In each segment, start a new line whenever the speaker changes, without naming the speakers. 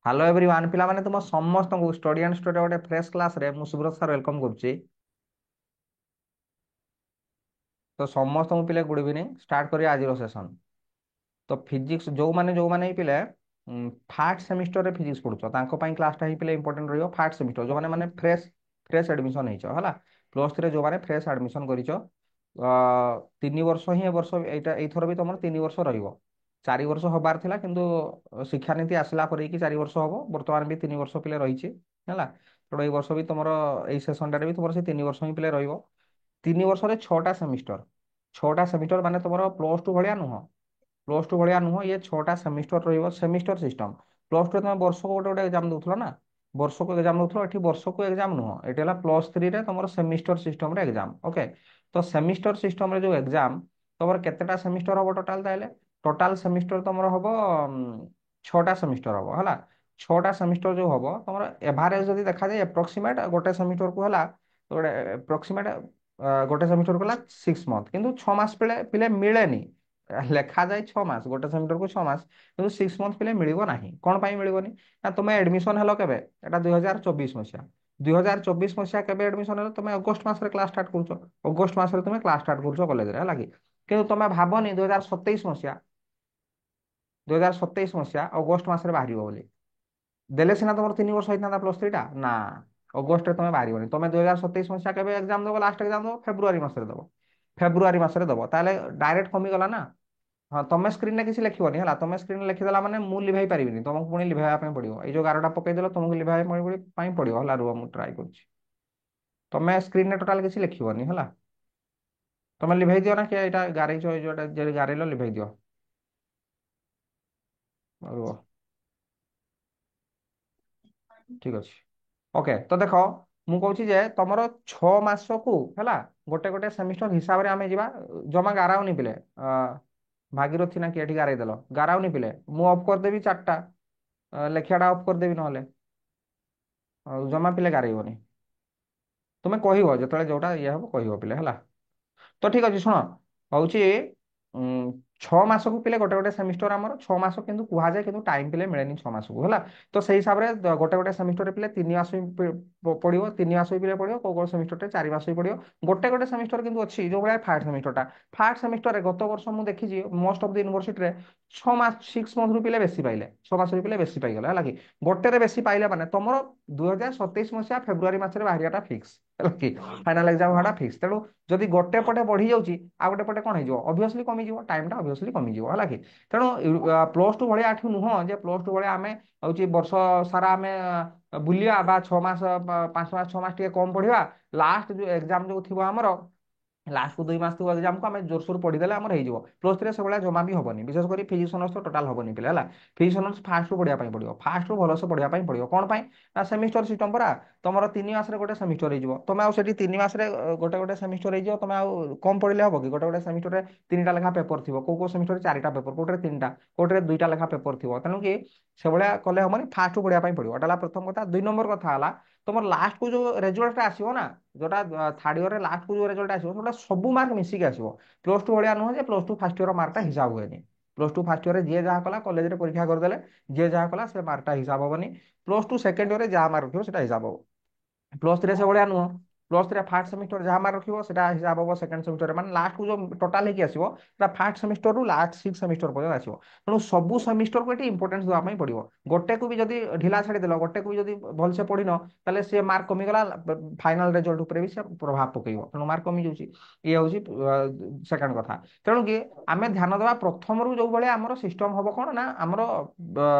Hello everyone पिला माने तुम समस्त को स्टडी एंड स्टोरी गोटे फ्रेश क्लास रे मु सुब्रत सर वेलकम करुच्ची। तो समस्त को पिले गुड इवनिंग स्टार्ट करिया आज सेशन। तो फिजिक्स जो माने ही पिले फास्ट सेमिस्टर रे फिजिक्स पढुछो तांको पई क्लास टा ही पिले इंपोर्टेंट रहियो। फास्ट सेमिस्टर जो माने फ्रेश फ्रेश एडमिशन हेचो हला प्लस 3 जो माने फ्रेश एडमिशन करिचो 3 वर्ष ही ए वर्ष एटा एथर भी तुम 3 वर्ष रहिबो। 4 वर्ष हबार थिला किंतु शिक्षा नीति आसला पर कि 4 वर्ष हबो वर्तमान भी 3 वर्ष पिले रहिछि हला। तो ए वर्ष भी तुमरो एई सेशन टा भी तुमरो से 3 वर्ष ही पिले रहिबो। 3 वर्ष रे 6टा सेमिस्टर। 6टा सेमिस्टर माने तुमरो प्लस 2 भलिया नुह। प्लस टू भाया नुह ये 6टा semester semester system. Plus two तुम वर्ष को गोटे गोटे एग्जाम दूल ना वर्ष को एग्जाम दूल ये वर्ष को एग्जाम नुह ये प्लस 3 रे तुम सेमिस्टर सिस्टम रे एग्जाम ओके। तो सेमिस्टर सिस्टम रे जो एग्जाम तुम केतेटा सेमिस्टर हम टोटाल ताइले टोटाल सेमिस्टर तुम हम 6टा सेमिस्टर हम है 6टा सेमिस्टर जो हम तुम एभारेज जब देखा जाए एप्रोक्सीमेट गोटे सेमिस्टर को है तो गोटे एप्रोक्सीमेट गोटे सेमिस्टर को 6 मंथ किंतु 6 मास पिले पिले मिलेनी ଲେଖା ଯାଏ 6 ମାସ ଗୋଟେ ସେମିଷ୍ଟରକୁ 6 ମାସ କିନ୍ତୁ 6 ମନ୍ଥ ପିଲେ ମିଳିବ ନାହିଁ କଣ ପାଇଁ ମିଳିବନି ନା ତୁମେ ଆଡମିସନ ହେଲ କେବେ ଏଟା 2024 ମସିହା 2024 ମସିହା କେବେ ଆଡମିସନ ହେଲ ତୁମେ ଅଗଷ୍ଟ ମାସରେ କ୍ଲାସ ଷ୍ଟାର୍ଟ କରୁଛ ଅଗଷ୍ଟ ମାସରେ ତୁମେ କ୍ଲାସ ଷ୍ଟାର୍ଟ କରୁଛ କଲେଜରେ ହେଲା କି କିନ୍ତୁ ତୁମେ ଭାବନି 2027 ମସିହା 2027 ମସିହା ଅଗଷ୍ଟ ମାସରେ ବାହାରିବ ବୋଲି ଦେଲେ ସିନା ତମର 3 ବର୍ଷ ହେଇଥାନ୍ତା ପ୍ଲସ୍ ଥ୍ରୀ ଟା ନା ଅଗଷ୍ଟରେ ତମେ ବାହାରିବନି ତମେ 2027 ମସିହା କେବେ ଏକ୍ଜାମ ଦବ ଲାଷ୍ଟ ଏକ୍ଜାମ ଦବ ଫେବୃଆରୀ ମାସରେ ଦବ ଫେବୃଆରୀ ମାସରେ ଦବ ତାହେଲେ ଡାଇରେକ୍ଟ କମିଗଲା ନା। हाँ तुम स्क्रीन में किसी लिखनी है तुम स्क्रीन में लिखिदेला मैंने मु लिभाई पारिनी तुमको पुणी लिभाइबा पड़ो ये जो गारटा पकईदेल तुमको लिभाइबा पड़ो है रुह मुझे ट्राए कर तुम स्क्रीन में टोटाल किसी लिखनी है तुम लिभाई दियो ना कि यहाँ गारे जो गारेल लिभाई दियो रुह ठीक अच्छे ओके। तो देख मु कहूँ जे तुम 6 मास को है गोटे गोटे सेमिस्टर हिसाब से आम जा जमा गाराऊनी पिले भागीरथी ना किए गारे देल गाराऊनी पिले मु अफ करदेवी 4टा लेखियाटा अफ करदेवी ना जमा पिले गारेबनी तुम कह जो जोटा ये हम कह पिले है तो ठीक अच्छे शुण हूँ 6 मास को पिले गोटे गोटे सेमिस्टर आमर 6 मास किंतु कहुए कि टाइम पिले मिले 6 मास को है तो से हिसाब से गोटे गोटे सेमिस्टर पिले 3 मास पड़ो 3 मास भी पिले पड़ो कौ सेमिस्टर 4 मास भी पड़ो गोटे गोटे सेमिस्टर किंतु अच्छी जो भाई फार्ट सेमिस्टर गत वर्ष मुझे देखी most of the university 6 mass 6 month पिले बेसी पाइले 6 मास पिले बेसी पाइगले है कि गोटे बेसी पाइले माने तुम 2027 मसीहा फेब्रुआरी मासरे बाहरियाटा फिक्स है कि फाइनाल एग्जाम हवाटा फिक्स तेणु जदि गोटे पटे बढ़ी जाऊँगी आ गोटे पटे कौन हो अभियसली कमिଯିବ टाइमटा अभियसली कमिଯିବ ହେଲା कि तेणु प्लस टू भाया एठू नुह जे प्लस टू भाया आम हूँ वर्ष सारा आम बुलिया बा 6 मास 5 मास 6 मास टे कम पढ़ा लास्ट जो एग्जाम जो थी आमर लास्ट को 2 मास थी एग्जाम को आम जोरसोर पढ़ीदेले आमर हो प्लस थ्री से भाया जमा भी हेनी विशेषकर फिजिक्स ऑनर्स तो टोटाल हेनी पिले है फिजिक्स ऑनर्स फास्ट रू पढ़ाई पड़ो फास्ट रू भलसे पढ़ाई पड़ो कौन ना सेमिस्टर सिस्टम परा तुम 3 मास गोटे सेमिस्टर हो तुम आउ 3 मास गोटे गोटे सेमिस्टर हो तुम आउ कम पढ़ले हम कि गोटे गोटे सेमिस्टर 3टा लेखा पेपर थी कौ सेमिस्टर 4टा पेपर कौटे 3टा कौटे 2टा लेखा पेपर थी तेणु कि से भाया कले हमनी फास्ट पढ़ाई पड़ो एटा प्रथम कथा 2 नंबर कथा है तुम लास्ट को जो रेजल्ट आसो ना जोटा थर्ड इयर लास्ट को जो रेजल्ट आसो सब मार्क मिसिक आसो प्लस टू भाया नुह प्लस टू फास्ट इयर मार्कटा हिसाब हुए प्लस टू फास्ट इयर जी जहाँ कला कलेज परीक्षा करदे जी जहाँ कला से मार्कटा हिसाब हेनी प्लस टू सेकेंड इयर जहाँ मार्क रखियो हिसाब हम प्लस थ्री से भाया नुह प्लस थ्री फार्स्ट सेमिस्टर जहाँ मार्क रखियो सेटा हिसाब हम सेकेंड सेमिस्टर माने लास्ट को जो टोटाल होगी आसो फार्स्ट सेमिस्टर रु लास्ट 6 सेमिस्टर पर्यटन आसो तेणु सबू सेमिस्टर को ये इंपोर्टेंस देवाई पड़ो गोटे को भी जब ढिला छाड़देल गोटे को भी जब भलसे पढ़न ताले सी मार्क कमिगला फाइनाल रिजल्ट उपर भी से प्रभाव पकड़ तेणु मार्क कमी जाऊँगी ये हूँ सेकेंड कथा तेणु कि आम ध्यान देवा प्रथम रू जो भाई आम सिस्टम हम कौन ना आमर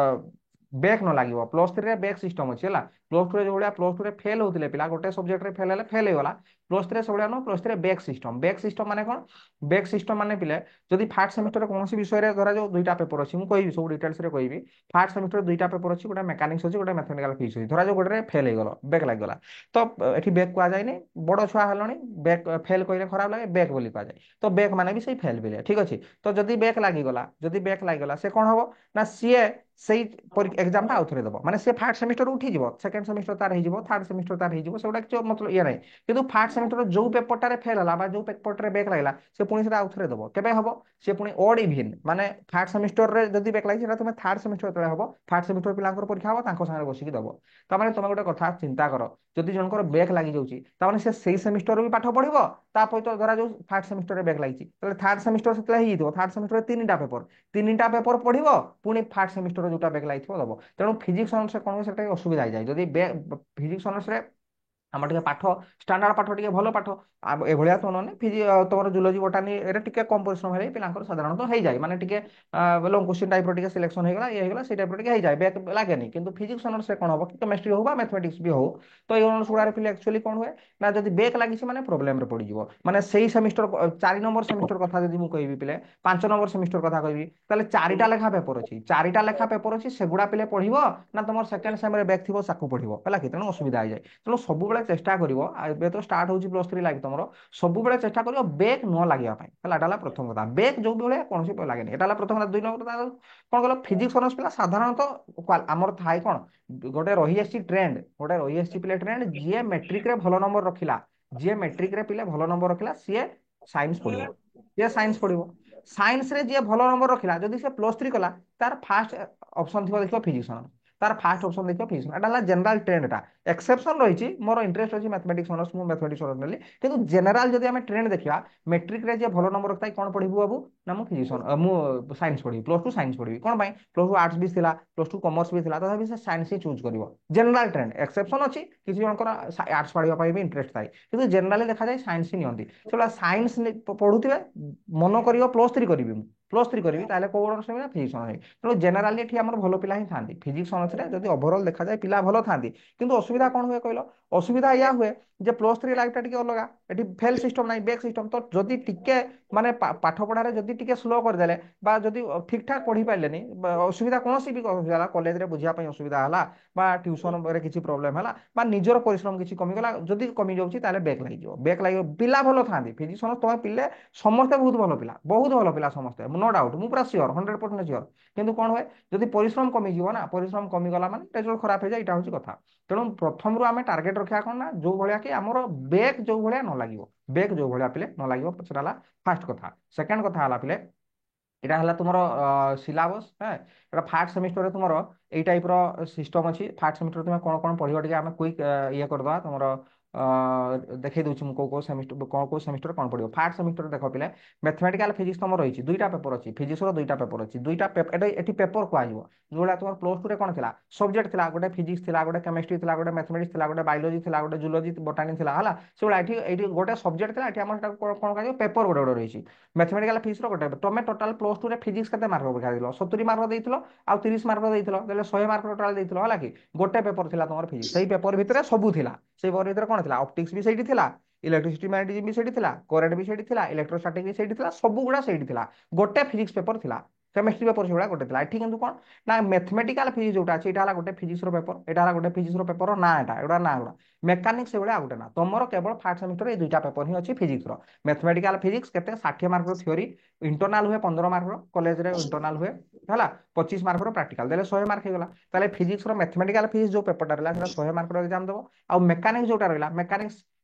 बैक न लगे प्लस थ्री रे बैक सिस्टम अच्छी है प्लस टू जो भाया प्लस टू रे फेल होते पिला गोटे सब्जेक्ट फेल है फेल होगा प्लस थ्री से नुह प्लस थ्री बैक सिस्टम माने कौन बैक सिस्टम माने पिले जदि फार्स्ट सेमिस्टर कौन विषय धरा जो 2टा पेपर अच्छी मुझे कहि सब डिटेल्स रे कहि फार्स्ट सेमिस्टर 2टा पेपर अच्छी गोटे मेकानिक्स अच्छी गोटे मैथमेटिकल फिजिक्स अच्छी धरा जो गोटे फेल हो गल बैक लग तो ये बैक कहुए बड़ छुआ हेलनी बैक फेल कहले खराब लगे बैक बोली कहुए तो बैक माने भी सही फेल पिले ठीक अच्छे तो जदि बैक लगिगला जदि बैक लगिगला से कौन हम ना सीए ସେଇ ଏକ୍ଜାମଟା ଆଉ ଥରେ ଦେବ ମାନେ ସେ ଫାର୍ଷ୍ଟ ସେମିଷ୍ଟର ଉଠିଯିବ ସେକେଣ୍ଡ ସେମିଷ୍ଟର ତାର ହେଇଯିବ ଥାର୍ଡ ସେମିଷ୍ଟର ତାର ହେଇଯିବ ସେଗୁଡ଼ା କିଛି ମତଲବ ଇଏ ନାହିଁ। କିନ୍ତୁ ଫାର୍ଷ୍ଟ ସେମିଷ୍ଟର ଯୋଉ ପେପରଟାରେ ଫେଲ୍ ହେଲା ବା ଯୋଉ ପେପରଟାରେ ବ୍ୟାକ୍ ଲାଗିଲା ସେ ପୁଣି ସେଟା ଆଉ ଥରେ ଦେବ କେବେ ହବ ସେ ପୁଣି ଅଡ୍ ଇଭିନ୍ ମାନେ ଫାର୍ଷ୍ଟ ସେମିଷ୍ଟରରେ ଯଦି ବ୍ୟାକ୍ ଲାଗିଛି ସେଟା ତୁମେ ଥାର୍ଡ ସେମିଷ୍ଟର ଯେତେବେଳେ ହବ ଥାର୍ଡ ସେମିଷ୍ଟର ପିଲାଙ୍କର ପରୀକ୍ଷା ହବ ତାଙ୍କ ସାଙ୍ଗରେ ବସିକି ଦବ। ତାମାନେ ତମେ ଗୋଟେ କଥା ଚିନ୍ତା କର ଯଦି ଜଣଙ୍କର ବ୍ୟାକ୍ ଲାଗିଯାଉଛି ତାମାନେ ସେ ସେଇ ସେମିଷ୍ଟର ବି ପାଠ ପଢିବ ତାପରେ ତ ଧରା ଯୋଉ ଫାର୍ଷ୍ଟ ସେମିଷ୍ଟରରେ ବ୍ୟାକ୍ ଲାଗିଛି ତାହେଲେ ଥାର୍ଡ ସେମିଷ୍ଟର ସେତେବେଳେ ହେଇଯାଇଥିବ ଥାର୍ଡ ସେମିଷ୍ଟରରେ ତିନିଟା ପେପର ପଢିବ ପୁଣି ଫାର୍ଷ୍ଟ ସେମିଷ୍ଟର ଯୋଉଟା ବ୍ୟାକ୍ ଲାଗିଥିବ ଦବ। ତେଣୁ ଫିଜିକ୍ସ ଅନର୍ସରେ କଣ ହୁଏ ସେଟା ଅସୁବିଧା ହେଇଯାଏ ଯଦି ଫିଜିକ୍ସ ଅନର୍ସରେ ଆମର ଟିକେ ପାଠ ଷ୍ଟାଣ୍ଡାର୍ଡ ପାଠ ଟିକେ ଭଲ ପାଠ ଏଭଳିଆ ତ ନୁହେଁ ତମର ଜୁଲୋଜି ବୋଟାନି ଏରେ ଟିକେ କମ ପରିଶ୍ରମ ହେଲେ ପିଲାଙ୍କର ସାଧାରଣତଃ ହେଇଯାଏ ମାନେ ଟିକେ ଲଙ୍ଗ କୋଶ୍ଚିନ୍ ଟାଇପ ର ଟିକେ ସିଲେକ୍ସନ ହେଇଗଲା ଇଏ ହେଇଗଲା ସେଇ ଟାଇପ ର ଟିକେ ହେଇଯାଏ ବ୍ୟାକ୍ ଲାଗେନି। କିନ୍ତୁ ଫିଜିକ୍ସ ଅନର୍ସରେ କଣ ହବ କି କେମିଷ୍ଟ୍ରି ହଉ ବା ମ୍ୟାଥମେଟିକ୍ସ ବି ହଉ ତ ଏଇ ଅନର୍ସ ଗୁଡାରେ ପିଲା ଆକ୍ଚୁଆଲି କଣ ହୁଏ ନା ଯଦି ବ୍ୟାକ୍ ଲାଗିଛି ମାନେ ପ୍ରୋବ୍ଲେମରେ ପଡିଯିବ ମାନେ ସେଇ ସେମିଷ୍ଟର 4 ନମ୍ବର ସେମିଷ୍ଟର କଥା ଯଦି ମୁଁ କହିବି ପିଲେ 5 ନମ୍ବର ସେମିଷ୍ଟର କଥା କହିବି ତାହେଲେ ଚାରିଟା ଲେଖା ପେପର ଅଛି ଚାରିଟା ଲେଖା ପେପର ଅଛି ସେଗୁଡା ପିଲେ ପଢିବ ନା ତମର ସେକେଣ୍ଡ ସେମରେ ବ୍ୟାକ୍ ଥିବ ତାକୁ ପଢିବ ହେଲା କି ତେଣୁ ଅସୁବିଧା ହେଇଯାଏ। ତେଣୁ ସବୁବେଳେ ଚେଷ୍ଟା କରିବ ଏବେ ତ ଷ୍ଟାର୍ଟ ହଉଛି +3 ଲାଇଫ ତମର ସବୁବେଳେ ଚେଷ୍ଟା କରିବ ବ୍ୟାକ୍ ନ ଲାଗିବା ପାଇଁ ହେଲା ଏଟା ହେଲା ପ୍ରଥମ କଥା ବ୍ୟାକ୍ ଯୋଉ ଭଳିଆ କୌଣସି ଲାଗେନି ଏଟା ହେଲା ପ୍ରଥମ କଥା। 2 ନମ୍ବର କଥା କଣ କହିଲ ଫିଜିକ୍ସ ଅନର୍ସ ପିଲା ସାଧାରଣତଃ ଆମର ଥାଏ କଣ ଗୋଟେ ରହିଆସିଛି ପିଲା ଟ୍ରେଣ୍ଡ ଯିଏ ମେଟ୍ରିକରେ ଭଲ ନମ୍ବର ରଖିଲା ଯିଏ ମେଟ୍ରିକରେ ପିଲା ଭଲ ନମ୍ବର ରଖିଲା ସିଏ ସାଇନ୍ସ ପଢିବ ଯିଏ ସାଇନ୍ସ ପଢିବ ସାଇନ୍ସରେ ଯିଏ ଭଲ ନମ୍ବର ରଖିଲା ଯଦି ସେ +3 କଲା ତାର ଫାଷ୍ଟ ଅପସନ ଥିବ ଦେଖିବ ଫିଜିକ୍ସ ଅନର୍ସ ତାର ଫାଷ୍ଟ ଅପସନ ଦେଖିବ ଫିଜିକ୍ସ ଏଟା ହେଲା ଜେନେରାଲ ଟ୍ରେଣ୍ଡ ଟା ଏକ୍ସେପସନ ରହିଛି ମୋର ଇଣ୍ଟରେଷ୍ଟ ଅଛି ମ୍ୟାଥମେଟିକ୍ସ ଅନର୍ସ ମୁଁ ମ୍ୟାଥମେଟିକ୍ସ ଅନର୍ସ ନେଲି କିନ୍ତୁ ଜେନେରାଲ ଯଦି ଆମେ ଟ୍ରେଣ୍ଡ ଦେଖିବା ମେଟ୍ରିକରେ ଯିଏ ଭଲ ନମ୍ବର ରଖିଥାଏ କଣ ପଢିବୁ ବାବୁ ନା ମୁଁ ସାଇନ୍ସ ପଢିବି +2 ସାଇନ୍ସ ପଢିବି କଣ ପାଇଁ +2 ଆର୍ଟସ ବି ଥିଲା +2 କମର୍ସ ବି ଥିଲା ତଥାପି ସେ ସାଇନ୍ସ ହିଁ ଚୁଜ୍ କରିବ ଜେନେରାଲ ଟ୍ରେଣ୍ଡ ଏକ୍ସେପସନ ଅଛି କିଛି ଜଣଙ୍କର ଆର୍ଟସ ପଢିବା ପାଇଁ ବି ଇଣ୍ଟରେଷ୍ଟ ଥାଏ କିନ୍ତୁ ଜେନେରାଲି ଦେଖାଯାଏ ସାଇନ୍ସ ହିଁ ନିଅନ୍ତି ସେଗୁଡ଼ା ସାଇନ୍ସ ପଢୁଥିବେ ମନ କରିବ +3 କରିବି ମୁଁ +3 କରିବି ତାହେଲେ କୋଉ ଅନର୍ସ ନେବି ନା ଫିଜିକ୍ସ ଅନର୍ସ ନେବି। ତେଣୁ ଜେନେରାଲି ଏଠି ଆମର ଭଲ ପିଲା ହିଁ ଥାନ୍ତି ଫିଜିକ୍ସ ଅନର୍ସରେ ଯଦି ଓଭରଅଲ୍ ଦେଖାଯାଏ ପିଲା ଭଲ ଥାନ୍ତି କିନ୍ତୁ ଅସୁବିଧା କଣ ହୁଏ କହିଲ ଅସୁବିଧା ଏଇଆ ହୁଏ ଯେ +3 ଲାଇଫଟା ଟିକେ ଅଲଗା ଏଠି ଫେଲ୍ ସିଷ୍ଟମ ନାହିଁ ବ୍ୟାକ୍ ସିଷ୍ଟମ ତ ଯଦି ଟିକେ ମାନେ ପାଠ ପଢାରେ ଯଦି ଟିକେ ସ୍ଲୋ କରିଦେଲେ ବା ଯଦି ଠିକ ଠାକ ପଢି ପାରିଲେନି ଅସୁବିଧା କୌଣସି ବି ଅସୁବିଧା ହେଲା କଲେଜରେ ବୁଝିବା ପାଇଁ ଅସୁବିଧା ହେଲା ବା ଟ୍ୟୁସନରେ କିଛି ପ୍ରୋବ୍ଲେମ ହେଲା ବା ନିଜର ପରିଶ୍ରମ କିଛି କମିଗଲା ଯଦି କମି ଯାଉଛି ତାହେଲେ ବ୍ୟାକ୍ ଲାଗିବ ପିଲା ଭଲ ଥାନ୍ତି ଫିଜିକ୍ସ ଅନର୍ସ ତମେ ପିଲେ ସମସ୍ତେ ବହୁତ ଭଲ ପିଲା ସମସ୍ତେ ନୋ ଡାଉଟ ମୁଁ ପୁରା ସିଓର 100% ସିଓର କିନ୍ତୁ କଣ ହୁଏ ଯଦି ପରିଶ୍ରମ କମିଯିବ ନା ପରିଶ୍ରମ କମିଗଲା ମାନେ ରେଜଲ୍ଟ ଖରାପ ହେଇଯାଏ ଏଇଟା ହଉଛି କଥା। ତେଣୁ ପ୍ରଥମରୁ ଆମେ ଟାର୍ଗେଟ ରଖିବା କଣ ନା ଯୋଉ ଭଳିଆ କି ଆମର ବ୍ୟାକ୍ ଯୋଉ ଭଳିଆ ନ ଲାଗିବ ବ୍ୟାକ୍ ଯୋଉ ଭଳିଆ ପିଲେ ନ ଲାଗିବ ସେଟା ହେଲା ଫାର୍ଷ୍ଟ କଥା। ସେକେଣ୍ଡ କଥା ହେଲା ପିଲେ ଏଇଟା ହେଲା ତୁମର ସିଲାବସ୍ ଏଟା ଫାର୍ଷ୍ଟ ସେମିଷ୍ଟରରେ ତୁମର ଏଇ ଟାଇପ ର ସିଷ୍ଟମ ଅଛି ଫାର୍ଷ୍ଟ ସେମିଷ୍ଟର ତୁମେ କଣ କଣ ପଢିବ ଟିକେ ଆମେ କୁଇକ୍ ଇଏ କରିଦବା ତମର ଦେଖେଇ ଦଉଛି ମୁଁ କୋଉ ସେମିଷ୍ଟର କଣ ପଢିବ ଫାର୍ଷ୍ଟ ସେମିଷ୍ଟର ଦେଖ ପିଲେ ମ୍ୟାଥମେଟିକାଲ ଫିଜିକ୍ସ ତମର ରହିଛି ଦୁଇଟା ପେପର ଅଛି ଫିଜିକ୍ସର ଦୁଇଟା ପେପର ଅଛି ଏଠି ପେପର କୁହାଯିବ ଯୋଉଟା ତୁମର +2ରେ କଣ ଥିଲା ସବଜେକ୍ଟ ଥିଲା ଗୋଟେ ଫିଜିକ୍ସ ଥିଲା ଗୋଟେ କେମିଷ୍ଟ୍ରି ଥିଲା ଗୋଟେ ମ୍ୟାଥମେଟିକ୍ସ ଥିଲା ଗୋଟେ ବାୟୋଲୋଜି ଥିଲା ଗୋଟେ ଜୁଲୋଜି ବୋଟାନି ଥିଲା ହେଲା ସେଗୁଡ଼ା ଏଠି ଗୋଟେ ସବଜେକ୍ଟ ଥିଲା ଏଠି ଆମର କଣ କୁହାଯିବ ପେପର ଗୋଟେ ଗୋଟେ ରହିଛି ମ୍ୟାଥମେଟିକାଲ ଫିଜିକ୍ସର ଗୋଟେ ତମେ ଟୋଟାଲ +2ରେ ଫିଜିକ୍ସ କେତେ ମାର୍କ ପରୀକ୍ଷା ଦେଇଥିଲ 70 ମାର୍କ ଦେଇଥିଲ ଆଉ 30 ମାର୍କ ଦେଇଥିଲ ତାହେଲେ 100 ମାର୍କ ଟୋଟାଲ ଦେଇଥିଲ ହେଲା କି ଗୋଟେ ପେପର ଥିଲା ତମର ଫିଜିକ୍ସ ସେଇ ପେପର ଭିତରେ ସବୁ ଥିଲା ସେଇ ପେପର ଭିତରେ କଣ ଥିଲା ଅପଟିକ୍ସ ବି ସେଇଠି ଥିଲା ଇଲେକ୍ଟ୍ରିସିଟି ମ୍ୟାଗ୍ନେଟିଜିମ୍ ବି ସେଇଠି ଥିଲା କରେଣ୍ଟ ବି ସେଇଠି ଥିଲା ଇଲେକ୍ଟ୍ରୋଷ୍ଟାଟିକ୍ ବି ସେଇଠି ଥିଲା ସବୁ ଗୁଡ଼ା ସେଇଠି ଥିଲା ଗୋଟେ ଫିଜିକ୍ସ ପେପର ଥିଲା କେମିଷ୍ଟ୍ରି ପେପର ସେଗୁଡ଼ା ଗୋଟେ ଥିଲା ଏଠି କିନ୍ତୁ କଣ ନା ମ୍ୟାଥମେଟିକାଲ ଫିଜିକ୍ସ ଯୋଉଟା ଅଛି ଏଇଟା ହେଲା ଗୋଟେ ଫିଜିକ୍ସର ପେପର ଏଇଟା ହେଲା ଗୋଟେ ଫିଜିକ୍ସର ପେପର ନା ଏଗୁଡ଼ା ନା ଗୁଡ଼ା ମେକାନିକ୍ସ ସେଭଳିଆ ଆଉ ଗୋଟେ ନା ତମର କେବଳ ଫାର୍ଷ୍ଟ ସେମିଷ୍ଟର ଏଇ ଦୁଇଟା ପେପର ହିଁ ଅଛି ଫିଜିକ୍ସର ମ୍ୟାଥମେଟିକାଲ ଫିଜିକ୍ସ କେତେ 60 ମାର୍କର ଥିଓରି ଇଣ୍ଟରନାଲ ହୁଏ 15 ମାର୍କର କଲେଜରେ ଇଣ୍ଟରନାଲ ହୁଏ ହେଲା 25 ମାର୍କର ପ୍ରାକ୍ଟିକାଲ ଦେଲେ 100 ମାର୍କ ହେଇଗଲା ତାହେଲେ ଫିଜିକ୍ସର ମ୍ୟାଥମେଟିକାଲ ଫିଜିକ୍ସ ଯୋଉ ପେପରଟା ରହିଲା ସେଟା 100 ମାର୍କର ଏକ୍ଜାମ ଦେବ ଆଉ ମେକାନିକ୍ସ ଯୋଉଟା ରହିଲା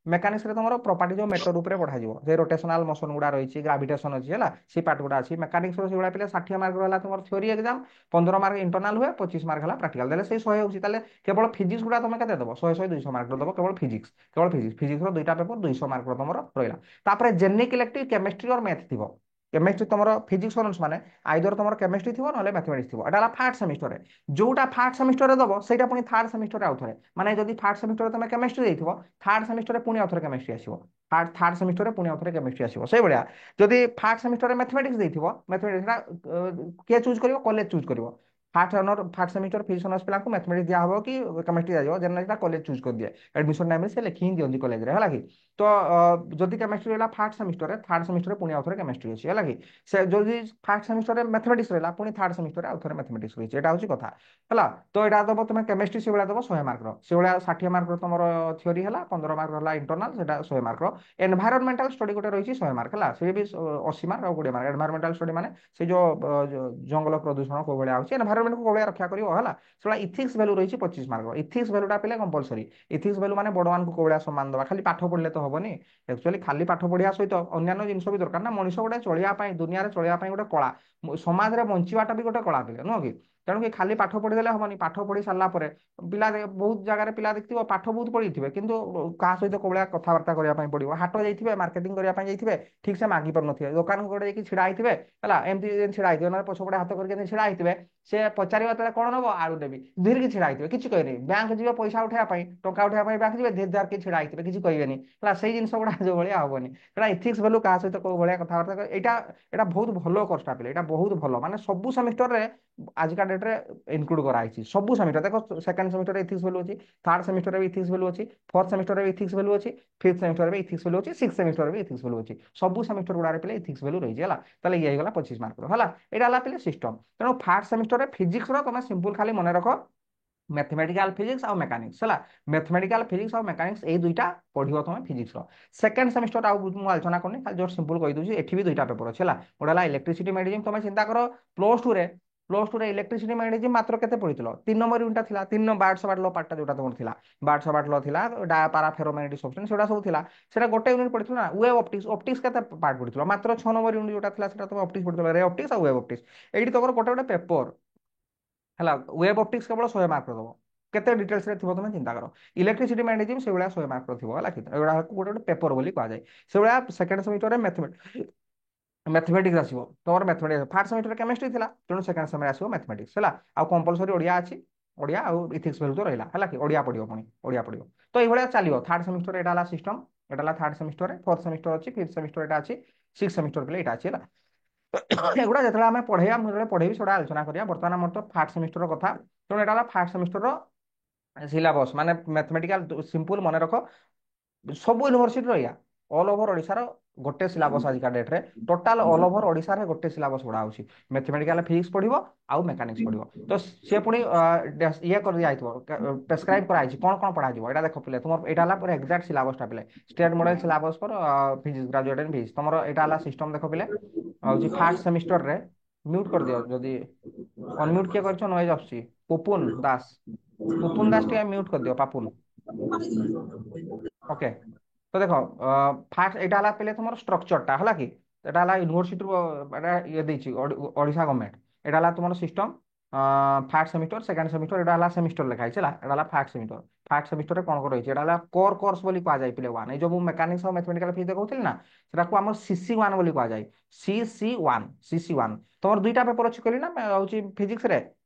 ମେକାନିକ୍ସରେ ତମର ପ୍ରପର୍ଟି ଯୋଉ ମେଟର ଉପରେ ପଢାଯିବ ଯେ ରୋଟେସନାଲ ମୋସନ ଗୁଡ଼ା ରହିଛି ଗ୍ରାଭିଟେସନ ଅଛି ହେଲା ସେଇ ପାର୍ଟ ଗୁଡ଼ା ଅଛି ମେକାନିକ୍ସର ସେଇଭଳିଆ ପିଲା 60 ମାର୍କର ହେଲା ତମର ଥିଓରି ଏକ୍ଜାମ 15 ମାର୍କ ଇଣ୍ଟରନାଲ ହୁଏ 25 ମାର୍କ ହେଲା ପ୍ରାକ୍ଟିକାଲ ଦେଲେ ସେଇ 100 ହେଉଛି ତାହେଲେ କେବଳ ଫିଜିକ୍ସ ଗୁଡ଼ା ତମେ କେତେ ଦେବ 100 200 ମାର୍କର ଦେବ କେବଳ ଫିଜିକ୍ସର ଦୁଇଟା ପେପର 200 ମାର୍କର ତମର ରହିଲା ତାପରେ ଜେନେରିକ ଇଲେକ୍ଟିଭ କେମିଷ୍ଟ୍ରି ଅର ମ୍ୟାଥ ଥିବ କେମିଷ୍ଟ୍ରି ତମର ଫିଜିକ୍ସ ଅନର୍ସ ମାନେ ଆଇଦର ତମର କେମିଷ୍ଟ୍ରି ଥିବ ନହେଲେ ମ୍ୟାଥମେଟିକ୍ସ ଥିବ ଏଟା ହେଲା ଫାର୍ଷ୍ଟ ସେମିଷ୍ଟରରେ ଯୋଉଟା ଫାର୍ଷ୍ଟ ସେମିଷ୍ଟରରେ ଦବ ସେଇଟା ପୁଣି ଥାର୍ଡ ସେମିଷ୍ଟରରେ ଆଉଥରେ ମାନେ ଯଦି ଫାର୍ଷ୍ଟ ସେମିଷ୍ଟରରେ ତମେ କେମିଷ୍ଟ୍ରି ଦେଇଥିବ ଥାର୍ଡ ସେମିଷ୍ଟରରେ ପୁଣି ଆଉଥରେ କେମିଷ୍ଟ୍ରି ଆସିବ ଥାର୍ଡ ସେମିଷ୍ଟରରେ ପୁଣି ଆଉଥରେ କେମିଷ୍ଟ୍ରି ଆସିବ ସେଇଭଳିଆ ଯଦି ଫାର୍ଷ୍ଟ ସେମିଷ୍ଟରରେ ମ୍ୟାଥମେଟିକ୍ସ ଦେଇଥିବ ମ୍ୟାଥମେଟିକ୍ସଟା କିଏ ଚୁଜ୍ କରିବ କଲେଜ ଚୁଜ୍ କରିବ ଫାର୍ଷ୍ଟ ସେମିଷ୍ଟର ଫିଜିକ୍ସ ଅନର୍ସ ପିଲାଙ୍କୁ ମ୍ୟାଥମେଟିକ୍ସ ଦିଆହବ କି କେମିଷ୍ଟ୍ରି ଦିଆଯିବ ଜେନେରାଲଟା କଲେଜ ଚୁଜ୍ କରିଦିଏ ଆଡମିସନ ଟାଇମରେ ସେ ଲେଖି ହିଁ ଦିଅନ୍ତି କଲେଜରେ ହେଲା କି ତ ଯଦି କେମିଷ୍ଟ୍ରି ରହିଲା ଫାର୍ଷ୍ଟ ସେମିଷ୍ଟରରେ ଥାର୍ଡ ସେମିଷ୍ଟରରେ ପୁଣି ଆଉଥରେ କେମିଷ୍ଟ୍ରି ଅଛି ହେଲା କି ସେ ଯଦି ଫାର୍ଷ୍ଟ ସେମିଷ୍ଟରରେ ମ୍ୟାଥମେଟିକ୍ସ ରହିଲା ପୁଣି ଥାର୍ଡ ସେମିଷ୍ଟରରେ ଆଉଥରେ ମ୍ୟାଥମେଟିକ୍ସ ରହିଛି ଏଟା ହଉଛି କଥା ହେଲା ତ ଏଇଟା ଦବ ତମେ କେମିଷ୍ଟ୍ରି ସେଇଭଳିଆ ଦବ 100 ମାର୍କର ସେଇଭଳିଆ 60 ମାର୍କର ତମର ଥିଓରି ହେଲା 15 ମାର୍କ ହେଲା ଇଣ୍ଟରନାଲ ସେଟା 100 ମାର୍କର ଏନଭାୟରନମେଣ୍ଟାଲ ଷ୍ଟଡି ଗୋଟେ ରହିଛି 100 ମାର୍କ ହେଲା ସେ ବି 80 ମାର୍କ ଆଉ 20 ମାର୍କ ଏନଭାୟରନମେଣ୍ଟାଲ ଷ୍ଟଡି ମାନେ ସେ ଯୋଉ ଜଙ୍ଗଲ ପ୍ରଦୂଷଣ କୋଉ ଭଳିଆ ହଉଛି एनवायरनमेंट को कोबळिया रक्षा करियो हला सेला इथिक्स वैल्यू रही 25 मार्क इथिक्स वैल्यूटा पिले कंपलसरी इथिक्स वैल्यू माने बड़वान को कोबळिया सम्मान दवा खाली पाठ पढ़ले तो हबनी एक्चुअली खाली पाठ पढ़िया सहित अन्य जिनिस भी दरकार ना मनीष गोटे चलिया दुनिया चलिया गोटे कला समाज रे बंचिबाटा भी गोटे कला पिले नुह कि तेणु कि खाली पाठ पढ़ीदेले हबनी पाठ पढ़ी सारा पर पिला बहुत जगह पिला देखिए पाठ बहुत पढ़ी थे किंतु क्या सहित कोबळिया कथबार्ता करने पड़ो हाट जाइए मार्केटिंग करने जाइए ठीक से मागि पार थे दुकान को गोटे छिड़ा होते है एमती छिड़ा होते ना पछपटे हाथ करके छिड़ा होते से पचारे कौन नब आलू देवी धीरे छिड़ा होते किसी कहनी बैंक जी पैसा उठाई टंका उठाई बैंक जी धीरे धार किसी छिड़ा होते किसी कहनी है से जिन गुड़ा जो भाया हेनी है इथिक्स भैल्यू क्या सहित कौ भाया कथबार्ता यहाँ बहुत भल कोर्सटा पे यहाँ बहुत भल माने सबू सेमिस्टर रे आजिका डेट रे इनक्लूड कराई सब सेमिस्टर देखो सेकंड सेमिस्टर इथिक्स वैल्यू अच्छी थर्ड सेमिस्टर भी इथिक्स वैल्यू अच्छी फोर्थ सेमिस्टर भी इथिक्स वैल्यू अच्छी फिफ्थ सेमिस्टर भी इथिक्स वैल्यू अच्छी सिक्स सेमिस्टर भी इथिक्स वैल्यू अच्छी सब सेमिस्टर गुड़ा पे इथिक्स वैल्यू रही है ताले ये होगा 25 मार्क है यहाँ पे सिस्टम तेणु फार्स्ट सेमिस्टर फिजिक्स तुम सिंपल खाली मन रख मैथमेटिकल फिजिक्स और मेकानिक्स है मैथमेटिकल फिजिक्स और मेकानिक्स ये दुईटा पढ़ो तुम फिजिक्स सेकंड सेमिस्टर आलोचना करनी खाली जस्ट सिंपल कही दूसरी एठी भी दुईटा पेपर अच्छे गोटे है इलेक्ट्रिसिटी मेडिजिम तुम चिंता कर प्लस टू रे इलेक्ट्रिसिटी मेडिजिम मात्र केते पढ़ी 3 नंबर यूनिट था 3 बार्ट्स बाट लो पार्टा जोटा तुम था बार्ट्स बाट लो था पाराफेरोमैग्नेटिक सब्सटेंस सेटा सब था सेटा गोटे यूनिट पढ़ी ना वेव ऑप्टिक्स ऑप्टिक्स केते पार्ट पढ़ी मात्र 6 नंबर यूनिट जोटा था सेटा तुम ऑप्टिक्स पढ़ी रे ऑप्टिक्स और वेव ऑप्टिक्स एठी तुम गोटे गोटे पेपर है वेब ऑप्टिक्स केवल 100 मार्क दब केते डिटेल्स रे थिबो तुम चिंता कर इलेक्ट्रिसिटी मैग्नेटिज्म से भाया 100 मार्क थिबो हला कि एगुडा गोटे गोटे पेपर बोली कहा जाए से भाया सेकंड सेमिस्टर रे मैथमेटिक्स आसो तुम मैथमेटिक्स फार्स्ट सेमिस्टर केमिस्ट्री था तेणु सेकंड सेमिस्टर आसो मैथमेटिक्स है आ कंपलसरी ओडिया अच्छी ओडिया और इथिक्स वैल्यू तो रहा है कि ओडिया पढ़ो पुणी ओडिया पढ़ो तो ये चलो थर्ड सेमिस्टर यहाँ सिस्टम यहाँ थर्ड सेमिस्टर फोर्थ सेमिस्टर अच्छी फिफ्थ सेमिस्टर यहाँ अच्छी सिक्स सेमिस्टर पे यहाँ अच्छी है एगुड़ा जो आम पढ़ेगा मुझे पढ़ेबी से आलोचना करिया बर्तमान आम तो फार्स्ट सेमिस्टर कथा तेणु यहाँ फार्स्ट सेमिस्टर सिलेबस माने मैथमेटिकल सिंपल मन रख सब यूनिवर्सिटी रहा ऑल ओवर ओडिशार गोटे सिलेबस आजिका डेट रे टोटाल ऑल ओवर ओडिशा रे गोटे सिलेबस गुड़ा होची मैथमेटिकल फिजिक्स पढ़िबो आउ मेकानिक्स पढ़िबो तो सी पुणी ये कर दिया प्रेस्क्राइब कराई कौन कौन पढ़ा जीवो एटा देखो पिले तुम एटा हला पूरा एग्जैक्ट सिलेबस टा पिले स्टेट मॉडल सिलेबस पर फिजिक्स ग्रेजुएट इन फिजिक्स तुम एटा हला सिस्टम देखो पिले होची फर्स्ट सेमिस्टर रे म्यूट कर दियो जदी अनम्यूट किए करछो नॉइज आछी पुपुन दास टिया म्यूट कर दियो पापुन ओके तो देखो फास्ट यहाँ है पहले तुम स्ट्रक्चरटा है कि यहाँ यूनिवर्सिटी ये देछि ओडिशा गवर्नमेंट यहाँ है तुम system fast semester second semester यहाँ सेमिस्टर लिखाई है यहाँ फास्ट सेमिस्टर में कौन रही है यहाँ कोर कोर्स बोली कह जाए वन जो मेकानिक्स और मैथमेटिकल फिजिक्स देखा ना सेटा आम CC1 बोली कह जाए CC1 तुम दुईटा पेपर अच्छी कहली ना हूँ फिजिक्स रे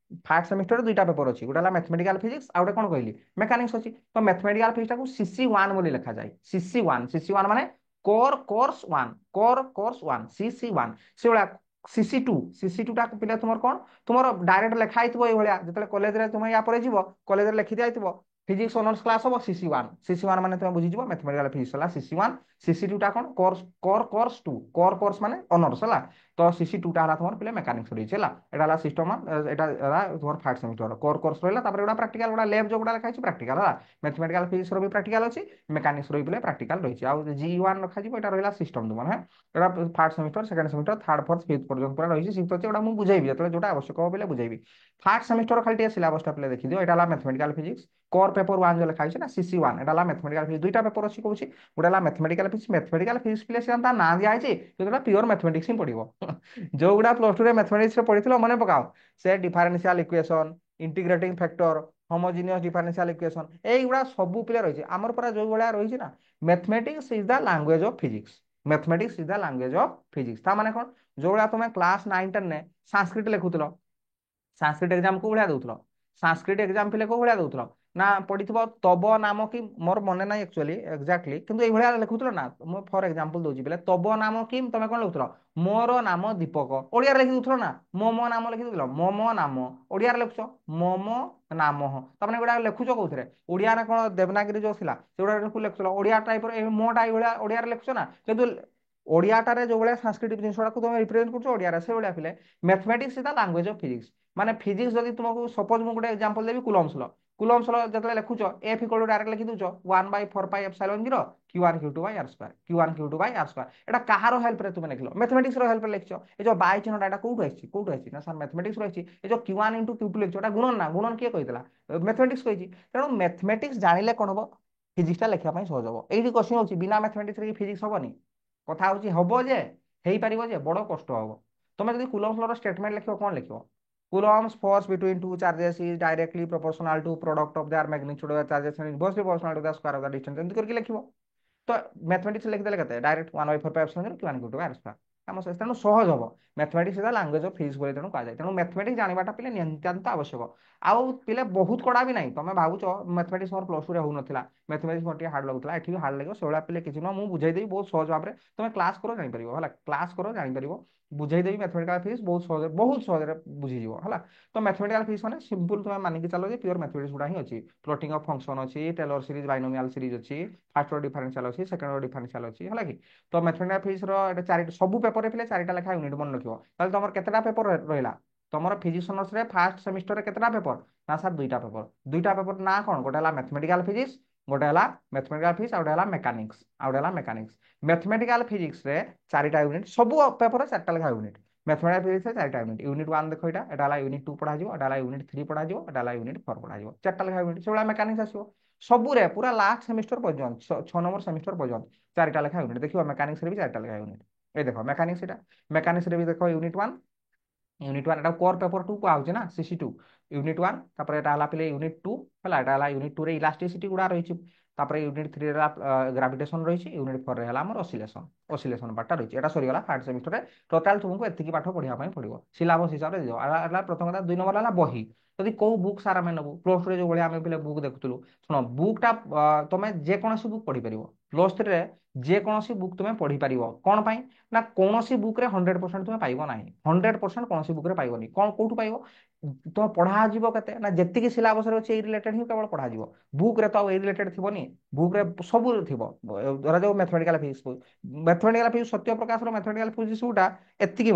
फार्स्ट सेमिस्टर दुईटा पेपर अच्छी गोटे मैथमेटिकल फिजिक्स आउ गोटे कौन कहली मेकानिक्स अच्छी तो मैथमेटिकल फिजिक्स को CC1 बोली लिखा जाए CC1 माने कोर कोर्स 1 CC1 से भाया CC2 टा पिला तुम कौन तुम डायरेक्ट लिखाई जो कॉलेज रे तुम या कॉलेज लिखी दिया फिजिक्स ऑनर्स क्लास हम CC1 माने तुम बुझीज मैथमेटिकल फिजिक्स है CC1 CC2 टा कौन कोर कोर्स माने ऑनर्स है तो CC2 टा तुम पे मेकानिक्स रही है यहाँ सिस्टम यहाँ तुम फार्स्ट सेमिस्टर कोर कोर्स रहा गोटा प्राक्टिकल गोटा लैब जो गोटा लिखाई प्राक्टिकल है मैथमेटिकल फिजिक्स भी प्राक्टिकल अच्छी मेकानिक्स रही पे प्राक्टिकल रही है G1 रखा यहाँ रहा सिस्टम तुम है यहाँ first semester second semester third fourth fifth पर्यंत पूरा रही सिक्स अच्छी मुझे बुझेबी जो जोटा आवश्यक हो पे बुझेबी फार्स्ट सेमिस्टर खाली सिलेबसटा पे देखी दियो यहाँ मैथमेटिकल फिजिक्स कोर पेपर 1 जो लिखाई ना CC1 यहाँ मैथमेटिकल फिजिक्स दुईटा पेपर अच्छी कौन गोटे मैथमेटिकल फिजिक्स पे सीधा ना दिखाई जो प्योर मैथमेटिक्स ही पढ़ो जो गुड़ा प्लस 2 मैथमेटिक्स पढ़ी मन पकाओ से differential equation integrating factor homogeneous differential equation एगुड़ा सब पे रही है आमर पूरा जो भाया रही ना mathematics is the language of physics mathematics is the language of physics ता माने कौन जो भाया तुम क्लास 9 10 ने संस्कृत लिखुल संस्कृत एग्जाम को भाया दउथलो संस्कृत एग्जाम पिले को भाया दउथलो ना पढ़िथिबो तब नाम कि मोर मने ना एक्चुअली एक्जाक्टली किंतु ए भलिया लिखुथलो ना मो फॉर एग्जांपल दोजी बेले तब नाम कि तमे कोन लिखुथलो मोर नाम दीपक ओडिया रे लिखि दउथलो ना मो नाम लिखि दउथलो मो नाम ओडिया रे लिखुछो मो नाम तमने गुडा लिखुछो कोथरे ओडिया रे कोन देवनागरी जो थिला सेगुडा लिखुथलो ओडिया टाइप रे मोटा ए भलिया ओडिया रे लिखुछो ना किंतु ओडियाटारे जो भाया सांस्कृतिक जिनसा तुम रिप्रेजेंट कर ओडिया से भाया पिले mathematics is the language of physics माने फिजिक्स जदि तुमको सपोज मुझे गोटे एग्जांपल देबी कुलम्स लॉ কুলମ୍ବସ୍ ର ଯେତେବେଳେ ଲେଖୁଛ F ଇକ୍ୱାଲ୍ ଟୁ ଡାଇରେକ୍ଟ ଲେଖି ଦଉଛ 1/4πε0 Q1 Q2 ବାଇ ଆର୍ ସ୍କୋୟାର Q1 Q2 ବାଇ ଆର୍ ସ୍କୋୟାର। ଏଟା କାହାର ହେଲ୍ପରେ ତୁମେ ଲେଖିଲ? ମ୍ୟାଥମେଟିକ୍ସ ର ହେଲ୍ପରେ ଲେଖିଛ। ଏ ଯୋଉ ବାଇ ଚିହ୍ନଟା ଏଟା କୋଉଠୁ ଆସିଛି? କୋଉଠୁ ଆସିଛି ନା ସାର୍ ମ୍ୟାଥମେଟିକ୍ସ ର ଆସିଛି। ଏ ଯୋଉ Q1 ଇଣ୍ଟୁ Q2 ଲେଖିଛ ଏଟା ଗୁଣନ ନା? ଗୁଣନ କିଏ କହିଥିଲା? ମ୍ୟାଥମେଟିକ୍ସ କହିଛି। ତେଣୁ ମ୍ୟାଥମେଟିକ୍ସ ଜାଣିଲେ କଣ ହବ? ଫିଜିକ୍ସଟା ଲେଖିବା ପାଇଁ ସହଜ ହବ। ଏଇଠି କ୍ୱେଶ୍ଚିନ୍ ହଉଛି ବିନା ମ୍ୟାଥମେଟିକ୍ସରେ କି ଫିଜିକ୍ସ ହବନି? କଥା ହଉଛି ହବ ଯେ, ହେଇପାରିବ ଯେ, ବଡ କଷ୍ଟ ହବ। ତମେ ଯଦି କୁଲମ୍ବସ୍ ଲର ଷ୍ଟେଟମେଣ୍ଟ ଲେଖିବ କଣ ଲେଖିବ? Coulomb's force between two charges is directly proportional to product of their magnitude of the charges and inversely proportional to the square of the distance ଏମିତି କରିକି ଲେଖିବ। ତ ମ୍ୟାଥମେଟିକ୍ସ ଲେଖିଦେଲେ କେତେ ଡାଇରେକ୍ଟ 1/4πε0 Q1 Q2 ଆର୍ ସ୍କୋୟାର କାମ ଶେଷ। ତେଣୁ ସହଜ ହବ। Mathematics is the language of physics ବୋଲି ତେଣୁ କୁହାଯାଏ। ତେଣୁ ମ୍ୟାଥମେଟିକ୍ସ ଜାଣିବାଟା ପିଲେ ନିତାନ୍ତ ଆବଶ୍ୟକ। ଆଉ ପିଲେ ବହୁତ କଡ଼ା ବି ନାହିଁ। ତମେ ଭାବୁଛ ମ୍ୟାଥମେଟିକ୍ସ ମୋର ପ୍ଲସ୍ ଟୁରେ ହଉନଥିଲା, ମ୍ୟାଥମେଟିକ୍ସ ମୋର ଟିକେ ହାର୍ଡ ଲାଗୁଥିଲା, ଏଠି ବି ହାର୍ଡ ଲାଗିବ, ସେଇଭଳିଆ ପିଲେ କିଛି ନୁହଁ। ମୁଁ ବୁଝେଇଦେବି ବହୁତ ସହଜ ଭାବରେ। ତମେ କ୍ଲାସ୍ କର ଜାଣିପାରିବ ହେଲା, କ୍ଲାସ୍ କର ଜାଣିପାରିବ। ବୁଝେଇଦେବି ମ୍ୟାଥମେଟିକାଲ ଫିଜିକ୍ସ ବହୁତ ସହଜରେ ବୁଝିଯିବ ହେଲା। ତ ମ୍ୟାଥମେଟିକାଲ ଫିଜିକ୍ସ ମାନେ ସିମ୍ପଲ ତମେ ମାନିକି ଚାଲ ଯେ ପିଓର ମ୍ୟାଥମେଟିକ୍ସ ଗୁଡ଼ା ହିଁ ଅଛି। ପ୍ଲଟିଂ ଅଫ ଫଙ୍କସନ ଅଛି, ଟେଲର ସିରିଜ ବାଇନୋମିଆଲ ସିରିଜ ଅଛି, ଫାର୍ଷ୍ଟ ଅର୍ଡର ଡିଫରେନ୍ସିଆଲ ଅଛି, ସେକେଣ୍ଡ ଅର୍ଡର ଡିଫରେନ୍ସିଆଲ ଅଛି ହେଲା କି। ତ ମ୍ୟାଥମେଟିକାଲ ଫିଜିକ୍ସ ର ଏଟା ଚାରିଟା ସବୁ ପେପରରେ ପିଲେ ଚାରିଟା ଲେଖା ୟୁନିଟ୍ ମନେ ରଖିବ। ତାହେଲେ ତମର କେତେଟା ପେପର ରହିଲା? ତମର ଫିଜିକ୍ସ ଅନର୍ସରେ ଫାର୍ଷ୍ଟ ସେମିଷ୍ଟରରେ କେତେଟା ପେପର? ନା ସାର୍ ଦୁଇଟା ପେପର। ଦୁଇଟା ପେପର ନା କଣ? ଗୋଟେ ହେଲା ମ୍ୟାଥମେଟିକାଲ ଫିଜିକ୍ସ, ଗୋଟେ ହେଲା ମ୍ୟାଥମେଟିକାଲ ଫିଜିକ୍ସ, ଆଉ ଗୋଟେ ହେଲା ମେକାନିକ୍ସ, ଆଉ ଗୋଟେ ହେଲା ମେକାନିକ୍ସ। ମ୍ୟାଥମେଟିକାଲ ଫିଜିକ୍ସରେ ଚାରିଟା ୟୁନିଟ୍, ସବୁ ପେପରରେ ଚାରିଟା ଲେଖା ୟୁନିଟ୍। ମ୍ୟାଥମେଟିକାଲ ଫିଜିକ୍ସରେ ଚାରିଟା ୟୁନିଟ୍। ୟୁନିଟ୍ 1 ଦେଖ ଏଇଟା, ଏଟା ହେଲା ୟୁନିଟ୍ 2 ପଢ଼ାଯିବ, ଏଟା ହେଲା ୟୁନିଟ୍ 3 ପଢ଼ାଯିବ, ଏଟା ହେଲା ୟୁନିଟ୍ 4 ପଢ଼ାଯିବ। ଚାରିଟା ଲେଖା ୟୁନିଟ୍। ସେଭଳିଆ ମେକାନିକ୍ସ ଆସିବ। ସବୁରେ ପୁରା ଲାଷ୍ଟ ସେମିଷ୍ଟର ପର୍ଯ୍ୟନ୍ତ 6 ନମ୍ବର ସେମିଷ୍ଟର ପର୍ଯ୍ୟନ୍ତ ଚାରିଟା ଲେଖା ୟୁନିଟ୍ ଦେଖିବ। ମେକାନିକ୍ସରେ ବି ଚାରିଟା ଲେଖା ୟୁନିଟ୍। এই দেখো মেকানিক্স এটা মেকানিক্সରେ ବି ଦେଖ ୟୁନିଟ୍ 1 এটা কোর পেপর 2 କୁହାହଉଛି ନା CC2 ୟୁନିଟ୍ 1 ତାପରେ ଏଟା ହେଲା ପିଲେ ୟୁନିଟ୍ 2 ହେଲା। ଏଟା ହେଲା ୟୁନିଟ୍ 2 ରେ ଇଲାଷ୍ଟିସିଟି ଗୁଡ଼ା ରହିଛି। ତାପରେ ୟୁନିଟ୍ 3 ରେ ଗ୍ରାଭିଟେସନ ରହିଛି। ୟୁନିଟ୍ 4 ରେ ହେଲା ଆମର ଅସିଲେସନ ପାର୍ଟଟା ରହିଛି। ଏଟା ସରିଗଲା ଫାର୍ଷ୍ଟ ସେମିଷ୍ଟରରେ। ଟୋଟାଲ ତୁମକୁ ଏତିକି ପାଠ ପଢିବା ପାଇଁ ପଡିବ ସିଲାବସ ହିସାବରେ ଦିଅ। ଏଟା ପ୍ରଥମ କଥା। 2 ନମ୍ବର ହେଲା ବହି। ଯଦି କୋଉ ବୁକ୍ ସାର୍ ଆମେ ନେବୁ ପ୍ଲସ୍ ଟୁରେ ଯୋଉ ଭଳିଆ ଆମେ ପିଲେ ବୁକ୍ ଦେଖୁଥିଲୁ। ଶୁଣ ବୁକ୍ ଟା ତମେ ଯେକୌଣସି ବୁକ୍ ପଢିପାରିବ। ପ୍ଲସ୍ 3ରେ ଯେକୌଣସି ବୁକ୍ ତୁମେ ପଢିପାରିବ। କଣ ପାଇଁ ନା କୌଣସି ବୁକ୍ରେ 100% ତୁମେ ପାଇବ ନାହିଁ। 100% କୌଣସି ବୁକ୍ରେ ପାଇବନି। କଣ କୋଉଠୁ ପାଇବ? ତୁମେ ପଢାଯିବ କେତେ ନା ଯେତିକି ସିଲାବସରେ ଅଛି ଏଇ ରିଲେଟେଡ ହିଁ କେବଳ ପଢାଯିବ। ବୁକ୍ରେ ତ ଆଉ ଏଇ ରିଲେଟେଡ ଥିବନି। ବୁକ୍ରେ ସବୁ ଥିବ। ଧରାଯାଉ ମ୍ୟାଥମେଟିକାଲ ଫିଜିକ୍ସ, ମ୍ୟାଥମେଟିକାଲ ଫିଜିକ୍ସ ସତ୍ୟ ପ୍ରକାଶର ମ୍ୟାଥମେଟିକାଲ ଫିଜିକ୍ସ ଗୁଟା ଏତିକି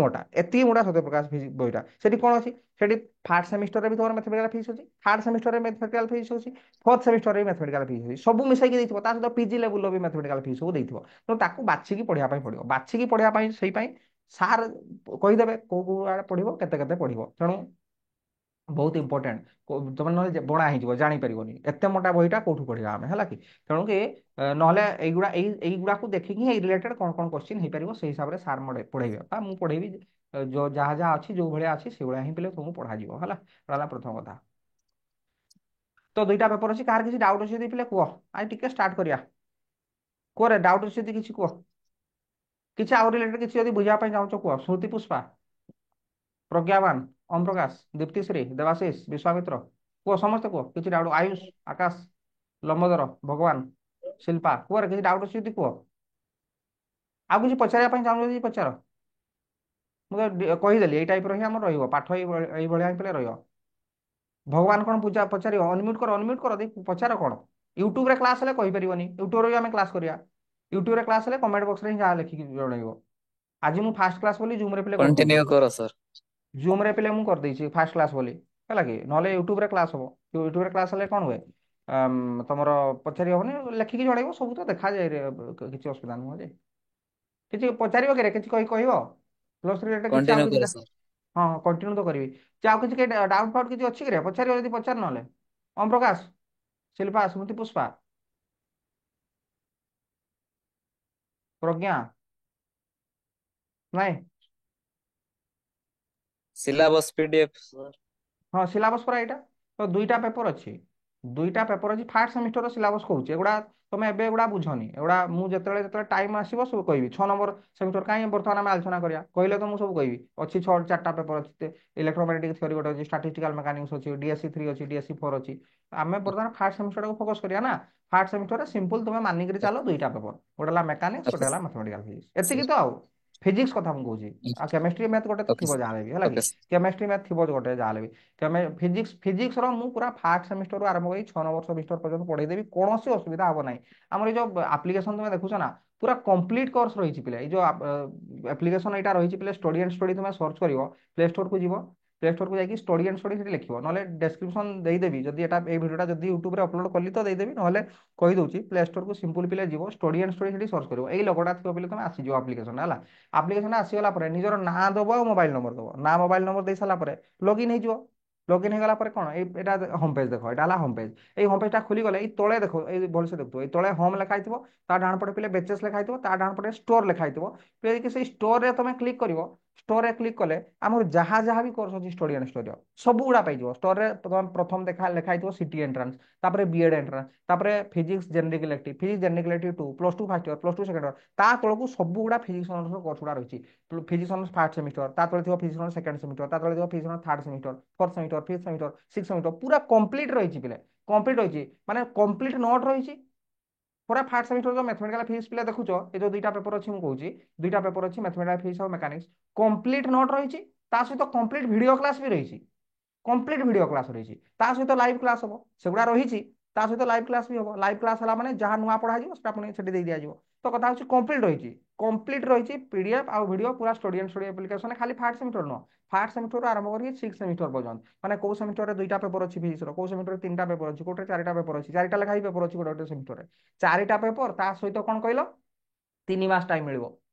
ମୋଟା ସତ୍ୟ ପ୍ରକାଶ ବହିଟା। ସେଠି କଣ ଅଛି? ସେଠି ଫାର୍ଷ୍ଟ ସେମିଷ୍ଟରରେ ବି ତମର ମ୍ୟାଥମେଟିକାଲ ଫିଜିକ୍ସ ଅଛି, ଥାର୍ଡ ସେମିଷ୍ଟରରେ ମ୍ୟାଥମେଟିକାଲ ଫିଜିକ୍ସ ଅଛି, ଫୋର୍ଥ ସେମିଷ୍ଟରରେ ବି ମ୍ୟାଥମେଟିକାଲ ଫିଜିକ୍ସ ଅଛି। ସବୁ ମିଶାଇକି ଦେଇଥିବ। ତା ସହିତ ପିଜି ଲେବୁଲର ବି ମ୍ୟାଥମେଟିକାଲ ଫିଜିକ୍ସ ସବୁ ଦେଇଥିବ। ତେଣୁ ତାକୁ ବାଛିକି ପଢିବା ପାଇଁ ପଡିବ। ବାଛିକି ପଢିବା ପାଇଁ ସେଇ ପାଇଁ ସାର୍ କହିଦେବେ କୋଉ କୋଉ ଆଡେ ପଢିବ, କେତେ କେତେ ପଢିବ। ତେଣୁ ବହୁତ ଇମ୍ପୋର୍ଟାଣ୍ଟ। ତମେ ନହେଲେ ବଣା ହେଇଯିବ, ଜାଣିପାରିବନି ଏତେ ମୋଟା ବହିଟା କୋଉଠୁ ପଢିବା ଆମେ ହେଲା କି। ତେଣୁ କି ନହେଲେ ଏଇଗୁଡାକୁ ଦେଖିକି ଏଇ ରିଲେଟେଡ କଣ କଣ କ୍ୱେଶ୍ଚିନ୍ ହେଇପାରିବ ସେଇ ହିସାବରେ ସାର୍ ପଢେଇବେ ବା ମୁଁ ପଢେଇବି। ଯୋଉ ଯାହା ଯାହା ଅଛି ଯୋଉ ଭଳିଆ ଅଛି ସେଇଭଳିଆ ହିଁ ପିଲେ ତୁମକୁ ପଢାଯିବ ହେଲା। ଏଟା ହେଲା ପ୍ରଥମ କଥା। ତ ଦୁଇଟା ପେପର ଅଛି। କାହାର କିଛି ଡାଉଟ୍ ଅଛି ଯଦି ପିଲେ କୁହ। ଆଜି ଟିକେ ଷ୍ଟାର୍ଟ କରିବା। କୁହରେ ଡାଉଟ୍ ଅଛି ଯଦି କିଛି କୁହ। କିଛି ଆଉ ରିଲେଟେଡ କିଛି ଯଦି ବୁଝିବା ପାଇଁ ଚାହୁଁଛ କୁହ। ସ୍ମୃତି ପୁଷ୍ପା, ପ୍ରଜ୍ଞାବାନ, ଓମ୍ ପ୍ରକାଶ, ଦୀପ୍ତିଶ୍ରୀ, ଦେବାଶିଷ, ବିଶ୍ୱାମିତ୍ର, କୁହ ସମସ୍ତେ କୁହ କିଛି ଡାଉଟ୍। ଆୟୁଷ, ଆକାଶ, ଲମ୍ବୋଦର, ଭଗବାନ, ଶିଲ୍ପା, କୁହରେ କିଛି ଡାଉଟ୍ ଅଛି ଯଦି କୁହ। ଆଉ କିଛି ପଚାରିବା ପାଇଁ ଚାହୁଁଛ ଯଦି ପଚାର। ମୁଁ ତ କହିଦେଲି ଏଇ ଟାଇପ୍ର ହିଁ ଆମର ରହିବ ପାଠ। ଏଇଭଳିଆ ହିଁ ରହିବ। ଭଗବାନ କଣ ପୂଜା ପଚାରିବ? ଅନମ୍ୟୁଟ୍ କର ଦେଇ ପଚାର କଣ। ୟୁଟ୍ୟୁବରେ କ୍ଲାସ୍ ହେଲେ କହିପାରିବନି। ୟୁଟ୍ୟୁବରେ ବି ଆମେ କ୍ଲାସ୍ କରିବା। ୟୁଟ୍ୟୁବରେ କ୍ଲାସ୍ ହେଲେ କମେଣ୍ଟ ବକ୍ସରେ ହିଁ ଯାହା ଲେଖିକି ଜଣେଇବ। ଆଜି ମୁଁ ଫାଷ୍ଟ କ୍ଲାସ୍ ବୋଲି ଜୁମ୍ରେ ପିଲେ କରିଦେଉଛି।
कंटिन्यू करो सर।
ଜୁମ୍ରେ ପିଲେ ମୁଁ କରିଦେଇଛି ଫାଷ୍ଟ କ୍ଲାସ୍ ବୋଲି ହେଲା କି। ନହେଲେ ୟୁଟ୍ୟୁବରେ କ୍ଲାସ୍ ହବ। ୟୁଟ୍ୟୁବରେ କ୍ଲାସ୍ ହେଲେ କଣ ହୁଏ? ତମର ପଚାରି ହବନି, ଲେଖିକି ଜଣେଇବ। ସବୁ ତ ଦେଖାଯାଏ କିଛି ଅସୁବିଧା ନୁହଁ ଯେ। କିଛି ପଚାରିବ କିରେ? କିଛି କହିବ ପ୍ଲସ୍ ଥ୍ରୀ ରିଲେଟେଡ୍ କିଛି ଆଉ
कंटिन्यू
କିଛି
करो सर।
ହଁ କଣ୍ଟିନ୍ୟୁ ତ କରିବି। ଯେ ଆଉ କିଛି ଡାଉଟ୍ ଫାଉଟ୍ କିଛି ଅଛି କିରେ? ପଚାରିବ ଯଦି ପଚାର। ନହେଲେ ଓମ୍ ପ୍ରକାଶ, ଶିଲ୍ପା, ସ୍ମୃତି ପୁଷ୍ପା, ପ୍ରଜ୍ଞା, ନାଇଁ
सिलेबस पीडीएफ सर।
ହଁ ସିଲାବସ୍ ପରା ଏଇଟା। ତ ଦୁଇଟା ପେପର ଅଛି। ଦୁଇଟା ପେପର ଅଛି। ଫାର୍ଷ୍ଟ ସେମିଷ୍ଟର ସିଲାବସ୍ କହୁଛି ଏଗୁଡ଼ା। ତମେ ଏବେ ଏଗୁଡ଼ା ବୁଝନି। ଏଗୁଡ଼ା ମୁଁ ଯେତେବେଳେ ଯେତେବେଳେ ଟାଇମ୍ ଆସିବ ସବୁ କହିବି। 6 ନମ୍ବର ସେମିଷ୍ଟର କାହିଁ ବର୍ତ୍ତମାନ ଆମେ ଆଲୋଚନା କରିବା କହିଲେ ତ ମୁଁ ସବୁ କହିବି। ଅଛି 4ଟା ପେପର ଅଛି। ଇଲେକ୍ଟ୍ରୋମାଗ୍ନେଟିକ୍ ଥିଓରୀ ଗୋଟେ ଅଛି, ଷ୍ଟାଟିଷ୍ଟିକାଲ ମେକାନିକ୍ସ ଅଛି, DSC 3 ଅଛି, DSC 4 ଅଛି। ଆମେ ବର୍ତ୍ତମାନ ଫାର୍ଷ୍ଟ ସେମିଷ୍ଟରକୁ ଫୋକସ୍ କରିବା ନା। ଫାର୍ଷ୍ଟ ସେମିଷ୍ଟରରେ ସିମ୍ପଲ ତମେ ମାନିକିରି ଚାଲ ଦୁଇଟା ପେପର। ଗୋଟେ ହେଲା ମେକାନିକ୍ସ,
ओके
ଗୋଟେ ହେଲା ମ୍ୟାଥମେଟିକାଲ ଫିଜିକ୍ସ।
सर।
ଏତିକି ତ ଆଉ। ଫିଜିକ୍ସ କଥା ମୁଁ କହୁଛି। ଆଉ କେମିଷ୍ଟ୍ରି ମ୍ୟାଥ ଗୋଟେ ତ
ओके
ଥିବ
सर।
ଯାହା ବି ହେଲା କି।
Okay sir.
କେମିଷ୍ଟ୍ରି ମ୍ୟାଥ ଥିବ ଗୋଟେ ଯାହା ବି। ଫିଜିକ୍ସର ମୁଁ ପୁରା ଫାର୍ଷ୍ଟ ସେମିଷ୍ଟରରୁ ଆରମ୍ଭ କରି 6 ନମ୍ବର ସେମିଷ୍ଟର ପର୍ଯ୍ୟନ୍ତ ପଢେଇଦେବି। କୌଣସି ଅସୁବିଧା ହବ ନାହିଁ। ଆମର ଏଇ ଯୋଉ ଆପ୍ଲିକେସନ ତମେ ଦେଖୁଛ ନା ପୁରା କମ୍ପ୍ଲିଟ କୋର୍ସ ରହିଛି ପିଲା। ଏଇ ଯୋଉ ଆପ୍ଲିକେସନ ଏଇଟା ରହିଛି ପିଲା ଷ୍ଟଡି ଆଣ୍ଡ ଷ୍ଟଡି। ତମେ ସର୍ଚ୍ଚ କରିବ ପ୍ଲେ ଷ୍ଟୋରକୁ ଯିବ। ପ୍ଲେ ଷ୍ଟୋରକୁ ଯାଇକି ଷ୍ଟଡି ଆଣ୍ଡ ଷ୍ଟଡି ସେଠି ଲେଖିବ, ନହେଲେ ଡେସ୍କ୍ରିପସନ ଦେଇଦେବି ଯଦି ଏଟା ଏଇ ଭିଡ଼ିଓଟା ଯଦି ୟୁଟ୍ୟୁବରେ ଅପଲୋଡ଼ କଲି ତ ଦେଇଦେବି, ନହେଲେ କହିଦଉଛି ପ୍ଲେ ଷ୍ଟୋରକୁ ସିମ୍ପଲ ପିଲେ ଯିବ ଷ୍ଟଡି ଆଣ୍ଡ ଷ୍ଟଡି ସେଠି ସର୍ଚ୍ଚ କରିବ, ଏଇ ଲୋଗୋଟା ଥିବ ପିଲେ ତମେ ଆସିଯିବ ଆପ୍ଲିକେସନ ହେଲା। ଆପ୍ଲିକେସନ ଆସିଗଲା ପରେ ନିଜର ନାଁ ଦବ ଆଉ ମୋବାଇଲ ନମ୍ବର ଦବ, ନା ମୋବାଇଲ ନମ୍ବର ଦେଇ ସାରିଲା ପରେ ଲଗ୍ଇନ୍ ହେଇଯିବ। ଲଗ୍ଇନ୍ ହେଇଗଲା ପରେ କଣ ଏଇ ଏଇଟା ହୋମ ପେଜ ଦେଖ, ଏଇଟା ହେଲା ହୋମ ପେଜ। ଏଇ ହୋମ ପେଜଟା ଖୋଲିଗଲେ ଏଇ ତଳେ ଦେଖ, ଏଇ ଭଲସେ ଦେଖୁଥିବ, ଏଇ ତଳେ ହୋମ ଲେଖା ହେଇଥିବ, ତା ଡାହାଣ ପଟେ ପିଲେ ବେଚେସ୍ ଲେଖା ହେଇଥିବ, ତା ଡାହାଣ ପଟେ ଷ୍ଟୋର ଲେଖା ହେଇଥିବ। ଯଦି ସେଇ ଷ୍ଟୋରରେ ତମେ କ୍ଲିକ୍ କରିବ, ଷ୍ଟୋରରେ କ୍ଲିକ୍ କଲେ ଆମର ଯାହା ଯାହା ବି କୋର୍ସ ଅଛି ଷ୍ଟଡି ଆଣ୍ଡ ଷ୍ଟୋରିର ସବୁ ଗୁଡା ପାଇଯିବ। ଷ୍ଟୋରରେ ତମେ ପ୍ରଥମ ଲେଖା ହେଇଥିବ ସିଟି ଏଣ୍ଟ୍ରାନ୍ସ, ତାପରେ ବିଏଡ୍ ଏଣ୍ଟ୍ରାନ୍ସ, ତାପରେ physics generic elective, physics generic elective 2 +2 first year, +2 second year, ତା ତଳକୁ ସବୁ ଗୁଡା ଫିଜିକ୍ସ ଅନର୍ସ କୋର୍ସ ଗୁଡା ରହିଛି। ଫିଜିକ୍ସ ଅନର୍ସ ଫାର୍ଷ୍ଟ ସେମିଷ୍ଟର, ତା ତଳେ ଥିବ ଫିଜିକ୍ସ ଅନର୍ସ ସେକେଣ୍ଡ ସେମିଷ୍ଟର, ତା ତଳେ ଥିବ physics honours third semester, fourth semester, fifth semester, six semester, ପୁରା କମ୍ପ୍ଲିଟ ରହିଛି ପିଲେ। କମ୍ପ୍ଲିଟ ରହିଛି ମାନେ କମ୍ପ୍ଲିଟ ନୋଟ୍ ରହିଛି। ପୁରା ଫାର୍ଷ୍ଟ ସେମିଷ୍ଟର ଯୋଉ ମ୍ୟାଥମେଟିକାଲ ଫିଜିକ୍ସ ପିଲା ଦେଖୁଛ, ଏ ଯୋଉ ଦୁଇଟା ପେପର ଅଛି ମୁଁ କହୁଛି, ଦୁଇଟା ପେପର ଅଛି ମ୍ୟାଥମେଟିକାଲ ଫିଜିକ୍ସ ଆଉ ମେକାନିକ୍ସ, କମ୍ପ୍ଲିଟ ନୋଟ୍ ରହିଛି। ତା ସହିତ କମ୍ପ୍ଲିଟ ଭିଡିଓ କ୍ଲାସ ବି ରହିଛି। କମ୍ପ୍ଲିଟ ଭିଡିଓ କ୍ଲାସ ରହିଛି, ତା ସହିତ ଲାଇଭ କ୍ଲାସ ହବ, ସେଗୁଡା ରହିଛି। ତା ସହିତ ଲାଇଭ କ୍ଲାସ ବି ହବ, ଲାଇଭ କ୍ଲାସ ହେଲା ମାନେ ଯାହା ନୂଆ ପଢାଯିବ ସେଟା ପୁଣି ସେଠି ଦେଇ ଦିଆଯିବ। ତ କଥା ହଉଛି କମ୍ପ୍ଲିଟ ରହିଛି। କମ୍ପ୍ଲିଟ ରହିଛି ପିଡିଏଫ୍ ଆଉ ଭିଡିଓ ପୁରା ଷ୍ଟଡି ଆଣ୍ଡ ଷ୍ଟଡି ଆପ୍ଲିକେସନ, ଖାଲି ଫାର୍ଷ୍ଟ ସେମିଷ୍ଟର ନୁହଁ, ଫାର୍ଷ୍ଟ ସେମିଷ୍ଟର ଆରମ୍ଭ କରିକି ସିକ୍ସ ସେମିଷ୍ଟର ପର୍ଯ୍ୟନ୍ତ। ମାନେ କୋଉ ସେମିଷ୍ଟରରେ ଦୁଇଟା ପେପର ଅଛି ଫିଜିକ୍ସର, କୋଉ ସେମିଷ୍ଟରରେ ତିନିଟା ପେପର ଅଛି, କୋଉଟା ଚାରିଟା ପେପର ଅଛି, ଚାରିଟା ଲେଖାଏଁ ପେପର ଅଛି ଗୋଟେ ଗୋଟେ ସେମିଷ୍ଟରରେ। ଚାରିଟା ପେପର ତା ସହିତ କଣ କହିଲ 3 ମାସ ଟାଇମ ମିଳିବ।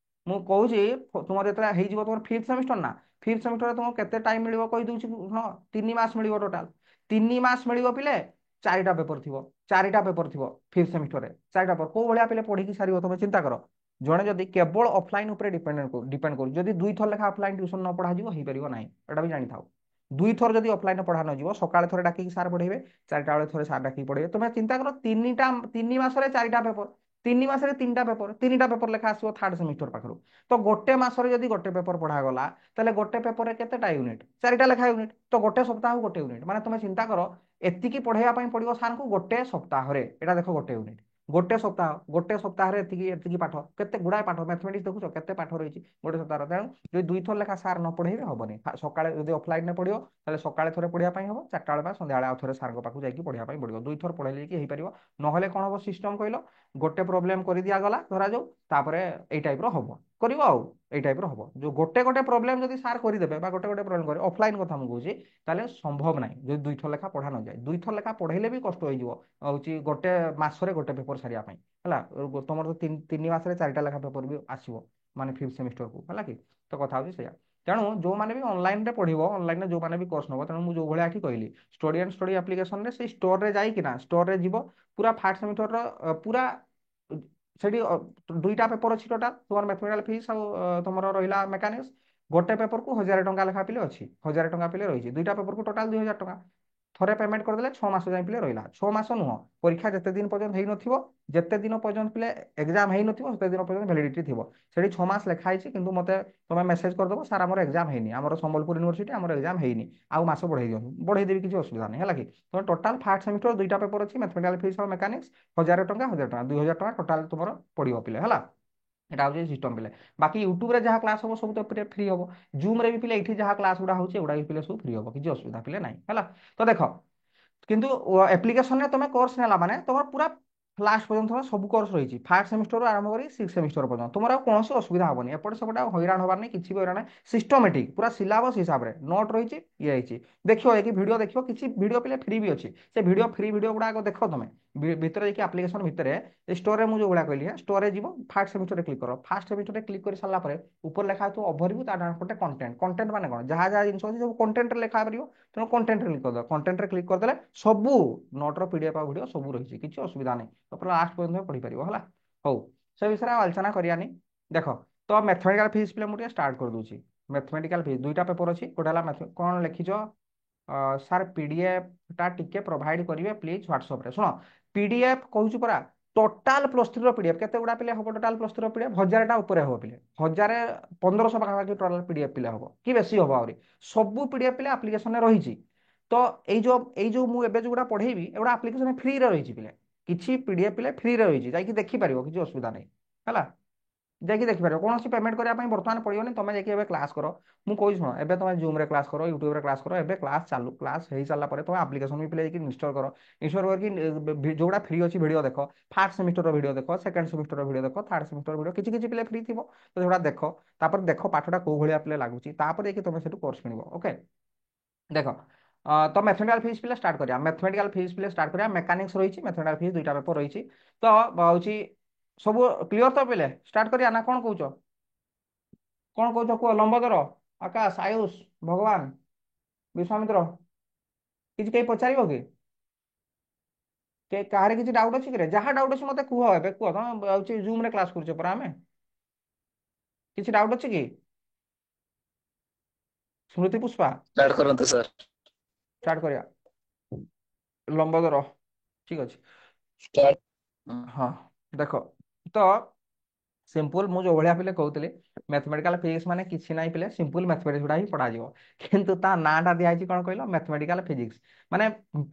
ମୁଁ କହୁଛି ତୁମର ଯେତେବେଳେ ହେଇଯିବ ତୁମର ଫିଫ୍ଥ ସେମିଷ୍ଟର ନା, ଫିଫ୍ଥ ସେମିଷ୍ଟରରେ ତୁମକୁ କେତେ ଟାଇମ ମିଳିବ କହିଦଉଛି। ହଁ 3 ମାସ ମିଳିବ ଟୋଟାଲ। 3 ମାସ ମିଳିବ ପିଲେ, ଚାରିଟା ପେପର ଥିବ। ଚାରିଟା ପେପର ଥିବ ଫିଫ୍ଥ ସେମିଷ୍ଟରରେ, ଚାରିଟା ପେପର କୋଉ ଭଳିଆ ପିଲେ ପଢିକି ସାରିବ ତମେ ଚିନ୍ତା କର। ଜଣେ ଯଦି କେବଳ ଅଫଲାଇନ ଉପରେ ଡିପେଣ୍ଡ କରୁଛି, ଯଦି ଦୁଇଥର ଲେଖା ଅଫଲାଇନ ଟ୍ୟୁସନ ନ ପଢାଯିବ ହେଇପାରିବ ନାହିଁ, ଏଟା ବି ଜାଣିଥାଉ। ଦୁଇଥର ଯଦି ଅଫଲାଇନ ପଢା ନ ଯିବ, ସକାଳେ ଥରେ ଡାକିକି ସାର୍ ପଢେଇବେ, ଚାରିଟା ବେଳେ ଥରେ ସାର୍ ଡାକିକି ପଢେଇବେ। ତମେ ଚିନ୍ତା କର 3 ମାସରେ ଚାରିଟା ପେପର, 3 ମାସରେ ତିନିଟା ପେପର, ତିନିଟା ପେପର ଲେଖା ଆସିବ ଥାର୍ଡ ସେମିଷ୍ଟର ପାଖରୁ। ତ ଗୋଟେ ମାସରେ ଯଦି ଗୋଟେ ପେପର ପଢାଗଲା, ତାହେଲେ ଗୋଟେ ପେପରରେ କେତେଟା ୟୁନିଟ୍, ଚାରିଟା ଲେଖା ୟୁନିଟ୍। ତ ଗୋଟେ ସପ୍ତାହକୁ ଗୋଟେ ୟୁନିଟ୍, ମାନେ ତମେ ଚିନ୍ତା କର ଏତିକି ପଢେଇବା ପାଇଁ ପଡିବ ସାର୍ଙ୍କୁ ଗୋଟେ ସପ୍ତାହରେ। ଏଇଟା ଦେଖ ଗୋଟେ ୟୁନିଟ୍, ଗୋଟେ ସପ୍ତାହରେ ଏତିକି ଏତିକି ପାଠ, କେତେ ଗୁଡାଏ ପାଠ ମ୍ୟାଥମେଟିକ୍ସ ଦେଖୁଛ କେତେ ପାଠ ରହିଛି ଗୋଟେ ସପ୍ତାହର। ତେଣୁ ଯଦି ଦୁଇଥର ଲେଖା ସାର୍ ନ ପଢେଇବେ ହବନି। ସକାଳେ ଯଦି ଅଫଲାଇନରେ ପଢିବ ତାହେଲେ ସକାଳେ ଥରେ ପଢିବା ପାଇଁ ହବ, ଚାରିଟା ବେଳେ ବା ସନ୍ଧ୍ୟାବେଳେ ଆଉ ଥରେ ସାର୍ଙ୍କ ପାଖକୁ ଯାଇକି ପଢିବା ପାଇଁ ପଡିବ। ଦୁଇଥର ପଢେଇଲେ କି ହେଇପାରିବ। ନହେଲେ କଣ ହବ ସିଷ୍ଟମ କହିଲ, ଗୋଟେ ପ୍ରୋବ୍ଲେମ କରିଦିଆଗଲା ଧରାଯାଉ, ତାପରେ ଏଇ ଟାଇପର ହବ, କରିବ ଆଉ ଏଇ ଟାଇପର ହବ। ଯୋଉ ଗୋଟେ ଗୋଟେ ପ୍ରୋବ୍ଲେମ ଯଦି ସାର୍ କରିଦେବେ ବା ଗୋଟେ ଗୋଟେ ପ୍ରୋବ୍ଲେମ କରିବେ, ଅଫଲାଇନ କଥା ମୁଁ କହୁଛି, ତାହେଲେ ସମ୍ଭବ ନାହିଁ ଯଦି ଦୁଇଥର ଲେଖା ପଢା ନଯାଏ। ଦୁଇଥର ଲେଖା ପଢେଇଲେ ବି କଷ୍ଟ ହେଇଯିବ, ହଉଛି ଗୋଟେ ମାସରେ ଗୋଟେ ପେପର ସାରିବା ପାଇଁ ହେଲା। ତମର ତ ତିନି ମାସରେ ଚାରିଟା ଲେଖା ପେପର ବି ଆସିବ, ମାନେ ଫିଫ୍ଥ ସେମିଷ୍ଟରକୁ ହେଲା କି। ତ କଥା ହଉଛି ସେଇଆ। ତେଣୁ ଯୋଉମାନେ ବି ଅନଲାଇନରେ ପଢିବ, ଅନଲାଇନରେ ଯୋଉମାନେ ବି କୋର୍ସ ନବ, ତେଣୁ ମୁଁ ଯୋଉ ଭଳିଆ ଏଠି କହିଲି ଷ୍ଟଡି ଆଣ୍ଡ ଷ୍ଟଡି ଆପ୍ଲିକେସନରେ ସେଇ ଷ୍ଟୋରରେ ଯାଇକିନା, ଷ୍ଟୋରରେ ଯିବ, ପୁରା ଫାର୍ଷ୍ଟ ସେମିଷ୍ଟରର ପୁରା ସେଠି ଦୁଇଟା ପେପର ଅଛି ଟୋଟାଲ, ତୁମର ମ୍ୟାଥମେଟିକାଲ ଫିଜିକ୍ସ ଆଉ ତମର ରହିଲା ମେକାନିକ୍ସ। ଗୋଟେ ପେପରକୁ 1,000 ଟଙ୍କା ଲେଖା ପିଲେ ଅଛି, 1,000 ଟଙ୍କା ପିଲେ ରହିଛି, ଦୁଇଟା ପେପରକୁ ଟୋଟାଲ 2,000 ଟଙ୍କା। ଥରେ ପେମେଣ୍ଟ କରିଦେଲେ 6 ମାସ ଯାଇ ପିଲେ ରହିଲା। 6 ମାସ ନୁହଁ, ପରୀକ୍ଷା ଯେତେ ଦିନ ପର୍ଯ୍ୟନ୍ତ ହେଇନଥିବ, ଯେତେ ଦିନ ପର୍ଯ୍ୟନ୍ତ ପିଲେ ଏକ୍ଜାମ ହେଇନଥିବ ସେତେ ଦିନ ପର୍ଯ୍ୟନ୍ତ ଭ୍ୟାଲିଡିଟି ଥିବ। ସେଠି 6 ମାସ ଲେଖା ହେଇଛି, କିନ୍ତୁ ମତେ ତମେ ମେସେଜ କରିଦବ ସାର୍ ଆମର ଏକ୍ଜାମ ହେଇନି, ଆମର ସମ୍ବଲପୁର ୟୁନିଭର୍ସିଟି ଆମର ଏକ୍ଜାମ ହେଇନି, ଆଉ ମାସ ବଢେଇ ଦିଅନ୍ତୁ, ବଢେଇ ଦେବି, କିଛି ଅସୁବିଧା ନାହିଁ ହେଲା କି। ତମେ ଟୋଟାଲ ଫାର୍ଷ୍ଟ ସେମିଷ୍ଟର ଦୁଇଟା ପେପର ଅଛି ମ୍ୟାଥମେଟିକାଲ ଫିଜିକ୍ସ ଆଉ ମେକାନିକ୍ସ, 1,000 ଟଙ୍କା 1,000 ଟଙ୍କା, 2,000 ଟଙ୍କା ଟୋଟାଲ ତୁମର ପଡିବ ପିଲେ ହେଲା। এটা হচ্ছে সিস্টম পিলে। বাকি ୟୁଟ୍ୟୁବରେ ଯାହା କ୍ଲାସ୍ ହବ ସବୁ ତ ଫ୍ରି ହବ। ଜୁମ୍ରେ ବି ପିଲେ ଏଇଠି ଯାହା କ୍ଲାସ୍ ଗୁଡ଼ା ହଉଛି ଏଗୁଡ଼ା ବି ପିଲେ ସବୁ ଫ୍ରି ହବ, କିଛି ଅସୁବିଧା ପିଲେ ନାହିଁ ହେଲା। ତ ଦେଖ, କିନ୍ତୁ ଆପ୍ଲିକେସନରେ ତମେ କୋର୍ସ ନେଲା ମାନେ ତମର ପୁରା ଲାଷ୍ଟ ପର୍ଯ୍ୟନ୍ତ ତମର ସବୁ କୋର୍ସ ରହିଛି, ଫାର୍ଷ୍ଟ ସେମିଷ୍ଟରରୁ ଆରମ୍ଭ କରି ସିକ୍ସ ସେମିଷ୍ଟର ପର୍ଯ୍ୟନ୍ତ ତୁମର ଆଉ କୌଣସି ଅସୁବିଧା ହବନି। ଏପଟେ ସେପଟେ ଆଉ ହଇରାଣ ହବାର ନାହିଁ, କିଛି ବି ହଇରାଣ ନାହିଁ। ସିଷ୍ଟମେଟିକ ପୁରା ସିଲାବସ୍ ହିସାବରେ ନୋଟ୍ ରହିଛି, ଇଏ ହେଇଛି। ଦେଖିବ କି ଭିଡ଼ିଓ ଦେଖିବ, କିଛି ଭିଡ଼ିଓ ପିଲେ ଫ୍ରି ବି ଅଛି। ସେ ଭିଡ଼ିଓ ଫ୍ରି ଭିଡ଼ିଓ ଗୁଡ଼ାକ ଦେଖ ତମେ ଭିତରେ ଯାଇକି ଆପ୍ଲିକେସନ ଭିତରେ ଷ୍ଟୋରରେ ମୁଁ ଯୋଉ ଭଳିଆ କହିଲି, ଷ୍ଟୋରରେ ଯିବ, ଫାର୍ଷ୍ଟ ସେମିଷ୍ଟରରେ କ୍ଲିକ୍ କର। ଫାର୍ଷ୍ଟ ସେମିଷ୍ଟରରେ କ୍ଲିକ୍ କରି ସାରିଲା ପରେ ଉପରେ ଲେଖା ହେଇଥିବ ଓଭରଭ୍ୟୁ, ତା ଡାହାଣ ପଟେ କଣ୍ଟେଣ୍ଟ। କଣ୍ଟେଣ୍ଟ ମାନେ କଣ, ଯାହା ଯାହା ଜିନିଷ ଅଛି ସବୁ କଣ୍ଟେଣ୍ଟରେ ଲେଖା ପାରିବ। ତେଣୁ କଣ୍ଟେଣ୍ଟରେ କ୍ଲିକ୍ କରିଦେବ, କଣ୍ଟେଣ୍ଟରେ କ୍ଲିକ୍ କରିଦେଲେ ସବୁ ନୋଟ୍ର ପିଡିଏଫ୍ ଆଉ ଭିଡ଼ିଓ ସବୁ ରହିଛି, କିଛି ଅସୁବିଧା ନାହିଁ। ତ ପୁରା ଲାଷ୍ଟ ପର୍ଯ୍ୟନ୍ତ ପଢିପାରିବ ହେଲା। ହଉ, ସେ ବିଷୟରେ ଆଉ ଆଲୋଚନା କରିବାନି। ଦେଖ, ତ ମ୍ୟାଥମେଟିକାଲ ଫିଜିକ୍ସ ପିଲା ମୁଁ ଟିକେ ଷ୍ଟାର୍ଟ କରିଦଉଛି। ମ୍ୟାଥମେଟିକାଲ ଫିଜିକ୍ସ ଦୁଇଟା ପେପର ଅଛି, ଗୋଟେ ହେଲା କଣ ଲେଖିଛ, ସାର୍ ପିଡିଏଫ୍ ଟା ଟିକେ ପ୍ରୋଭାଇଡ କରିବେ ପ୍ଲିଜ ହ୍ୱାଟ୍ସଆପରେ। ଶୁଣ, ପିଡିଏଫ୍ କହୁଛି ପରା, ଟୋଟାଲ ପ୍ଲସ୍ ଥ୍ରୀର ପିଡିଏଫ୍ କେତେ ଗୁଡ଼ା ପିଲେ ହବ, ଟୋଟାଲ ପ୍ଲସ୍ ଥ୍ରୀର ପିଡିଏଫ୍ 1,000ଟା ଉପରେ ହବ ପିଲେ, 1,000 1,500 ପାଖାପାଖି ଟୋଟାଲ ପିଡିଏଫ୍ ପିଲେ ହବ, କି ବେଶୀ ହବ ଆହୁରି। ସବୁ ପିଡିଏଫ୍ ପିଲେ ଆପ୍ଲିକେସନରେ ରହିଛି। ତ ଏଇ ଯୋଉ ମୁଁ ଏବେ ଯୋଉଗୁଡ଼ା ପଢେଇବି ଏଗୁଡ଼ା ଆପ୍ଲିକେସନ ଫ୍ରିରେ ରହିଛି ପିଲେ। କିଛି ପିଡିଏଫ୍ ପିଲେ ଫ୍ରିରେ ରହିଛି, ଯାଇକି ଦେଖିପାରିବ, କିଛି ଅସୁବିଧା ନାହିଁ ହେଲା। ଯାଇକି ଦେଖିପାରିବ, କୌଣସି ପେମେଣ୍ଟ କରିବା ପାଇଁ ବର୍ତ୍ତମାନ ପଡ଼ିବନି। ତମେ ଯାଇକି ଏବେ କ୍ଲାସ୍ କର। ମୁଁ କହୁଛି ଶୁଣ, ଏବେ ତମେ ଜୁମ୍ରେ କ୍ଲାସ୍ କର, ୟୁଟ୍ୟୁବରେ କ୍ଲାସ୍ କର, ଏବେ କ୍ଲାସ୍ ଚାଲୁ। କ୍ଲାସ୍ ହେଇସାରିଲା ପରେ ତମେ ଆପ୍ଲିକେସନ ବି ପିଲେ ଯାଇକି ଇନଷ୍ଟଲ୍ କର। ଇନଷ୍ଟଲ୍ କରିକି ଯୋଉଟା ଫ୍ରି ଅଛି ଭିଡ଼ିଓ ଦେଖ, ଫାର୍ଷ୍ଟ ସେମିଷ୍ଟରର ଭିଡ଼ିଓ ଦେଖ, ସେକେଣ୍ଡ ସେମିଷ୍ଟରର ଭିଡ଼ିଓ ଦେଖ, ଥାର୍ଡ ସେମିଷ୍ଟର ଭିଡ଼ିଓ, କିଛି କିଛି ପିଲେ ଫ୍ରି ଥିବ, ତ ସେଗୁଡ଼ା ଦେଖ। ତାପରେ ଦେଖ ପାଠଟା କୋଉ ଭଳିଆ ପିଲେ ଲାଗୁଛି, ତାପରେ ଯାଇକି ତମେ ସେଠୁ କୋର୍ସ କିଣିବ। ଓକେ, ଦେଖ ତ ମ୍ୟାଥମେଟିକାଲ ଫିଜିକ୍ସ ପିଲା ଷ୍ଟାର୍ଟ କରିବା, ମ୍ୟାଥମେଟିକାଲ ଫିଜିକ୍ସ ପିଲା ଷ୍ଟାର୍ଟ କରିବା। ମେକାନିକ୍ସ ରହିଛି, ମ୍ୟାଥମେଟିକାଲ ଫିଜିକ୍ସ ଦୁଇଟା ପେପର ରହିଛି। ତ ହଉଛି ସବୁ କ୍ଲିୟର ତ ପିଲେ ଷ୍ଟାର୍ଟ କରିବା ନା କଣ କହୁଛ? କଣ କହୁଛ କୁହ? ଲମ୍ବୋଦର, ଆକାଶ, ଆୟୁଷ, ଭଗବାନ, ବିଶ୍ୱାମିତ୍ର, କିଛି କେହି ପଚାରିବ କି? କାହାର କିଛି ଡାଉଟ୍ ଅଛି କି? ଯାହା ଡାଉଟ୍ ଅଛି ମତେ କୁହ, ଏବେ କୁହ। ତମେ ହଉଛି ଜୁମ ରେ କ୍ଲାସ କରୁଛ ପରା ଆମେ। କିଛି ଡାଉଟ୍ ଅଛି କି? ସ୍ମୃତି ପୁଷ୍ପା,
स्टार्ट କରନ୍ତୁ ସାର୍।
ଷ୍ଟାର୍ଟ କରିବା। ଲମ୍ବୋଦର, ଠିକ ଅଛି।
स्टार्ट।
ହଁ ଦେଖ, ତ ସିମ୍ପଲ ମୁଁ ଯୋଉ ଭଳିଆ ପିଲେ କହୁଥିଲି, ମ୍ୟାଥମେଟିକାଲ ଫିଜିକ୍ସ ମାନେ କିଛି ନାହିଁ ପିଲେ, ସିମ୍ପଲ ମ୍ୟାଥମେଟିକ୍ସ ଗୁଡା ହିଁ ପଢାଯିବ। କିନ୍ତୁ ତା ନାଁଟା ଦିଆହେଇଛି କଣ କହିଲ? Mathematical physics. ମାନେ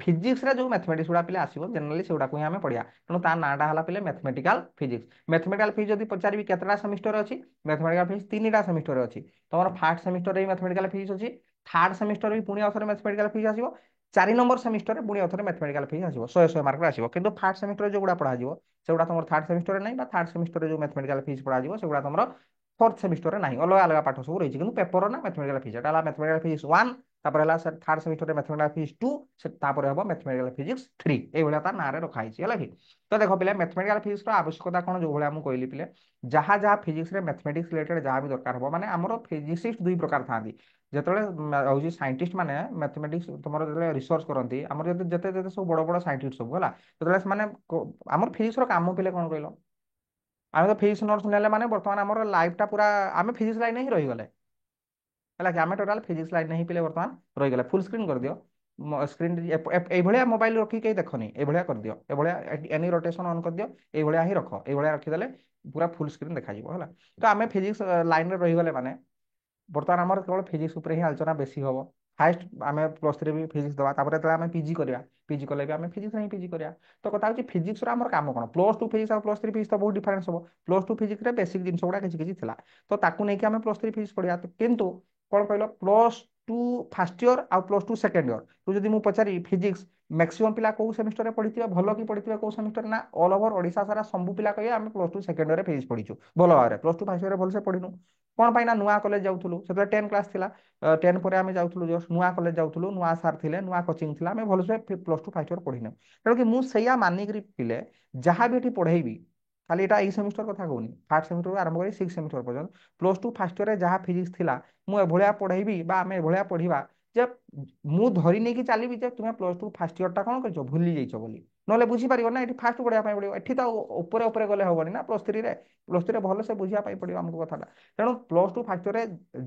ଫିଜିକ୍ସ ରେ ଯୋଉ ମ୍ୟାଥମେଟିକ୍ସ ଗୁଡା ପିଲେ ଆସିବ, ଜେନେରାଲି ସେଗୁଡାକୁ ହିଁ ଆମେ ପଢିବା। ତେଣୁ ତା ନାଁଟା ହେଲା ପିଲେ ମ୍ୟାଥମେଟିକାଲ ଫିଜିକ୍ସ। ମ୍ୟାଥମେଟିକାଲ ଫିଜିକ୍ସ ଯଦି ପଚାରିବି କେତେଟା ସେମିଷ୍ଟର ଅଛି, ମ୍ୟାଥମେଟିକାଲ ଫିଜିକ୍ସ ତିନିଟା ସେମିଷ୍ଟର ଅଛି। ତମର ଫାର୍ଷ୍ଟ ସେମିଷ୍ଟରରେ ମ୍ୟାଥମେଟିକାଲ ଫିଜିକ୍ସ ଅଛି, ଥାର୍ଡ ସେମିଷ୍ଟର ବି ପୁଣି ଆଉଥରେ ମ୍ୟାଥମେଟିକାଲ ଫିଜିକ୍ସ ଆସିବ, 4 ନମ୍ବର ସେମିଷ୍ଟରରେ ପୁଣି ଆଉଥରେ ମ୍ୟାଥମେଟିକାଲ ଫିଜିକ୍ସ ଆସିବ, 100 ମାର୍କରେ ଆସିବ। କିନ୍ତୁ ଫାର୍ଷ୍ଟ ସେମିଷ୍ଟର ଯୋଉଗୁଡା ପଢାଯିବ ସେଗୁଡା ତମର ଥାର୍ଡ ସେମିଷ୍ଟରରେ ନାହିଁ, ବା ଥାର୍ଡ ସେମିଷ୍ଟରରେ ଯୋଉ ମ୍ୟାଥମେଟିକାଲ ଫିଜିକ୍ସ ପଢାଯିବ ସେଗୁଡା ତମର ଫୋର୍ଥ ସେମିଷ୍ଟରରେ ନାହିଁ। ଅଲଗା ଅଲଗା ପାଠ ସବୁ ରହିଛି, କିନ୍ତୁ ପେପର ନା ମ୍ୟାଥମେଟିକାଲ ଫିଜିକ୍ସ। ଏଟା ହେଲା ମ୍ୟାଥମେଟିକାଲ ଫିଜିକ୍ସ 1, ତାପରେ ହେଲା ଥାର୍ଡ ସେମିଷ୍ଟରରେ ମ୍ୟାଥମେଟିକାଲ ଫିଜିକ୍ସ 2, ତାପରେ ହବ ମ୍ୟାଥମେଟିକାଲ ଫିଜିକ୍ସ 3। এইଭଳିଆ ତା ନାଁରେ ରଖା ହେଇଛି, ହେଲା କି? ତ ଦେଖ ପିଲା, ମ୍ୟାଥମେଟିକାଲ ଫିଜିକ୍ସର ଆବଶ୍ୟକତା କଣ? ଯୋଉ ଭଳିଆ ମୁଁ କହିଲି ପିଲେ, ଯାହା ଯାହା ଫିଜିକ୍ସରେ ମ୍ୟାଥମେଟିକ୍ସ ରିଲେଟେଡ୍ ଯାହା ବି ଦରକାର ହବ, ମାନେ ଆମର ଫିଜିସିଷ୍ଟ ଦୁଇ ପ୍ରକାର ଥାନ୍ତି। ଯେତେବେଳେ ହଉଛି ସାଇଣ୍ଟିଷ୍ଟ ମାନେ ମ୍ୟାଥମେଟିକ୍ସ ତମର ଯେତେବେଳେ ରିସର୍ଚ୍ଚ କରନ୍ତି, ଆମର ଯେତେ ଯେତେ ଯେତେ ସବୁ ବଡ ବଡ ସାଇଣ୍ଟିଷ୍ଟ ସବୁ ହେଲା, ଯେତେବେଳେ ସେମାନେ ଆମର ଫିଜିକ୍ସର କାମ ପିଲେ କଣ କହିଲ? ଆମେ ତ ଫିଜିକ୍ସ ଅନର୍ସ ନେଲେ ମାନେ ବର୍ତ୍ତମାନ ଆମର ଲାଇଫଟା ପୁରା ଆମେ ଫିଜିକ୍ସ ଲାଇନରେ ହିଁ ରହିଗଲେ, ହେଲା କି? ଆମେ ଟୋଟାଲ ଫିଜିକ୍ସ ଲାଇନରେ ହିଁ ପିଲେ ବର୍ତ୍ତମାନ ରହିଗଲେ। ଫୁଲ ସ୍କ୍ରିନ୍ କରିଦିଅ ସ୍କ୍ରିନ୍। ଏଇଭଳିଆ ମୋବାଇଲ ରଖି କେହି ଦେଖନି, ଏଇଭଳିଆ କରିଦିଅ, ଏଇଭଳିଆ ଏନି ରୋଟେସନ ଅନ୍ କରିଦିଅ, ଏଇଭଳିଆ ହିଁ ରଖ। ଏଇଭଳିଆ ରଖିଦେଲେ ପୁରା ଫୁଲ ସ୍କ୍ରିନ୍ ଦେଖାଯିବ, ହେଲା। ତ ଆମେ ଫିଜିକ୍ସ ଲାଇନରେ ରହିଗଲେ ମାନେ ବର୍ତ୍ତମାନ ଆମର କେବଳ ଫିଜିକ୍ସ ଉପରେ ହିଁ ଆଲୋଚନା ବେଶୀ ହବ। ଫାଷ୍ଟ ଆମେ ପ୍ଲସ୍ ଥ୍ରୀ ବି ଫିଜିକ୍ସ ଦେବା, ତାପରେ ଯେତେବେଳେ ଆମେ ପିଜି କରିବା, ପିଜି କଲେ ବି ଆମେ ଫିଜିକ୍ସ ହିଁ ପିଜି କରିବା। ତ କଥା ହଉଛି ଫିଜିକ୍ସର ଆମର କାମ କଣ? ପ୍ଲସ୍ ଟୁ ଫିଜିକ୍ସ ଆଉ ପ୍ଲସ୍ ଥ୍ରୀ ଫିଜିକ୍ସ ତ ବହୁତ ଡିଫରେନ୍ସ ହବ। ପ୍ଲସ୍ ଟୁ ଫିଜିକ୍ସରେ ବେସିକ ଜିନିଷ ଗୁଡ଼ା କିଛି କିଛି ଥିଲା, ତ ତାକୁ ନେଇକି ଆମେ ପ୍ଲସ୍ ଥ୍ରୀ ଫିଜିକ୍ସ ପଢିବା। କିନ୍ତୁ କଣ କହିଲ, ପ୍ଲସ୍ ଟୁ ଫାର୍ଷ୍ଟ ଇୟର ଆଉ ପ୍ଲସ୍ ଟୁ ସେକେଣ୍ଡ ଇୟର ତୁ ଯଦି ମୁଁ ପଚାରି ଫିଜିକ୍ସ ମ୍ୟାକ୍ସିମମ୍ ପିଲା କୋଉ ସେମିଷ୍ଟରରେ ପଢିଥିବେ, ଭଲ କି ପଢିଥିବେ କୋଉ ସେମିଷ୍ଟର? ନା ଅଲ୍ ଓଭର ଓଡ଼ିଶା ସାରା ସବୁ ପିଲା କହିବେ ଆମେ ପ୍ଲସ୍ ଟୁ ସେକେଣ୍ଡ ଇୟରରେ ଫିଜିକ୍ସ ପଢିଛୁ ଭଲ ଭାବରେ, ପ୍ଲସ୍ ଟୁ ଫାର୍ଷ୍ଟ ଇୟରରେ ଭଲସେ ପଢିନୁ। କଣ ପାଇଁ? ନା ନୂଆ କଲେଜ ଯାଉଥିଲୁ, ସେତେବେଳେ 10 କ୍ଲାସ୍ ଥିଲା। 10 ପରେ ଆମେ ଯାଉଥିଲୁ, ଜଷ୍ଟ ନୂଆ କଲେଜ ଯାଉଥିଲୁ, ନୂଆ ସାର୍ ଥିଲେ, ନୂଆ କୋଚିଂ ଥିଲା, ଆମେ ଭଲସେ ପ୍ଲସ୍ ଟୁ ଫାର୍ଷ୍ଟ ଇୟର ପଢିନୁ। ତେଣୁକି ମୁଁ ସେଇଆ ମାନିକିରି ପିଲେ ଯାହା ବି ଏଠି ପଢେଇବି, ଖାଲି ଏଇଟା ଏଇ ସେମିଷ୍ଟର କଥା କହୁନି, ଫାର୍ଷ୍ଟ ସେମିଷ୍ଟରରୁ ଆରମ୍ଭ କରି ସିକ୍ସ ସେମିଷ୍ଟର ପର୍ଯ୍ୟନ୍ତ ପ୍ଲସ୍ ଟୁ ଫାର୍ଷ୍ଟ ଇୟରରେ ଯାହା ଫିଜିକ୍ସ ଥିଲା, ମୁଁ ଏଭଳିଆ ପଢେଇବି ବା ଆମେ ଏଭଳିଆ ପଢିବା ଯେ ମୁଁ ଧରି ନେଇକି ଚାଲିବି ଯେ ତୁମେ ପ୍ଲସ୍ ଟୁ ଫାର୍ଷ୍ଟ ଇୟରଟା କଣ କରିଛ, ଭୁଲି ଯାଇଛ ବୋଲି। ନହେଲେ ବୁଝିପାରିବ ନା, ଏଠି ଫାର୍ଷ୍ଟ ପଢିବା ପାଇଁ ପଡିବ। ଏଠି ତ ଉପରେ ଉପରେ ଗଲେ ହବନି ନା। ପ୍ଲସ୍ ଥ୍ରୀରେ, ପ୍ଲସ୍ ଥ୍ରୀରେ ଭଲସେ ବୁଝିବା ପାଇଁ ପଡିବ ଆମକୁ କଥାଟା। ତେଣୁ ପ୍ଲସ୍ ଟୁ ଫାର୍ଷ୍ଟ ଇୟରରେ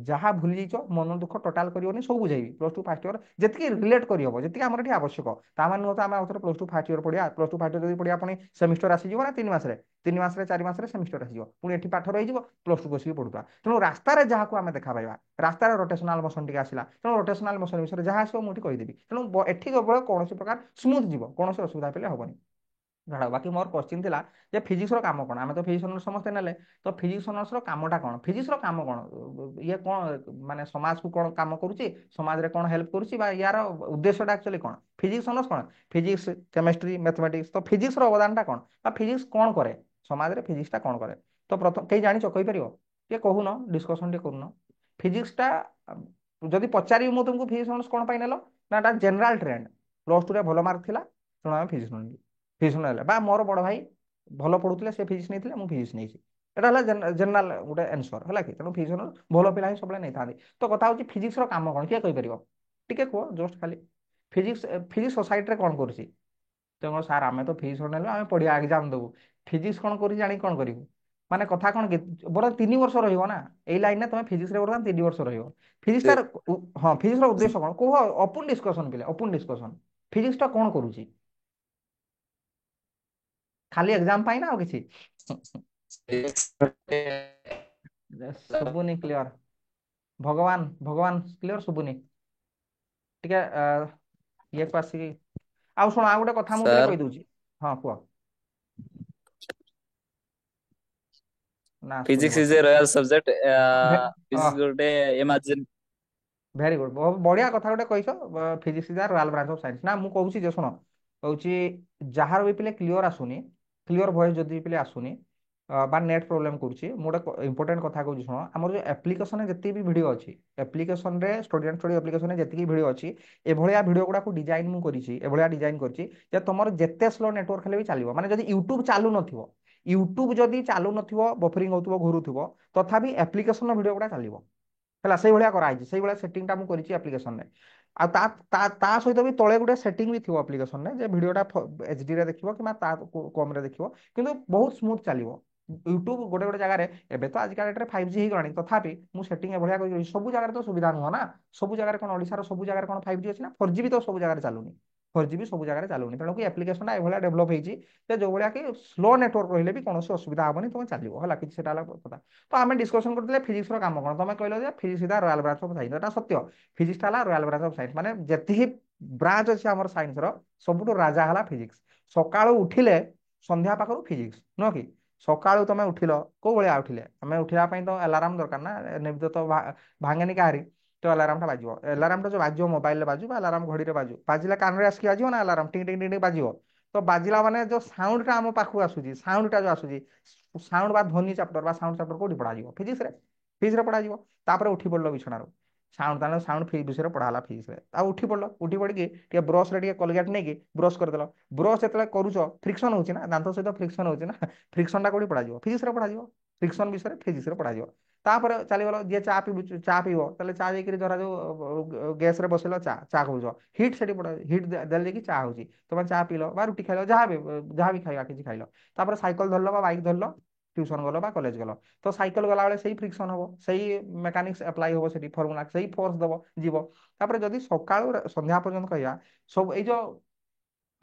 ଯାହା ଭୁଲି ଯାଇଛ ମନ ଦୁଃଖ ଟୋଟାଲ କରିବନି, ସବୁ ବୁଝେଇବି। ପ୍ଲସ୍ ଟୁ ଫାର୍ଷ୍ଟ ଇୟର ଯେତିକି ରିଲେଟ୍ କରିହବ, ଯେତିକି ଆମର ଏଠି ଆବଶ୍ୟକ, ତା ମାନେ ନୁହଁ ତ ଆମେ ଆଉଥରେ ପ୍ଲସ୍ ଟୁ ଫାର୍ଷ୍ଟ ଇୟର ପଢିବା। ପ୍ଲସ୍ ଟୁ ଫାର୍ଷ୍ଟ ଇୟର ଯଦି ପଢିବା ପୁଣି ସେମିଷ୍ଟର ଆସିଯିବ ନା 3 ମାସରେ, 3 ମାସରେ 4 ମାସରେ ସେମିଷ୍ଟର ଆସିଯିବ, ପୁଣି ଏଠି ପାଠ ରହିଯିବ, ପ୍ଲସ୍ ଟୁ ବସିକି ପଢୁଥିବା। ତେଣୁ ରାସ୍ତାରେ ଯାହାକୁ ଆମେ ଦେଖା ପାଇବା, ରାସ୍ତାରେ ରୋଟେସନାଲ ମୋସନ ଟିକେ ଆସିଲା, ତେଣୁ ରୋଟେସନାଲ ମୋସନ ବିଷୟରେ ଯାହା ଆସିବ ମୁଁ ଏଠି କହିଦେବି। ତେଣୁ ଏଠି କେବଳ କୌଣସି ପ୍ରକାର ସ୍ମୁଥ ଯିବ, କୌଣସି ଅସୁବିଧା ପିଲେ ହବନି। ଛାଡ଼, ବାକି ମୋର କୋଶ୍ଚିନ୍ ଥିଲା ଯେ ଫିଜିକ୍ସର କାମ କଣ? ଆମେ ତ ଫିଜିକ୍ସ ଅନର୍ସ ସମସ୍ତେ ନେଲେ, ତ ଫିଜିକ୍ସ ଅନର୍ସର କାମଟା କଣ? ଫିଜିକ୍ସର କାମ କଣ? ଇଏ କଣ ମାନେ ସମାଜକୁ କଣ କାମ କରୁଛି, ସମାଜରେ କଣ ହେଲ୍ପ କରୁଛି, ବା ୟାର ଉଦ୍ଦେଶ୍ୟଟା ଆକ୍ଚୁଆଲି କଣ? ଫିଜିକ୍ସ ଅନର୍ସ କଣ? Physics, chemistry, mathematics. ତ ଫିଜିକ୍ସର ଅବଦାନଟା କଣ, ବା ଫିଜିକ୍ସ କଣ କରେ ସମାଜରେ? ଫିଜିକ୍ସଟା କଣ କରେ? ତ ପ୍ରଥମ କେହି ଜାଣିଛ, କହିପାରିବ? ଟିକେ କହୁନ, ଡିସ୍କସନ ଟିକେ କରୁନ। ଫିଜିକ୍ସଟା ଯଦି ପଚାରିବି ମୁଁ ତୁମକୁ, ଫିଜିକ୍ସ ଅନର୍ସ କଣ ପାଇଁ ନେଲ? ନା ଏଟା ଜେନେରାଲ ଟ୍ରେଣ୍ଡ, ପ୍ଲସ୍ ଟୁରେ ଭଲ ମାର୍କ ଥିଲା, ତେଣୁ ଆମେ ଫିଜିକ୍ସ ନେଲୁ। ଫିଜିକ୍ସ ନେଲେ, ବା ମୋର ବଡ ଭାଇ ଭଲ ପଢୁଥିଲେ, ସେ ଫିଜିକ୍ସ ନେଇଥିଲେ, ମୁଁ ଫିଜିକ୍ସ ନେଇଛି। ଏଟା ହେଲା ଜେନେରାଲ ଗୋଟେ ଆନ୍ସର, ହେଲା କି? ତେଣୁ ଫିଜିକ୍ସ ଭଲ ପିଲା ହିଁ ସବୁବେଳେ ନେଇଥାନ୍ତି। ତ କଥା ହଉଛି ଫିଜିକ୍ସର କାମ କଣ, କିଏ କହିପାରିବ? ଟିକେ କୁହ, ଜଷ୍ଟ ଖାଲି। ଫିଜିକ୍ସ ଫିଜିକ୍ସ ସୋସାଇଟିରେ କଣ କରୁଛି? ତେଣୁ ସାର୍ ଆମେ ତ ଫିଜିକ୍ସ ନେଲୁ, ଆମେ ପଢିବା, ଏକ୍ଜାମ ଦେବୁ, ଫିଜିକ୍ସ କଣ କରୁଛି ଜାଣିକି କଣ କରିବୁ? ମାନେ କଥା କଣ କି, ବରଂ 3 ବର୍ଷ ରହିବ ନା ଏଇ ଲାଇନରେ, ତମେ ଫିଜିକ୍ସରେ ବର୍ତ୍ତମାନ 3 ବର୍ଷ ରହିବ। ଫିଜିକ୍ସର ହଁ, ଫିଜିକ୍ସର ଉଦ୍ଦେଶ୍ୟ କଣ କୁହ? ଓପନ ଡିସ୍କସନ ପିଲେ, ଓପନ ଡିସ୍କସନ। ଫିଜିକ୍ସଟା କଣ କରୁଛି? ଖାଲି ଏକ୍ଜାମ ପାଇଁ ନା ଆଉ କିଛି? ଶୁଭୁନି କ୍ଲିୟର। ଭଗବାନ, ଭଗବାନ କ୍ଲିୟର ଶୁଭୁନି। ଟିକେ ଇଏକୁ ଆସିକି, ଆଉ ଶୁଣ, ଆଉ ଗୋଟେ କଥା ମୁଁ ପିଲେ
सर
କହିଦଉଛି। ହଁ କୁହ। ନା
फिजिक्स
ଶୁଣିବ।
इज ए रॉयल सब्जेक्ट
ଭେ-
फिजिक्स गोटे इमेजिन
ଭେରି ଗୁଡ, ବଢିଆ କଥା ଗୋଟେ କହିଛ। Physics is royal branch of science. ନା ମୁଁ କହୁଛି ଯେ ଶୁଣ, ହଉଛି ଯାହାର ବି ପିଲେ କ୍ଲିୟର ଆସୁନି, କ୍ଲିୟର ଭଏସ ଯଦି ପିଲେ ଆସୁନି, বা ନେଟ୍ ପ୍ରୋବ୍ଲେମ୍ କରୁଛି। ମୁଁ ଗୋଟେ ଇମ୍ପୋର୍ଟାଣ୍ଟ କଥା କହୁଛି ଶୁଣ, ଆମର ଯୋଉ ଆପ୍ଲିକେସନରେ ଯେତିକି ବି ଭିଡ଼ିଓ ଅଛି, ଆପ୍ଲିକେସନରେ ଷ୍ଟୁଡେଣ୍ଟ ଷ୍ଟଡି ଆପ୍ଲିକେସନରେ ଯେତିକି ଭିଡ଼ିଓ ଅଛି, ଏଭଳିଆ ଭିଡ଼ିଓ ଗୁଡ଼ାକୁ ଡିଜାଇନ ମୁଁ କରିଛି, ଏଭଳିଆ ଡିଜାଇନ କରିଛି ଯେ ତମର ଯେତେ ସ୍ଲୋ ନେଟୱାର୍କ ହେଲେ ବି ଚାଲିବ। ମାନେ ଯଦି ୟୁଟ୍ୟୁବ ଚାଲୁନଥିବ, ୟୁଟ୍ୟୁବ ଯଦି ଚାଲୁନଥିବ, ବଫରିଂ ହଉଥିବ, ଘୁରୁଥିବ, ତଥାପି ଆପ୍ଲିକେସନ ଭିଡ଼ିଓ ଗୁଡ଼ା ଚାଲିବ। ହେଲା ସେଇଭଳିଆ କରାହେଇଛି, ସେଇଭଳିଆ ସେଟିଂଟା ମୁଁ କରିଛି ଆପ୍ଲିକେସନରେ। ଆଉ ତା ତା ତା ସହିତ ବି ତଳେ ଗୋଟେ ସେଟିଂ ବି ଥିବ ଆପ୍ଲିକେସନରେ, ଯେ ଭିଡ଼ିଓଟା ଏଚଡିରେ ଦେଖିବ କିମ୍ବା ତା କମରେ ଦେଖିବ, କିନ୍ତୁ ବହୁତ ସ୍ମୁଥ ଚାଲିବ। ୟୁଟ୍ୟୁବ ଗୋଟେ ଗୋଟେ ଜାଗାରେ, ଏବେ ତ ଆଜିକା ଡେଟ୍ରେ 5G ହେଇଗଲାଣି, ତଥାପି ମୁଁ ସେଟିଂ ଏଭଳିଆ କରିଛି। ସବୁ ଜାଗାରେ ତ ସୁବିଧା ନୁହଁ ନା, ସବୁ ଜାଗାରେ କଣ ଓଡ଼ିଶାର ସବୁ ଜାଗାରେ କଣ 5G ଅଛି ନା? 4G ବି ତ ସବୁ ଜାଗାରେ ଚାଲୁନି, 4G ବି ସବୁ ଜାଗାରେ ଚାଲୁନି। ତେଣୁକି ଆପ୍ଲିକେସନଟା ଏଭଳିଆ ଡେଭଲପ ହେଇଛି ଯେ ଯୋଉଭଳିଆ କି ସ୍ଲୋ ନେଟୱାର୍କ ରହିଲେ ବି କୌଣସି ଅସୁବିଧା ହବନି, ତମେ ଚାଲିବ। ହେଲା କିଛି, ସେଟା ହେଲା କଥା। ତ ଆମେ ଡିସ୍କସନ କରୁଥିଲେ ଫିଜିକ୍ସର କାମ କଣ। ତମେ କହିଲ ଯେ physics is royal branch of science. ଏଟା ସତ୍ୟ, ଫିଜିକ୍ସଟା ହେଲା ରୟାଲ ବ୍ରାଞ୍ଚ ଅଫ ସାଇନ୍ସ। ମାନେ ଯେତିକି ବ୍ରାଞ୍ଚ ଅଛି ଆମର ସାଇନ୍ସର, ସବୁଠୁ ରାଜା ହେଲା ଫିଜିକ୍ସ। ସକାଳୁ ଉଠିଲେ ସନ୍ଧ୍ୟା ପାଖରୁ ଫିଜିକ୍ସ, ନୁହଁ କି? ସକାଳୁ ତମେ ଉଠିଲ, କୋଉ ଭଳିଆ ଉଠିଲେ? ଆମେ ଉଠିବା ପାଇଁ ତ ଆଲାରାମ ଦରକାର ନା, ନିଦ ତ ଭାଙ୍ଗେନି କାହାରି। ତ ଆଲାରାମଟା ବାଜିବ, ଆଲାରାମଟା ଯୋଉ ବାଜିବ, ମୋବାଇଲରେ ବାଜୁ ବା ଆଲାରାମ ଘଡ଼ିରେ ବାଜୁ, ବାଜିଲା କାନରେ ଆସିକି ବାଜିବ ନା ଆଲାରାମ ଟିଙ୍ଗ ଟିଙ୍ଗ ଟିଙ୍ଗ ବାଜିବ। ତ ବାଜିଲା ମାନେ ଯୋଉ ସାଉଣ୍ଡଟା ଆମ ପାଖକୁ ଆସୁଛି, ସାଉଣ୍ଡଟା ଯୋଉ ଆସୁଛି, ସାଉଣ୍ଡ ବା ଧ୍ୱନି ଚାପ୍ଟର ବା ସାଉଣ୍ଡ ଚାପ୍ଟର କୋଉଠି ପଢାଯିବ? ଫିଜିକ୍ସରେ। ଫିଜିକ୍ସରେ ପଢାଯିବ। ତାପରେ ଉଠି ପଡିଲ ବିଛଣାରୁ, ସାଉଣ୍ଡ ତାହେଲେ ସାଉଣ୍ଡ ବିଷୟରେ ପଢା ହେଲା ଫିଜିକ୍ସରେ। ଆଉ ଉଠି ପଡିଲ, ଉଠି ପଡିକି ଟିକେ ବ୍ରଶରେ ଟିକେ କୋଲଗେଟ ନେଇକି ବ୍ରଶ କରିଦେଲ। ବ୍ରଶ ଯେତେବେଳେ କରୁଛ, ଫ୍ରିକ୍ସନ ହଉଛି ନା, ଦାନ୍ତ ସହିତ ଫ୍ରିକ୍ସନ ହଉଛି ନା, ଫ୍ରିକ୍ସନଟା କୋଉଠି ପଢାଯିବ? ଫିଜିକ୍ସରେ ପଢାଯିବ। ଫ୍ରିକ୍ସନ ବିଷୟରେ ଫିଜିକ୍ସରେ ପଢାଯିବ। ତାପରେ ଚାଲିଗଲ, ଯିଏ ଚା ପିବୁ, ଚା ପିଇବ, ତାହେଲେ ଚା ଯାଇକିରି ଧରା ଯୋଉ ଗ୍ୟାସରେ ବସେଇଲ, ଚା ଚା କହୁଛ, ହିଟ୍ ସେଠି ପଡା, ହିଟ୍ ଦେଲେ ଯାଇକି ଚା ହଉଛି। ତମେ ଚା ପିଇଲ ବା ରୁଟି ଖାଇଲ, ଯାହା ବି ଖାଇବା କିଛି ଖାଇଲ। ତାପରେ ସାଇକେଲ ଧରିଲ ବା ବାଇକ୍ ଧରିଲ, ଟ୍ୟୁସନ ଗଲ ବା କଲେଜ ଗଲ। ତ ସାଇକେଲ ଗଲାବେଳେ ସେଇ ଫ୍ରିକ୍ସନ ହବ, ସେଇ ମେକାନିକ୍ସ ଆପ୍ଲାଏ ହବ, ସେଠି ଫର୍ମୁଲା, ସେଇ ଫୋର୍ସ ଦବ, ଯିବ। ତାପରେ ଯଦି ସକାଳୁ ସନ୍ଧ୍ୟା ପର୍ଯ୍ୟନ୍ତ କହିବା, ସବୁ ଏଇ ଯୋଉ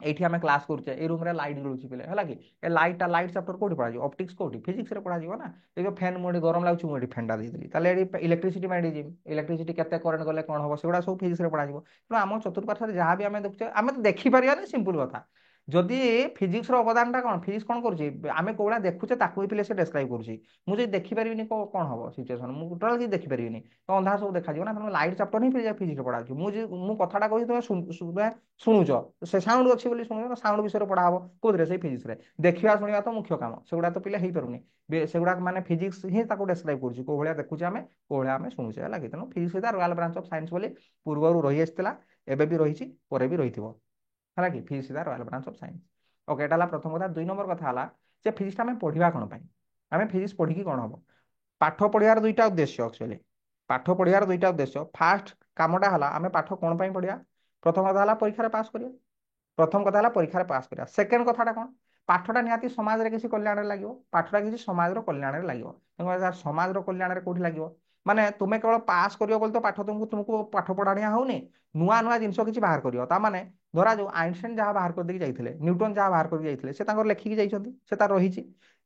ଏଇଠି ଆମେ କ୍ଲାସ କରୁଛେ, ଏଇ ରୁମରେ ଲାଇଟ ଜଳୁଛି ପିଲେ, ହେଲା କି? ଏ ଲାଇଟଟା, ଲାଇଟ ଚାପ୍ଟର କୋଉଠି ପଢାଯିବ? ଅପଟିକ୍ସ କୋଉଠି? ଫିଜିକ୍ସରେ ପଢାଯିବ ନା। ଏ ଯୋଉ ଫ୍ୟାନ୍, ମୁଁ ଏଠି ଗରମ ଲାଗୁଛି, ମୁଁ ଏଠି ଫ୍ୟାନଟା ଦେଇଦେଲି, ତାହେଲେ ଏଠି ଇଲେକ୍ଟ୍ରିସିଟି ମାଇଣ୍ଡ ଯିବି, ଇଲେକ୍ଟ୍ରିସିଟି କେତେ କରେଣ୍ଟ ଗଲେ କଣ ହବ, ସେଗୁଡ଼ା ସବୁ ଫିଜିକ୍ସରେ ପଢାଯିବ। ତେଣୁ ଆମ ଚତୁର୍ପାର୍ଶ୍ୱରେ ଯାହା ବି ଆମେ ଦେଖୁଛେ, ଆମେ ତ ଦେଖିପାରିବାନି, ସିମ୍ପଲ କଥା। ଯଦି ଫିଜିକ୍ସର ଅବଦାନଟା କଣ, ଫିଜିକ୍ସ କଣ କରୁଛି, ଆମେ କୋଉଭଳିଆ ଦେଖୁଛେ ତାକୁ ବି ପିଲେ ସେ ଡେସ୍କ୍ରାଇବ କରୁଛି। ମୁଁ ଯଦି ଦେଖିପାରିବିନି କଣ ହବ ସିଚୁଏସନ, ମୁଁ ଟୋଟାଲ କିଛି ଦେଖିପାରିବିନି, ତ ଅନ୍ଧାର ସବୁ ଦେଖାଯିବ ନା। ତେଣୁ ଲାଇଟ ଚାପ୍ଟର ହିଁ ଫିଜିକ୍ସରେ ପଢାଉଛି। ମୁଁ କଥାଟା କହୁଛି, ତମେ ଶୁଣୁଛ, ସେ ସାଉଣ୍ଡ ଅଛି ବୋଲି ଶୁଣୁଛ, ସାଉଣ୍ଡ ବିଷୟରେ ପଢା ହବ କୋଉଥିରେ? ସେଇ ଫିଜିକ୍ସରେ। ଦେଖିବା ଶୁଣିବା ତ ମୁଖ୍ୟ କାମ, ସେଗୁଡା ତ ପିଲେ ହେଇପାରୁନି। ସେଗୁଡା ମାନେ ଫିଜିକ୍ସ ହିଁ ତାକୁ ଡେସ୍କ୍ରାଇବ କରୁଛି, କୋଉ ଭଳିଆ ଦେଖୁଛେ ଆମେ, କୋଉ ଭଳିଆ ଆମେ ଶୁଣୁଛେ, ହେଲା କି? ତେଣୁ physics is royal branch of science ବୋଲି ପୂର୍ବରୁ ରହି ଆସିଥିଲା, ଏବେ ବି ରହିଛି, ପରେ ବି ରହିଥିବ, ହେଲା କି? Physics is royal branch of science. Okay, ଏଟା ହେଲା ପ୍ରଥମ କଥା। 2 ନମ୍ବର କଥା ହେଲା ଯେ ଫିଜିକ୍ସଟା ଆମେ ପଢିବା କଣ ପାଇଁ? ଆମେ ଫିଜିକ୍ସ ପଢିକି କଣ ହବ? ପାଠ ପଢିବାର ଦୁଇଟା ଉଦ୍ଦେଶ୍ୟ ଆକ୍ଚୁଆଲି। ପାଠ ପଢିବାର ଦୁଇଟା ଉଦ୍ଦେଶ୍ୟ। ଫାଷ୍ଟ କାମଟା ହେଲା, ଆମେ ପାଠ କଣ ପାଇଁ ପଢିବା? ପ୍ରଥମ କଥା ହେଲା ପରୀକ୍ଷାରେ ପାସ୍ କରିବା। ପ୍ରଥମ କଥା ହେଲା ପରୀକ୍ଷାରେ ପାସ୍ କରିବା। ସେକେଣ୍ଡ କଥାଟା କଣ? ପାଠଟା ନିହାତି ସମାଜରେ କିଛି କଲ୍ୟାଣରେ ଲାଗିବ, ପାଠଟା କିଛି ସମାଜର କଲ୍ୟାଣରେ ଲାଗିବ। ତେଣୁ ସମାଜର କଲ୍ୟାଣରେ କୋଉଠି ଲାଗିବ? ମାନେ ତୁମେ କେବଳ ପାସ୍ କରିବ ବୋଲି ତ ପାଠ ତୁମକୁ ତୁମକୁ ପାଠ ପଢାଣିଆ ହଉନି, ନୂଆ ନୂଆ ଜିନିଷ କିଛି ବାହାର କରିବ। ତା ମାନେ ଧରାଯାଉ ଆଇନଷ୍ଟାଇନ ଯାହା ବାହାର କରିଦେଇକି ଯାଇଥିଲେ, ନ୍ୟୁଟନ ଯାହା ବାହାର କରିକି ଯାଇଥିଲେ, ସେ ତାଙ୍କର ଲେଖିକି ଯାଇଛନ୍ତି, ସେ ତାର ରହିଛି।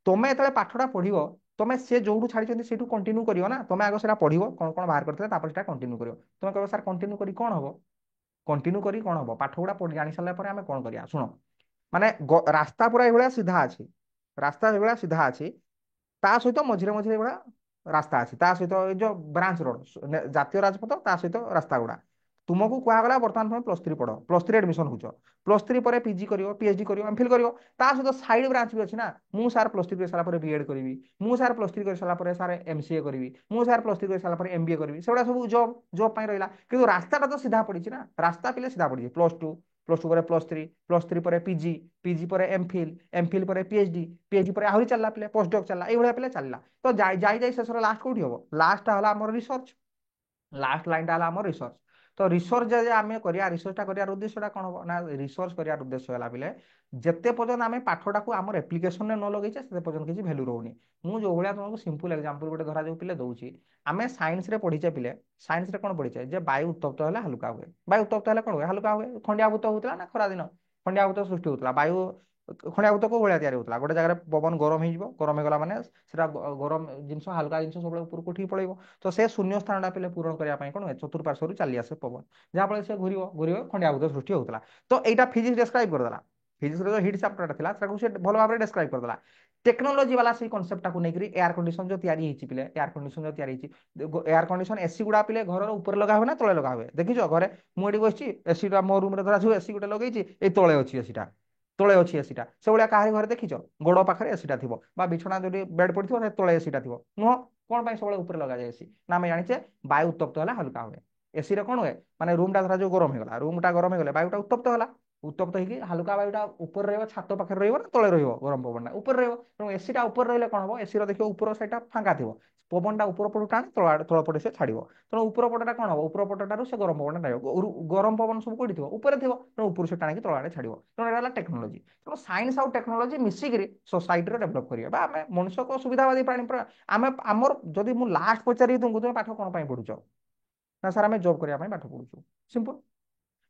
ତମେ ଯେତେବେଳେ ପାଠଟା ପଢିବ, ତମେ ସେ ଯୋଉଠୁ ଛାଡିଛନ୍ତି ସେଇଠୁ କଣ୍ଟିନ୍ୟୁ କରିବ ନା। ତମେ ଆଗ ସେଟା ପଢିବ, କଣ କଣ ବାହାର କରିଥିଲେ, ତାପରେ ସେଟା କଣ୍ଟିନ୍ୟୁ କରିବ। ତମେ କହିବ ସାର୍ କଣ୍ଟିନ୍ୟୁ କରି କଣ ହବ? କଣ୍ଟିନ୍ୟୁ କରି କଣ ହବ? ପାଠ ଗୁଡା ପଢି ଜାଣି ସାରିଲା ପରେ ଆମେ କଣ କରିବା? ଶୁଣ, ମାନେ ରାସ୍ତା ପୁରା ଏଇଭଳିଆ ସିଧା ଅଛି, ରାସ୍ତା ଏଇଭଳିଆ ସିଧା ଅଛି, ତା ସହିତ ମଝିରେ ମଝିରେ ଏଇଭଳିଆ ରାସ୍ତା ଅଛି, ତା ସହିତ ଏଇ ଯୋଉ ବ୍ରାଞ୍ଚ ରୋଡ, ଜାତୀୟ ରାଜପଥ, ତା ସହିତ ରାସ୍ତା ଗୁଡା। ତୁମକୁ କୁହାଗଲା ବର୍ତ୍ତମାନ ତମେ +3 ପଢ, +3 ଆଡମିସନ ହଉଛ, +3 ପରେ ପିଜି କରିବ, ପିଏଚଡି କରିବ, ଏମଫିଲ କରିବ। ତା ସହିତ ସାଇଡ ବ୍ରାଞ୍ଚ ବି ଅଛି ନା। ମୁଁ ସାର୍ +3 କରି ସାରିଲା ପରେ ବିଏଡ୍ କରିବି, ମୁଁ ସାର୍ +3 କରି ସାରିଲା ପରେ ସାର୍ ଏମସିଏ କରିବି, ମୁଁ ସାର୍ +3 କରି ସାରିଲା ପରେ ଏମବିଏ କରିବି। ସେଗୁଡ଼ା ସବୁ ଜବ୍ ପାଇଁ ରହିଲା। କିନ୍ତୁ ରାସ୍ତାଟା ତ ସିଧା ପଡିଛି ନା, ରାସ୍ତା ପିଲେ ସିଧା ପଡିଛି। +2 ପରେ +3 ପରେ ପିଜି, ପିଜି ପରେ ଏମଫିଲ, ଏମଫିଲ ପରେ ପିଏଚଡି, ପିଏଚଡି ପରେ ଆହୁରି ଚାଲିଲା ପିଲେ ପୋଷ୍ଟଡକ୍ ଚାଲିଲା, ଏଇଭଳିଆ ପିଲେ ଚାଲିଲା। ତ ଯାଇ ଯାଇ ଯାଇ ଶେଷରେ ଲାଷ୍ଟ କୋଉଠି ହବ? ଲାଷ୍ଟଟା ହେଲା ଆମର ରିସର୍ଚ୍ଚ। ଲାଷ୍ଟ ଲାଇନଟା ହେଲା ଆମର ରିସର୍ଚ୍ଚ। ତ ରିସର୍ଚ୍ଚ ଯଦି ଆମେ କରିବା, ରିସର୍ଚ୍ଚଟା କରିବାର ଉଦ୍ଦେଶ୍ୟଟା କଣ ହବ ନା? ରିସର୍ଚ୍ଚ କରିବାର ଉଦ୍ଦେଶ୍ୟ ହେଲା ପିଲେ, ଯେତେ ପର୍ଯ୍ୟନ୍ତ ଆମେ ପାଠଟାକୁ ଆମର ଆପ୍ଲିକେସନରେ ନ ଲଗେଇଛେ, ସେତେ ପର୍ଯ୍ୟନ୍ତ କିଛି ଭ୍ୟାଲୁ ରହୁନି। ମୁଁ ଯୋଉ ଭଳିଆ ତୁମକୁ ସିମ୍ପଲ ଏକ୍ଜାମ୍ପଲ ଗୋଟେ ଧରାଯାଉ ପିଲେ ଦଉଛି। ଆମେ ସାଇନ୍ସରେ ପଢିଛେ ପିଲେ, ସାଇନ୍ସରେ କଣ ପଢିଛେ? ଯେ ବାୟୁ ଉତ୍ତପ୍ତ ହେଲେ ହାଲୁକା ହୁଏ। ବାୟୁ ଉତ୍ତପ୍ତ ହେଲେ କଣ ହୁଏ? ହାଲୁକା ହୁଏ। ଖଣ୍ଡିଆଭୂତ ହଉଥିଲା ନା ଖରା ଦିନ, ଖଣ୍ଡିଆଭୂତ ସୃଷ୍ଟି ହଉଥିଲା। ବାୟୁ ଖଣ୍ଡିଆଭୂତ କୋଉ ଭଳିଆ ତିଆରି ହଉଥିଲା? ଗୋଟେ ଜାଗାରେ ପବନ ଗରମ ହେଇଯିବ, ଗରମ ହେଇଗଲା ମାନେ ସେଟା ଗରମ ଜିନିଷ, ହାଲକା ଜିନିଷ ସବୁବେଳେ ଉପରକୁ ଉଠିକି ପଳେଇବ। ତ ସେ ଶୂନ୍ୟ ସ୍ଥାନଟା ପିଲେ ପୂରଣ କରିବା ପାଇଁ କଣ ହୁଏ? ଚତୁର୍ପାର୍ଶ୍ୱରୁ ଚାଲି ଆସେ ପବନ, ଯାହାଫଳରେ ସେ ଘୁରିବ ଘୁରିବ, ଖଣ୍ଡିଆଭୂତ ସୃଷ୍ଟି ହଉଥିଲା। ତ ଏଇଟା ଫିଜିକ୍ସ ଡେସ୍କ୍ରାଇବ କରିଦେଲା। ଫିଜିକ୍ସର ଯୋଉ ହିଟ୍ ଚାପ୍ଟରଟା ଥିଲା, ତାକୁ ସେ ଭଲ ଭାବରେ ଡେସ୍କ୍ରାଇବ କରିଦେଲା। ଟେକ୍ନୋଲୋଜି ବାଲା ସେଇ କନସେପ୍ଟଟାକୁ ନେଇକରି ଏୟାର କଣ୍ଡିସନ ଯୋଉ ତିଆରି ହେଇଛି ପିଲେ, ଏୟାର କଣ୍ଡିସନ ଯୋଉ ତିଆରି ହେଇଛି, ଏୟାର କଣ୍ଡିସନ ଏସି ଗୁଡା ପିଲେ ଘରର ଉପରେ ଲଗା ହୁଏ ନା ତଳେ ଲଗା ହୁଏ? ଦେଖିଛ ଘରେ? ମୁଁ ଏଠି ବସିଛି, ଏସିଟା ମୋ ରୁମରେ ଧରାଯିବ, ଏସି ଗୋଟେ ଲଗେଇଛି, ଏଇ ତଳେ ଅଛି ଏସିଟା। ତଳେ ଅଛି ଏସିଟା, ସେଭଳିଆ କାହାରି ଘରେ ଦେଖିଛ? ଗୋଡ ପାଖରେ ଏସିଟା ଥିବ ବା ବିଛଣା ଯଦି ବେଡ୍ ପଡିଥିବ ସେ ତଳେ ଏସିଟା ଥିବ, ନୁହଁ? କଣ ପାଇଁ ସବୁବେଳେ ଉପରେ ଲଗାଯାଏ ଏସି? ନା ଆମେ ଜାଣିଛେ ବାୟୁ ଉତ୍ତପ୍ତ ହେଲେ ହାଲକା ହୁଏ। ଏସିରେ କଣ ହୁଏ, ମାନେ ରୁମଟା ଧରା ଯୋଉ ଗରମ ହେଇଗଲା, ରୁମଟା ଗରମ ହେଇଗଲେ ବାୟୁଟା ଉତ୍ତପ୍ତ ହେଲା, ଉତ୍ତପ୍ତ ହେଇକି ହାଲୁକା ବାୟୁଟା ଉପରେ ରହିବ, ଛାତ ପାଖରେ ରହିବ ନା ତଳେ ରହିବ? ଗରମ ପବନଟା ଉପରେ ରହିବ। ତେଣୁ ଏସିଟା ଉପରେ ରହିଲେ କଣ ହବ, ଏସିର ଦେଖିବ ଉପର ସାଇଡଟା ଫାଙ୍କା ଥିବ, ପବନଟା ଉପର ପଟୁ ଟାଣି ତଳ ପଟେ ସେ ଛାଡିବ। ତେଣୁ ଉପର ପଟଟା କଣ ହବ, ଉପର ପଟଟାରୁ ସେ ଗରମ ପବନଟା ନେବ, ଗରମ ପବନ ସବୁ କୋଉଠି ଥିବ? ଉପରେ ଥିବ। ତେଣୁ ଉପରୁ ସେ ଟାଣିକି ତଳ ଆଡେ ଛାଡିବ। ତେଣୁ ଏଟା ହେଲା ଟେକ୍ନୋଲୋଜି। ତେଣୁ ସାଇନ୍ସ ଆଉ ଟେକ୍ନୋଲୋଜି ମିଶିକିରି ସୋସାଇଟିରେ ଡେଭଲପ କରିବା, ବା ଆମେ ମଣିଷକ ସୁବିଧାବାଦୀ ପ୍ରାଣୀ ଆମେ ଆମର ଯଦି ମୁଁ ଲାଷ୍ଟ ପଚାରିବି ତୁମକୁ, ତୁମେ ପାଠ କଣ ପାଇଁ ପଢୁଛ? ନା ସାର୍ ଆମେ ଜବ୍ କରିବା ପାଇଁ ପାଠ ପଢୁଛୁ। ସିମ୍ପଲ।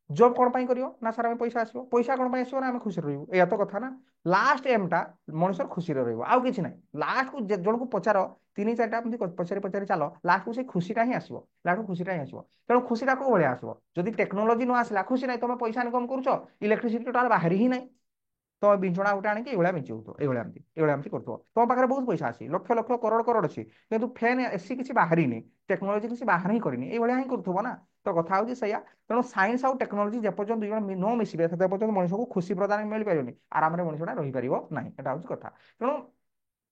ଜବ୍ କଣ ପାଇଁ କରିବ? ନା ସାର୍ ଆମେ ପଇସା ଆସିବ। ପଇସା କଣ ପାଇଁ ଆସିବ? ନା ଆମେ ଖୁସିରେ ରହିବୁ। ଏଇଆ ତ କଥା ନା। ଲାଷ୍ଟ ଏମ୍ଟା ମଣିଷର ଖୁସିରେ ରହିବ, ଆଉ କିଛି ନାହିଁ। ଲାଷ୍ଟକୁ ଜଣକୁ ପଚାର, ତିନି ଚାରିଟା ଏମିତି ପଚାରି ପଚାରି ଚାଲ, ଲାଷ୍ଟକୁ ସେ ଖୁସିଟା ହିଁ ଆସିବ। ଲାଷ୍ଟକୁ ଖୁସିଟା ହିଁ ଆସିବ। ତେଣୁ ଖୁସିଟା କୋଉ ଭଳିଆ ଆସିବ? ଯଦି ଟେକ୍ନୋଲୋଜି ନ ଆସିଲା, ଖୁସି ନାହିଁ, ତମେ ପଇସା ଇନକମ୍ କରୁଛ, ଇଲେକ୍ଟ୍ରିସିଟି ଟୋଟାଲ ବାହାରି ହିଁ ନାହିଁ, ତମେ ବିଞ୍ଚଣା ଗୋଟେ ଆଣିକି ଏଇଭଳିଆ ବିଞ୍ଚି ହଉଥିବ, ଏଇଭଳିଆ ଏମିତି କରୁଥିବ, ତମ ପାଖରେ ବହୁତ ପଇସା ଅଛି, ଲକ୍ଷ ଲକ୍ଷ କରୋଡ଼ କରୋଡ଼ ଅଛି, କିନ୍ତୁ ଫ୍ୟାନ୍ ଏସି କିଛି ବାହାରିନି, ଟେକ୍ନୋଲୋଜି କିଛି ବାହାର ହିଁ କରିନି, ଏଇଭଳିଆ ହିଁ କରୁଥିବ ନା। ତ କଥା ହଉଛି ସେଇଆ। ତେଣୁ ସାଇନ୍ସ ଆଉ ଟେକ୍ନୋଲୋଜି ଯେପର୍ଯ୍ୟନ୍ତ ଦୁଇ ଜଣ ନ ମିଶିବେ, ସେ ପର୍ଯ୍ୟନ୍ତ ମଣିଷକୁ ଖୁସି ପ୍ରଦାନ ମିଳିପାରିବନି, ଆରାମରେ ମଣିଷଟା ରହିପାରିବ ନାହିଁ। ଏଟା ହଉଛି କଥା। ତେଣୁ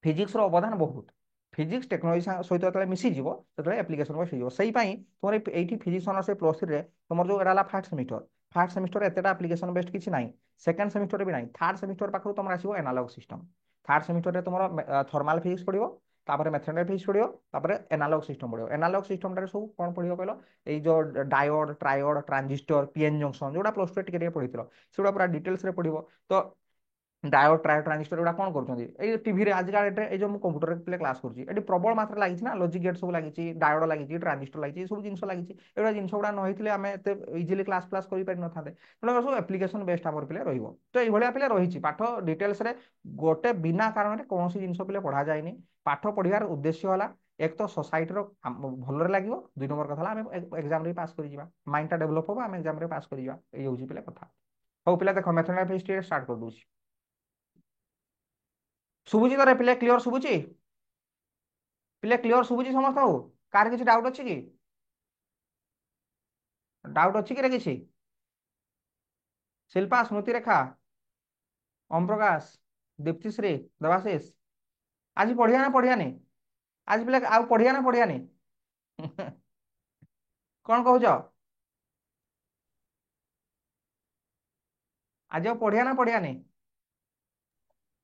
ଫିଜିକ୍ସର ଅବଦାନ ବହୁତ। ଫିଜିକ୍ସ ଟେକ୍ନୋଲୋଜି ସହିତ ଯେତେବେଳେ ମିଶିଯିବ, ସେତେବେଳେ ଆପ୍ଲିକେସନ ବେସ୍ ହେଇଯିବ। ସେଇପାଇଁ ତୁମର ଏଇଠି ଫିଜିକ୍ସ ଅନର୍ସ +3ରେ ତୁମର ଯୋଉ ଏଟା ହେଲା ଫାର୍ଷ୍ଟ ସେମିଷ୍ଟର ଏତେଟା ଆପ୍ଲିକେସନ ବେସ୍ଡ କିଛି ନାହିଁ। ସେକେଣ୍ଡ ସେମିଷ୍ଟରରେ ବି ନାହିଁ। ଥାର୍ଡ ସେମିଷ୍ଟର ପାଖରୁ ତମର ଆସିବ ଏନାଲଗ ସିଷ୍ଟମ। ଥାର୍ଡ ସେମିଷ୍ଟରରେ ତୁମର ଥର୍ମାଲ ଫିଜିକ୍ସ ପଢିବ, ତାପରେ ମେଥମେଟିକାଲ ଫିଜିକ୍ସ ପଢିବ, ତାପରେ ଏନାଲଗ ସିଷ୍ଟମ ପଢିବ। ଏନାଲଗ ସିଷ୍ଟମଟାରେ ସବୁ କଣ ପଢିବ କହିଲ? ଏଇ ଯୋଉ ଡାୟୋଡ, ଟ୍ରାୟୋଡ, ଟ୍ରାଞ୍ଜିଷ୍ଟର, ପିଏନ୍ ଜଂକ୍ସନ, ଯୋଉଟା +2 ଟିକେ ଟିକେ ପଢିଥିଲ, ସେଗୁଡ଼ା ପୁରା ଡିଟେଲ୍ସରେ ପଢିବ। ତ डायोड ट्रायोड ट्रांजिस्टर गुड़ा कौन कर टीवी आजिका डेट्रे ये जो कंप्यूटर पे क्लास करुँची एटी प्रबल मात्रा लगी ना लॉजिक गेट सब लगी डायोड लगी ट्रांजिस्टर लगी सब जिन लगी एगुड़ा जिन गुड़ा नई आम इजिली क्लास क्लास कर पारि न था तेनाली सब एप्लिकेशन बेस्ड आम पे तो ये पे रही पाठ डिटेल्स रे गोटे बिना कारण कौन जिन पे पढ़ा जाए पाठ पढ़ार उद्देश्य है एक तो सोसाइटी भल लगे दुई नंबर कथा एग्जाम पास कर माइंड टा डेभलप हम आम एग्जाम पास कर पे कथा हूँ पे देख मैथमेटिक्स स्टार्ट कर दूसरी शुभुची तो पिले क्लीयर शुभुची पिले क्लीयर शुभुची समस्त कार किसी डाउट अच्छी कि डाउट अच्छी कि किसी शिल्पा स्मृति रेखा ओम प्रकाश दीप्तिश्री देवाशीष आज पढ़िया ना पढ़िया नहीं आज पिले आउ पढ़िया ना पढ़िया नहीं कौन कहूच आज आउ पढ़िया ना पढ़िया नहीं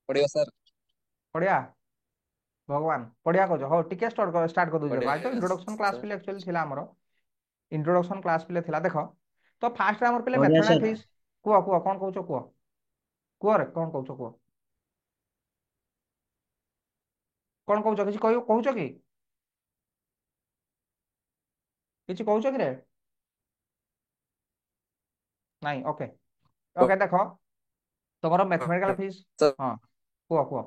पढ़ियो सर
पढ़िया भगवान पढ़िया कह हो टिके स्टार्ट कर दूसरे आज तो
पढ़ियो
इंट्रोडक्शन क्लास
सर
पे एक्चुअली थिला हमर इंट्रोडक्शन क्लास पे थिला देख तो फास्ट हमर पे
बढ़िया
मैथमेटिक्स
सर।
फिजिक्स कुह कुह कौन कहूच कुह कुह रे कौन कहूच कुह कौन कहूच किसी कहूच कि किसी कहूच कि रे ନାଇଁ ଓକେ ଓକେ ଦେଖ ତମର ମ୍ୟାଥମେଟିକାଲ ଫିଜିକ୍ସ ହଁ କୁହ କୁହ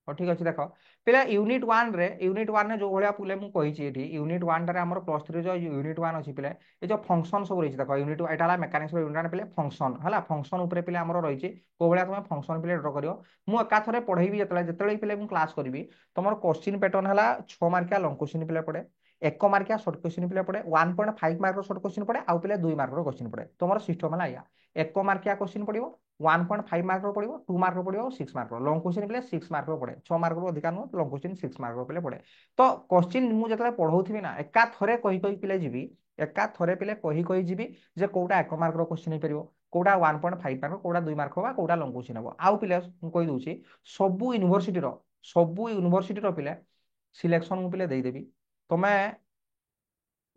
ହଉ ଠିକ ଅଛି ଦେଖ ପିଲା ୟୁନିଟ୍ 1 ରେ ଯୋଉ ଭଳିଆ ପିଲେ ମୁଁ କହିଛି ଏଠି ୟୁନିଟ୍ 1 ଟାରେ ଆମର +3 ଯୋଉ ୟୁନିଟ୍ 1 ଅଛି ପିଲା ଏ ଯୋଉ ଫଙ୍କସନ ସବୁ ରହିଛି ଦେଖ ୟୁନିଟ୍ ଏଟା ହେଲା ମେକାନିକ୍ସ ର ୟୁନିଟ୍ ପିଲେ ଫଙ୍କସନ ହେଲା ଫଙ୍କସନ ଉପରେ ପିଲେ ଆମର ରହିଛି କୋଉ ଭଳିଆ ତମେ ଫଙ୍କସନ ପିଲେ ଡ୍ର କରିବ ମୁଁ ଏକାଥରେ ପଢେଇବି ଯେତେବେଳେ ଯେତେବେଳେ ପିଲେ ମୁଁ କ୍ଲାସ କରିବି ତମର କ୍ୱେଶ୍ଚିନ୍ ପ୍ୟାଟର୍ନ ହେଲା 6 ମାର୍କିଆ ଲଙ୍ଗ କ୍ୱେଶ୍ଚିନ୍ ପିଲେ ପଡେ 1 ମାର୍କିଆ ସର୍ଟ କ୍ୱେଶ୍ଚିନ୍ ପିଲେ ପଡେ 1.5 ମାର୍କର ସର୍ଟ କ୍ୱେଶ୍ଚିନ୍ ପଡେ ଆଉ ପିଲେ 2 ମାର୍କର କ୍ୱେଶ୍ଚିନ୍ ପଡେ ତମର ସିଷ୍ଟମ ହେଲା ଏଇଆ 1 ମାର୍କିଆ କ୍ୱେଶ୍ଚିନ୍ ପଡିବ 1.5 ମାର୍କର ପଡିବ 2 ମାର୍କର ପଡିବ 6 ମାର୍କର ଲଙ୍ଗ କ୍ୱେଶ୍ଚିନ୍ ପିଲେ 6 ମାର୍କର ପଡେ 6 ମାର୍କରୁ ଅଧିକା ନୁହଁ ଲଙ୍ଗ କ୍ୱେଶ୍ଚିନ୍ 6 ମାର୍କର ପିଲେ ପଡେ ତ କ୍ୱେଶ୍ଚିନ୍ ମୁଁ ଯେତେବେଳେ ପଢଉଥିବି ନା ଏକା ଥରେ କହି କହି ପିଲେ ଯିବି ଏକା ଥରେ ପିଲେ କହି କହି ଯିବି ଯେ କୋଉଟା 1 ମାର୍କର କ୍ୱେଶ୍ଚିନ୍ ହେଇପାରିବ କୋଉଟା 1.5 ମାର୍କ କୋଉଟା 2 ମାର୍କ ବା କୋଉଟା ଲଙ୍ଗ କ୍ୱେଶ୍ଚିନ୍ ହବ ଆଉ ପିଲେ ମୁଁ କହି ଦଉଛି ସବୁ ୟୁନିଭର୍ସିଟିର ପିଲେ ସିଲେକ୍ସନ ମୁଁ ପିଲେ ଦେଇଦେବି ତମେ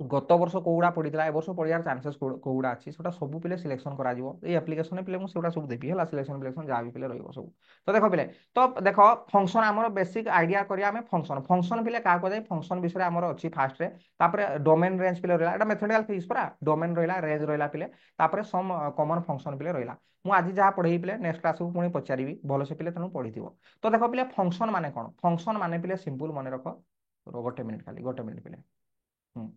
ଗତ ବର୍ଷ କୋଉଗୁଡ଼ା ପଡିଥିଲା ଏ ବର୍ଷ ପଡିବାର ଚାନ୍ସେସ୍ କୋଉଗୁଡ଼ା ଅଛି ସେଟା ସବୁ ପିଲେ ସିଲେକ୍ସନ କରାଯିବ ଏଇ ଆପ୍ଲିକେସନ ପିଲେ ମୁଁ ସେଗୁଡ଼ା ସବୁ ଦେବି ହେଲା ସିଲେକ୍ସନ ଫିଲେକ୍ସନ ଯାହା ବି ପିଲେ ରହିବ ସବୁ ତ ଦେଖ ପିଲେ ତ ଦେଖ ଫଙ୍କସନ ଆମର ବେସିକ ଆଇଡିଆ କରିବା ଆମେ ଫଙ୍କସନ ପିଲେ କାହା କୁହାଯାଏ ଫଙ୍କସନ ବିଷୟରେ ଆମର ଅଛି ଫାଷ୍ଟରେ ତାପରେ ଡୋମେନ ରେଞ୍ଜ ପିଲେ ରହିଲା ଏଟା ମେଥମେଟିକାଲ ଫିଜିକ୍ସ ପରା ଡୋମେନ ରହିଲା ରେଞ୍ଜ ରହିଲା ପିଲେ ତାପରେ ସମ କମନ ଫଙ୍କସନ ପିଲେ ରହିଲା ମୁଁ ଆଜି ଯାହା ପଢେଇ ପିଲେ ନେକ୍ସଟ କ୍ଲାସକୁ ପୁଣି ପଚାରିବି ଭଲସେ ପିଲେ ତେଣୁ ପଢିଥିବ ତ ଦେଖ ପିଲେ ଫଙ୍କସନ ମାନେ କଣ ଫଙ୍କସନ ମାନେ ପିଲେ ସିମ୍ପଲ ମନେ ରଖ ଗୋଟେ ମିନିଟ ଖାଲି ଗୋଟେ ମିନିଟ ପିଲେ ହୁଁ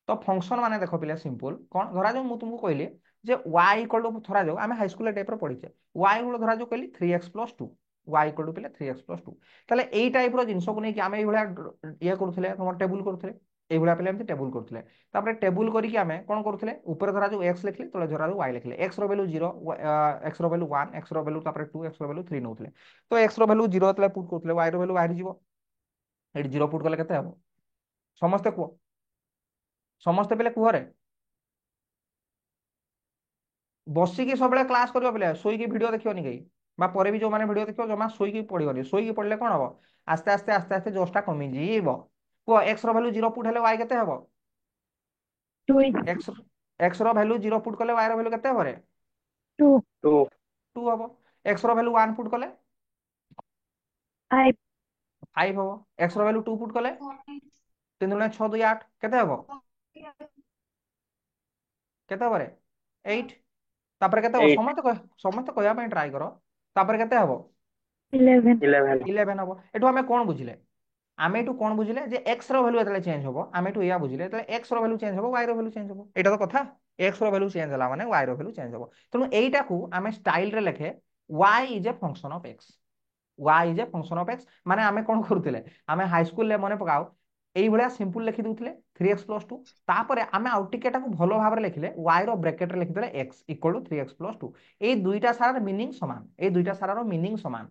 तो फंक्शन माने देखो पिले सिंपल कौन धरा जाऊ मु तुमको कहली जे y इक्वल टू धरा जाऊ आम हाईस्कुल टाइप पढ़ीचे y इक्वल धरा जाऊ कहली 3x+2 y इक्वल टू पिले 3x+2 ताले एई टाइप रो जिंस को नहीं कि आम ये करूले तुम टेबुल करूले এইভাবে পিলে এমତି টেବୁଲ କରୁଥିଲେ। ତାପରେ ଟେବୁଲ କରିକି ଆମେ କ'ଣ କରୁଥିଲେ, ଉପରେ ଧରା ଯାଉ x ଲେଖିଲେ, ତଳେ ଧରା ଯାଉ y ଲେଖିଲେ। x ର ଭ୍ୟାଲୁ 0, x ର ଭ୍ୟାଲୁ 1, x ର ଭ୍ୟାଲୁ ତାପରେ 2, x ର ଭ୍ୟାଲୁ 3 ନଉଥିଲେ। ତ x ର ଭ୍ୟାଲୁ 0 ଯେତେବେଳେ ପୁଟ୍ କରୁଥିଲେ, y ର ଭ୍ୟାଲୁ ବାହାରି ଯିବ। ଏଠି 0 ପୁଟ୍ କଲେ କେତେ ହବ? ସମସ୍ତେ କୁହ, ସମସ୍ତେ ପିଲେ କୁହରେ। ବସିକି ସବୁବେଳେ କ୍ଲାସ୍ କରିବ ପିଲା, ଶୋଇକି ଭିଡ଼ିଓ ଦେଖିବନି କେହି। ବା ପରେ ବି ଯୋଉମାନେ ଭିଡ଼ିଓ ଦେଖିବ, ଜମା ଶୋଇକି ପଢିବନି। ଶୋଇକି ପଢିଲେ କ'ଣ ହବ? ଆସ୍ତେ ଆସ୍ତେ ଆସ୍ତେ ଆସ୍ତେ ଜୋସ୍ଟା କମିଯିବ। କୁହ, x ର ଭ୍ୟାଲୁ 0 ପୁଟ୍ ହେଲେ y କେତେ ହବ?
टू
x x ର ଭ୍ୟାଲୁ 0 ପୁଟ୍ କଲେ y ର ଭ୍ୟାଲୁ କେତେ ହବ ରେ?
टू
2 ହବ। x ର ଭ୍ୟାଲୁ 1 ପୁଟ୍ କଲେ
फाइव
5 ହବ। x ର ଭ୍ୟାଲୁ 2 ପୁଟ୍ କଲେ 3 ଦୁଗୁଣେ 6 2 8 କେତେ ହବ? କେତେ ହବ ରେ? 8। ତାପରେ କେତେ ହବ? ସମସ୍ତେ କହିବା ପାଇଁ ଟ୍ରାଏ କର। ତାପରେ କେତେ ହବ?
11
11 ହବ। ଏଠୁ ଆମେ କ'ଣ ବୁଝିଲେ? ଆମେ ଏଠୁ କ'ଣ ବୁଝିଲେ ଯେ x ର ଭ୍ୟାଲୁ ଯେତେବେଳେ ଚେଞ୍ଜ ହବ, ଆମେ ଏଠୁ ଏଇଆ ବୁଝିଲେ, ଯେତେବେଳେ x ର ଭ୍ୟାଲୁ ଚେଞ୍ଜ ହବ, y ର ଭ୍ୟାଲୁ ଚେଞ୍ଜ ହବ। ଏଇଟା ତ କଥା। x ର ଭ୍ୟାଲୁ ଚେଞ୍ଜ ହେଲା ମାନେ y ର ଭ୍ୟାଲୁ ଚେଞ୍ଜ ହବ। ତେଣୁ ଏଇଟାକୁ ଆମେ ଷ୍ଟାଇଲରେ ଲେଖେ y is a function of x। y is a function of x ମାନେ ଆମେ କ'ଣ କରୁଥିଲେ, ଆମେ ହାଇସ୍କୁଲରେ ମନେ ପକାଅ, এইଭଳିଆ ସିମ୍ପଲ ଲେଖି ଦଉଥିଲେ 3x + 2। ତାପରେ ଆମେ ଆଉ ଟିକେ ଟାକୁ ଭଲ ଭାବରେ ଲେଖିଲେ, y ର ବ୍ରାକେଟରେ ଲେଖିଦେଲେ x = 3x + 2। এই দুইটা সারার মিনিং সমান, এই দুইটা সারার মিনিং সমান।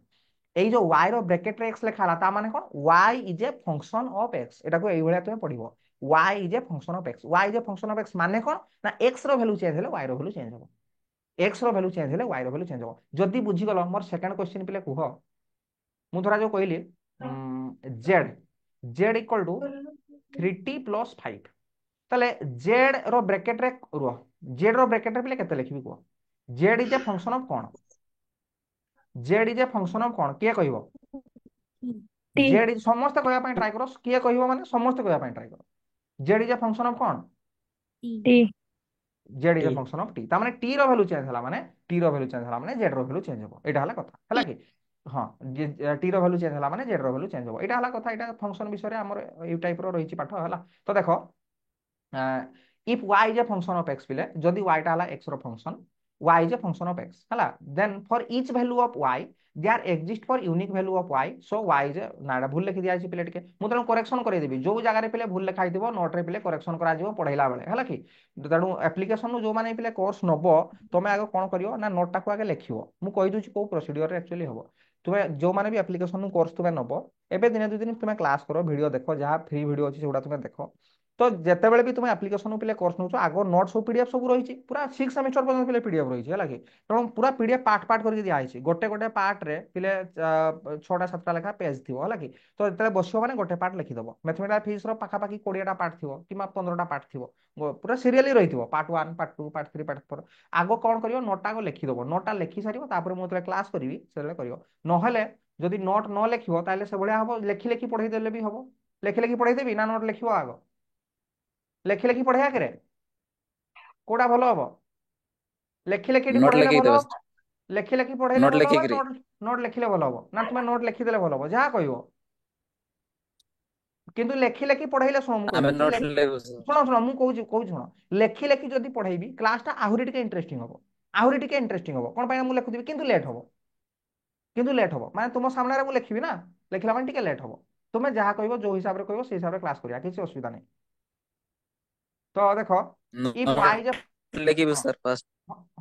এই যে y র ব্র্যাকেটরে x লেখা হলা, তা মানে কোন? y is a function of x। এটাকে এইভাবে তুমি পড়িব, y is a function of x। y is a function of x মানে কোন না, x র ভ্যালু চেঞ্জ হলে y র ভ্যালু চেঞ্জ হবে। x র ভ্যালু চেঞ্জ হলে y র ভ্যালু চেঞ্জ হবে। যদি বুঝি গল, মোর সেকেন্ড কোশ্চেন পিলে কুহ। মু ধরা যাও কইলি z z = 3t + 5। তাহলে z র ব্র্যাকেটরে রুহ, z র ব্র্যাকেটরে পিলে কেতে লিখিবি কুহ? z is a function of কোন? z is a function of কোন? কিଏ କହିବ?
टी
z ସମସ୍ତେ କହିବା ପାଇଁ ଟ୍ରାଏ କର। କିଏ କହିବ ମାନେ ସମସ୍ତେ କହିବା ପାଇଁ ଟ୍ରାଏ କର। z is a function of କଣ?
T
z is a
T
function of t। ତା ମାନେ t ର ଭ୍ୟାଲୁ ଚେଞ୍ଜ ହେଲା ମାନେ, t ର ଭ୍ୟାଲୁ ଚେଞ୍ଜ ହେଲା ମାନେ z ର ଭ୍ୟାଲୁ ଚେଞ୍ଜ ହେବ। ଏଇଟା ହେଲା କଥା, ହେଲା କି? ହଁ, t ର ଭ୍ୟାଲୁ ଚେଞ୍ଜ ହେଲା ମାନେ z ର ଭ୍ୟାଲୁ ଚେଞ୍ଜ ହେବ। ଏଇଟା ହେଲା କଥା। ଏଇଟା ଫଂକ୍ସନ ବିଷୟରେ ଆମର ଏଇ ଟାଇପ ର ରହିଛି ପାଠ, ହେଲା। ତ ଦେଖ, if y is a function of x ପିଲେ, ଯଦି y ଟା ହେଲା x ର function, y is a function of x, ହେଲା, then for each value of y there exist for unique value of y, so y is a, ନା ଏଟା ଭୁଲ ଲେଖି ଦିଆଯାଇଛି ପିଲେ, ଟିକେ ମୁଁ ତେଣୁ କରେକ୍ସନ କରେଇଦେବି। ଯୋଉ ଜାଗାରେ ପିଲେ ଭୁଲ ଲେଖା ହେଇଥିବ ନୋଟରେ ପିଲେ କରେକ୍ସନ କରାଯିବ ପଢେଇଲା ବେଳେ, ହେଲା କି? ତେଣୁ ଆପ୍ଲିକେସନ ଯୋଉମାନେ ପିଲେ କୋର୍ସ ନବ, ତମେ ଆଗ କ'ଣ କରିବ ନା, ନୋଟଟାକୁ ଆଗେ ଲେଖିବ। ମୁଁ କହିଦଉଛି କୋଉ ପ୍ରୋସିଡିୟରରେ ଆକ୍ଚୁଆଲି ହବ। ତୁମେ ଯୋଉମାନେ ବି ଆପ୍ଲିକେସନ କୋର୍ସ ତୁମେ ନବ, ଏବେ ଦିନେ ଦୁଇ ଦିନ ତୁମେ କ୍ଲାସ କର, ଭିଡିଓ ଦେଖ, ଯାହା ଫ୍ରି ଭିଡିଓ ଅଛି ସେଗୁଡା ତୁମେ ଦେଖ। ତ ଯେତେବେଳେ ବି ତୁମେ ଆପ୍ଲିକେସନ ପିଲେ କୋର୍ସ ନଉଛ, ଆଗ ନୋଟ ସବୁ ପିଡିଏଫ ସବୁ ରହିଛି, ପୁରା 6 ସେମିଷ୍ଟର ପର୍ଯ୍ୟନ୍ତ ପିଲେ ପିଡିଏଫ ରହିଛି, ହେଲା କି? ତେଣୁ ପୁରା ପିଡିଏଫ ପାର୍ଟ ପାର୍ଟ କରିକି ଦିଆହେଇଛି। ଗୋଟେ ଗୋଟେ ପାର୍ଟରେ ପିଲେ 6ଟା 7ଟା ଲେଖା ପେଜ ଥିବ, ହେଲା କି? ତ ଯେତେବେଳେ ବସିବ ମାନେ ଗୋଟେ ପାର୍ଟ ଲେଖିଦବ। ମ୍ୟାଥମେଟିକାଲ ଫିଜିକ୍ସର ପାଖାପାଖି 20ଟା ପାର୍ଟ ଥିବ କିମ୍ବା 15ଟା ପାର୍ଟ ଥିବ। ପୁରା ସିରିଆଲି ରହିଥିବ, ପାର୍ଟ 1, ପାର୍ଟ 2, ପାର୍ଟ 3, ପାର୍ଟ 4। ଆଗ କ'ଣ କରିବ, ନୋଟଟା ଆଗ ଲେଖିଦବ। ନୋଟଟା ଲେଖି ସାରିବ, ତାପରେ ମୁଁ ଯେତେବେଳେ କ୍ଲାସ କରିବି ସେତେବେଳେ କରିବ। ନହେଲେ ଯଦି ନୋଟ ନ ଲେଖିବ, ତାହେଲେ ସେଭଳିଆ ହବ, ଲେଖି ଲେଖି ପଢେଇ ଦେଲେ ବି ହବ। ଲେଖି ଲେଖି ପଢେଇଦେବି ନା ନୋଟ ଲେଖିବ ଆଗ? ଲେଖି ଲେଖି ପଢେଇବା କେରେ, କୋଉଟା ଭଲ ହବ? ଲେଖି ଲେଖି ଏଠି
नोट
ପଢେଇଲେ
लेके ही
ଭଲ
दे बस।
ହବ, ଲେଖି ଲେଖି ପଢେଇଲେ
नोट
ଭଲ
लेके
ହବ,
करी।
ନୋଟ ନୋଟ ଲେଖିଲେ ଭଲ ହବ, ନା ତୁମେ ନୋଟ ଲେଖିଦେଲେ ଭଲ ହବ? ଯାହା କହିବ। କିନ୍ତୁ ଲେଖି ଲେଖି ପଢେଇଲେ, ଶୁଣ ମୁଁ
हमें
କହିଦଉଛି,
नोट ले सर।
ଶୁଣ ଶୁଣ ମୁଁ କହୁଛି କହୁଛି ଶୁଣ। ଲେଖି ଲେଖି ଯଦି ପଢେଇବି, କ୍ଲାସଟା ଆହୁରି ଟିକେ ଇଣ୍ଟରେଷ୍ଟିଂ ହବ। ଆହୁରି ଟିକେ ଇଣ୍ଟରେଷ୍ଟିଂ ହବ। କ'ଣ ପାଇଁ ନା, ମୁଁ ଲେଖୁଥିବି କିନ୍ତୁ ଲେଟ୍ ହବ। କିନ୍ତୁ ଲେଟ୍ ହବ ମାନେ ତୁମ ସାମ୍ନାରେ ମୁଁ ଲେଖିବି ନା, ଲେଖିଲା ମାନେ ଟିକେ ଲେଟ୍ ହବ। ତୁମେ ଯାହା କହିବ, ଯୋଉ ହିସାବରେ କହିବ, ସେଇ ହିସାବରେ କ୍ଲାସ କରିବା, କିଛି ଅସୁବିଧା ନାହିଁ। ତ ଦେଖ, ଇଫ୍
नोट
ୱାଇ ଯେ,
लेके भी
ହଁ
सर फर्स्ट।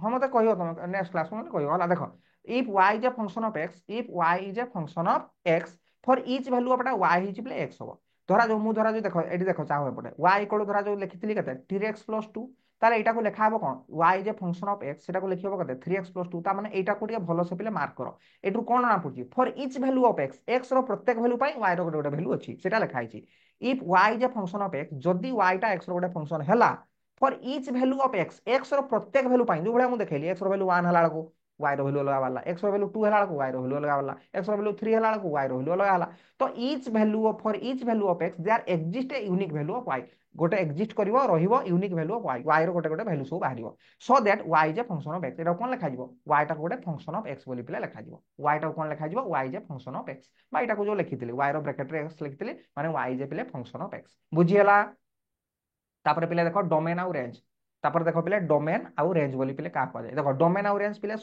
ହଁ ମତେ କହିବ, ତମେ ନେକ୍ସଟ କ୍ଲାସ ମତେ କହିବ, ହେଲା। ଦେଖ, if y is a function of x, if y is a function of x for each value of y ହେଇଛି ବୋଲେ x ହବ। ଧରା ଯାଉ, ମୁଁ ଧରା ଯାଉ, ଦେଖ ଏଠି ଦେଖ, ଚାହୁଁ ଏପଟେ y = ଧରା ଯାଉ ଲେଖିଥିଲି କେତେ, 3x + 2। ତାହେଲେ ଏଇଟାକୁ ଲେଖା ହବ କ'ଣ, y is a function of x, ସେଟାକୁ ଲେଖି ହବ କେତେ, 3x + 2। ତା ମାନେ ଏଇଟାକୁ ଟିକେ ଭଲସେ ପିଲେ ମାର୍କ କର। ଏଠୁ କ'ଣ ଜଣା ପଡୁଛି, for each value of x, x ର ପ୍ରତ୍ୟେକ ଭ୍ୟାଲୁ ପାଇଁ y ର ଗୋଟେ ଗୋଟେ ଭ୍ୟାଲୁ ଅଛି, ସେଟା ଲେଖା ହେଇଛି। if y is a function of x, ଯଦି y ଟା x ର ଗୋଟେ ଫଙ୍କସନ ହେଲା, for each value of x, x ର ପ୍ରତ୍ୟେକ ଭ୍ୟାଲୁ ପାଇଁ, ଯୋଉ ଭଳିଆ ମୁଁ ଦେଖେଇଲି, x ର ଭ୍ୟାଲୁ 1 ହେଲା ବେଳକୁ y ର ଭ୍ୟାଲୁ ଅଲଗା ବାହାରିଲା, x ର ଭ୍ୟାଲୁ 2 ହେଲା ବେଳକୁ y ର ଭ୍ୟାଲୁ ଅଲଗା ବାହାରିଲା, x ର ଭ୍ୟାଲୁ 3 ହେଲା ବେଳକୁ y ର ଭ୍ୟାଲୁ ଅଲଗା ହେଲା। ତ each value of, for each value of x there exist a unique value of y। ଗୋଟେ ଏକ୍ଜିଷ୍ଟ କରିବ, ରହିବ unique value of y, y ର ଗୋଟେ ଗୋଟେ ଭ୍ୟାଲୁ ସବୁ ବାହାରିବ। So that y is a function of x। ଏଟାକୁ କ'ଣ ଲେଖାଯିବ, y ଟାକୁ ଗୋଟେ ଫଙ୍କସନ ଅଫ x ବୋଲି ପିଲା ଲେଖାଯିବ। y ଟାକୁ କ'ଣ ଲେଖାଯିବ, y is a function of x। ବା ଏଟାକୁ ଯୋଉ ଲେଖିଥିଲି, y ର ବ୍ରାକେଟରେ x ଲେଖିଥିଲି, ମାନେ y ଇଜ ଏ ପିଲେ ଫଙ୍କସନ ଅଫ x। ବୁଝିହେଲା? ତାପରେ ପିଲା ଦେଖ, ଡୋମେନ ଆଉ ରେଞ୍ଜ। तापर देख पिले डोमेन आउ रेंज बोली पिले क्या कह देख डोमेन आउ रेंज पिले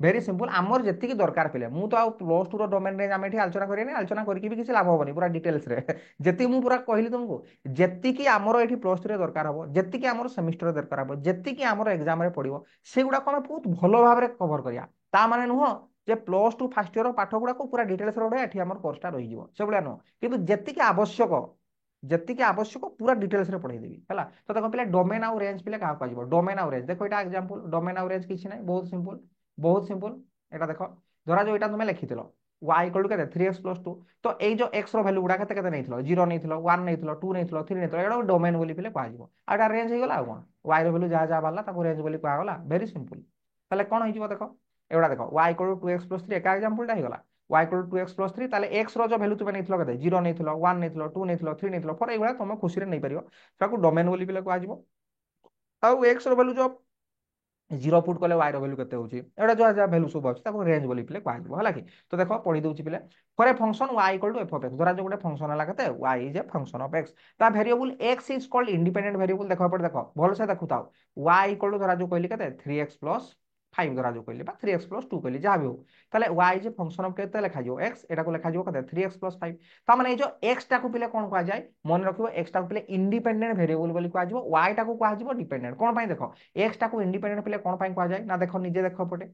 भेरी सिंपल आमर जी दरकार पिले मु तो प्लस टू डोमेन रेंज आम ये आलोचना करेंगे आलोचना करके भी किसी लाभ हेनी पूरा डिटेल्स रे जी मुझे पूरा कहली तुमको जी आमर ये प्लस टू दरकार हम जी आम सेमिस्टर दरकार हम जी आम एग्जाम पड़ो से गुड़ाक आम बहुत भल भाव में कभर करा ता माने नुह जे प्लस टू फास्ट इयर पाठ गुड़ाक पूरा डिटेल्स रोडे एठी हमर कोर्सटा रही से भाया नुह किंतु जेतिकी आवश्यक पूरा डिटेल्स रे पढ़ाई देबी हला तो देखो पिले डोमेन आउ रेंज पिले का कहबो डोमेन आउ रेंज देखो एटा एग्जांपल डोमेन आउ रेंज किछि नै बहुत सिंपल एटा देखो धरा जो एटा तुमे लिखिथिलो y इक्वल टू केते 3x + 2 तो एई जो x रो वैल्यू गुडा केते केते नैथिलो 0 नैथिलो 1 नैथिलो 2 नैथिलो 3 नैथिलो एटा डोमेन बोली पिले कहजिवो आ एटा रेंज हे गला आ कोन y रो वैल्यू जहा जहा बाला ताको रेंज बोली कहा गला वेरी सिंपल ताले कोन होइजिवो देखो एटा देखो y इक्वल टू 2x + 3 एका एग्जांपल टा हे गला y इक्वल टू 2x + 3 ताले x रो जो वैल्यू तुमे नैथिलो केते 0 नैथिलो 1 नैथिलो 2 नैथिलो 3 नैथिलो फॉर एगुला तुमे खुशी रे नै परियो ताको डोमेन बोली पिले कहजिवो आउ x रो वैल्यू जो जीरो पुट कले y रो वैल्यू केते होची एटा जो जा वैल्यू सब अछि ताको रेंज बोली पिले कहजिवो हला कि तो देखो पढी दउची पिले for a function y equal to f of x धरा जो गोटे फंक्शन हला केते y is a function of x ता variable x is called independent variable देखो पड़ देखो भल से देखुताओ y इक्वल टू धरा जो कहली केते 3x + 5 धरा जो कहली बा 3x + 2 कहली जहा भी हो ताले y is a function of केते लेखा जिवो x एटा को लेखा जिवो केते 3x + 5 ता माने जो x टा को पिले कोन कहा जाय मन रखिबो x टा को पिले इंडिपेंडेंट वेरिएबल बोली कहा जिवो y टा को कहा जिवो डिपेंडेंट कोन पई देखो x टा को इंडिपेंडेंट पिले कोन पई कहा जाय ना देखो निजे देखो पटे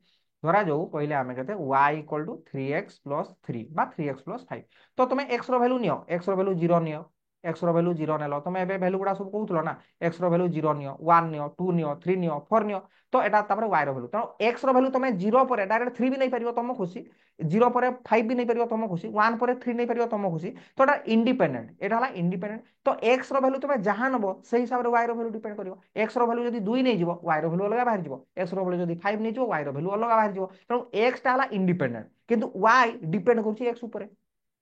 धरा जो कहले आमे केते y इक्वल टू 3x + 3 बा 3x + 5 तो तुमे x रो वैल्यू नियो x रो वैल्यू 0 नियो x रो वैल्यू 0 नेलो तुमे एबे वैल्यू गुडा सब कहउतलो ना x रो वैल्यू 0 नियो 1 नियो 2 नियो 3 नियो 4 नियो तो एटा तापर y रो वैल्यू तो x रो वैल्यू तुमे 0 पर डायरेक्ट 3 भी नहीं परियो तम खुशी 0 पर 5 भी नहीं परियो तम खुशी 1 पर 3 नहीं परियो तम खुशी तो एटा इंडिपेंडेंट एटा हला इंडिपेंडेंट तो x रो वैल्यू तुमे जहां नबो सेही हिसाब रे y रो वैल्यू डिपेंड करियो x रो वैल्यू जदी 2 नहीं जिवो y रो वैल्यू अलग बाहर जिवो x रो वैल्यू जदी 5 नहीं जिवो y रो वैल्यू अलग बाहर जिवो तो x टा हला इंडिपेंडेंट किंतु y डिपेंड करछि x ऊपर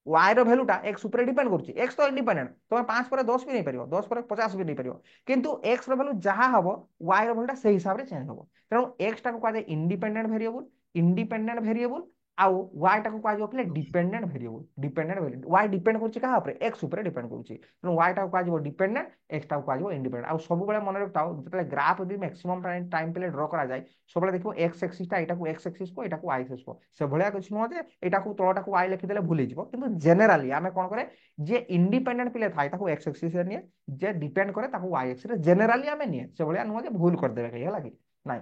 y रो वैल्यूटा x ऊपर डिपेंड करछि x तो इंडिपेंडेंट तुम 5 पर 10 भी नहीं परियो 10 पर 50 भी नहीं परियो किंतु x रो वैल्यू जहां हबो y रो वैल्यूटा सेही हिसाब रे चेंज हबो तेणु x टा को कहै इंडिपेंडेंट वेरिएबल आउ y टा को कहै पले dependent variable dependent variable y depend करछि कहा ऊपर x ऊपर डिपेंड करछि तेणु y टा को कहै डिपेंडेंट x टा को कहै इंडिपेंडेंट आउ सब बेले मन रखताओ जतले ग्राफ यदि मैक्सिमम टाइम पीरियड ड्रा करा जाय सब बेले देखो x एक्सिस टा एटा को x एक्सिस को एटा को y एक्सिस को से भलिया कुछ न जे एटा को तळटा को y लिखि देले भूली जिवो किंतु जनरली आमे कोन करे जे इंडिपेंडेंट पिले थाय ताको x एक्सिस रे निये जे डिपेंड करे ताको y एक्सिस रे जनरली आमे निये से भलिया न जे भूल कर देबे हला कि नाही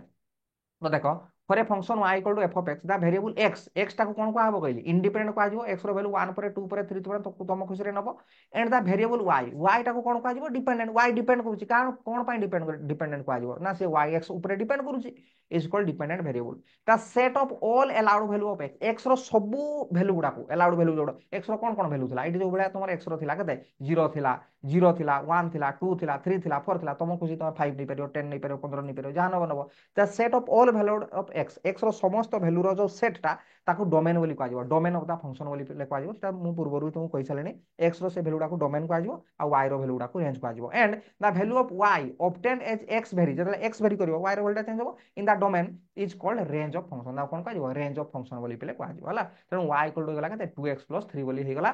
तो देखो for a function y equal to f of x the variable x टा को कोन को आबो कहली इंडिपेंडेंट को आजो x रो वैल्यू 1 पर 2 पर 3 पर तो तुम खुशी रे नबो एंड दा वेरिएबल y टा को कोन को आजो डिपेंडेंट y डिपेंड करूची कारण कोन पई डिपेंडेंट को आजो ना से y x ऊपर डिपेंड करूची इज कॉल्ड डिपेंडेंट वेरिएबल दा set of all allowed value of x रो सब वैल्यू गुडा को अलाउड वैल्यू जोड़ x रो कोन वैल्यू थिला इटी जो बळा तुमर x रो थिला कते 0 थिला 0 थिला 1 थिला 2 थिला 3 थिला 4 थिला तुम खुशी तुम 5 नहीं परियो 10 नहीं परियो 15 नहीं परियो जहां नबो the set of all value of x रो समस्त वैल्यू रो जो सेट टा ताको डोमेन बोली कहजिवो डोमेन ऑफ द फंक्शन बोली कहजिवो सेटा मु पूर्वरु तुमको कहि सालेनी x रो से वैल्यू को डोमेन कहजिवो आ y रो वैल्यू को रेंज कहजिवो and the value of y obtain as x vary जतले x वेरी करिवो y रो वैल्यू चेंज होबो in the domain is called range of function ना कोन कहजिवो रेंज ऑफ फंक्शन बोली कहजिवो हला तेनु y इक्वल टू गला कते 2x + 3 बोली हे गला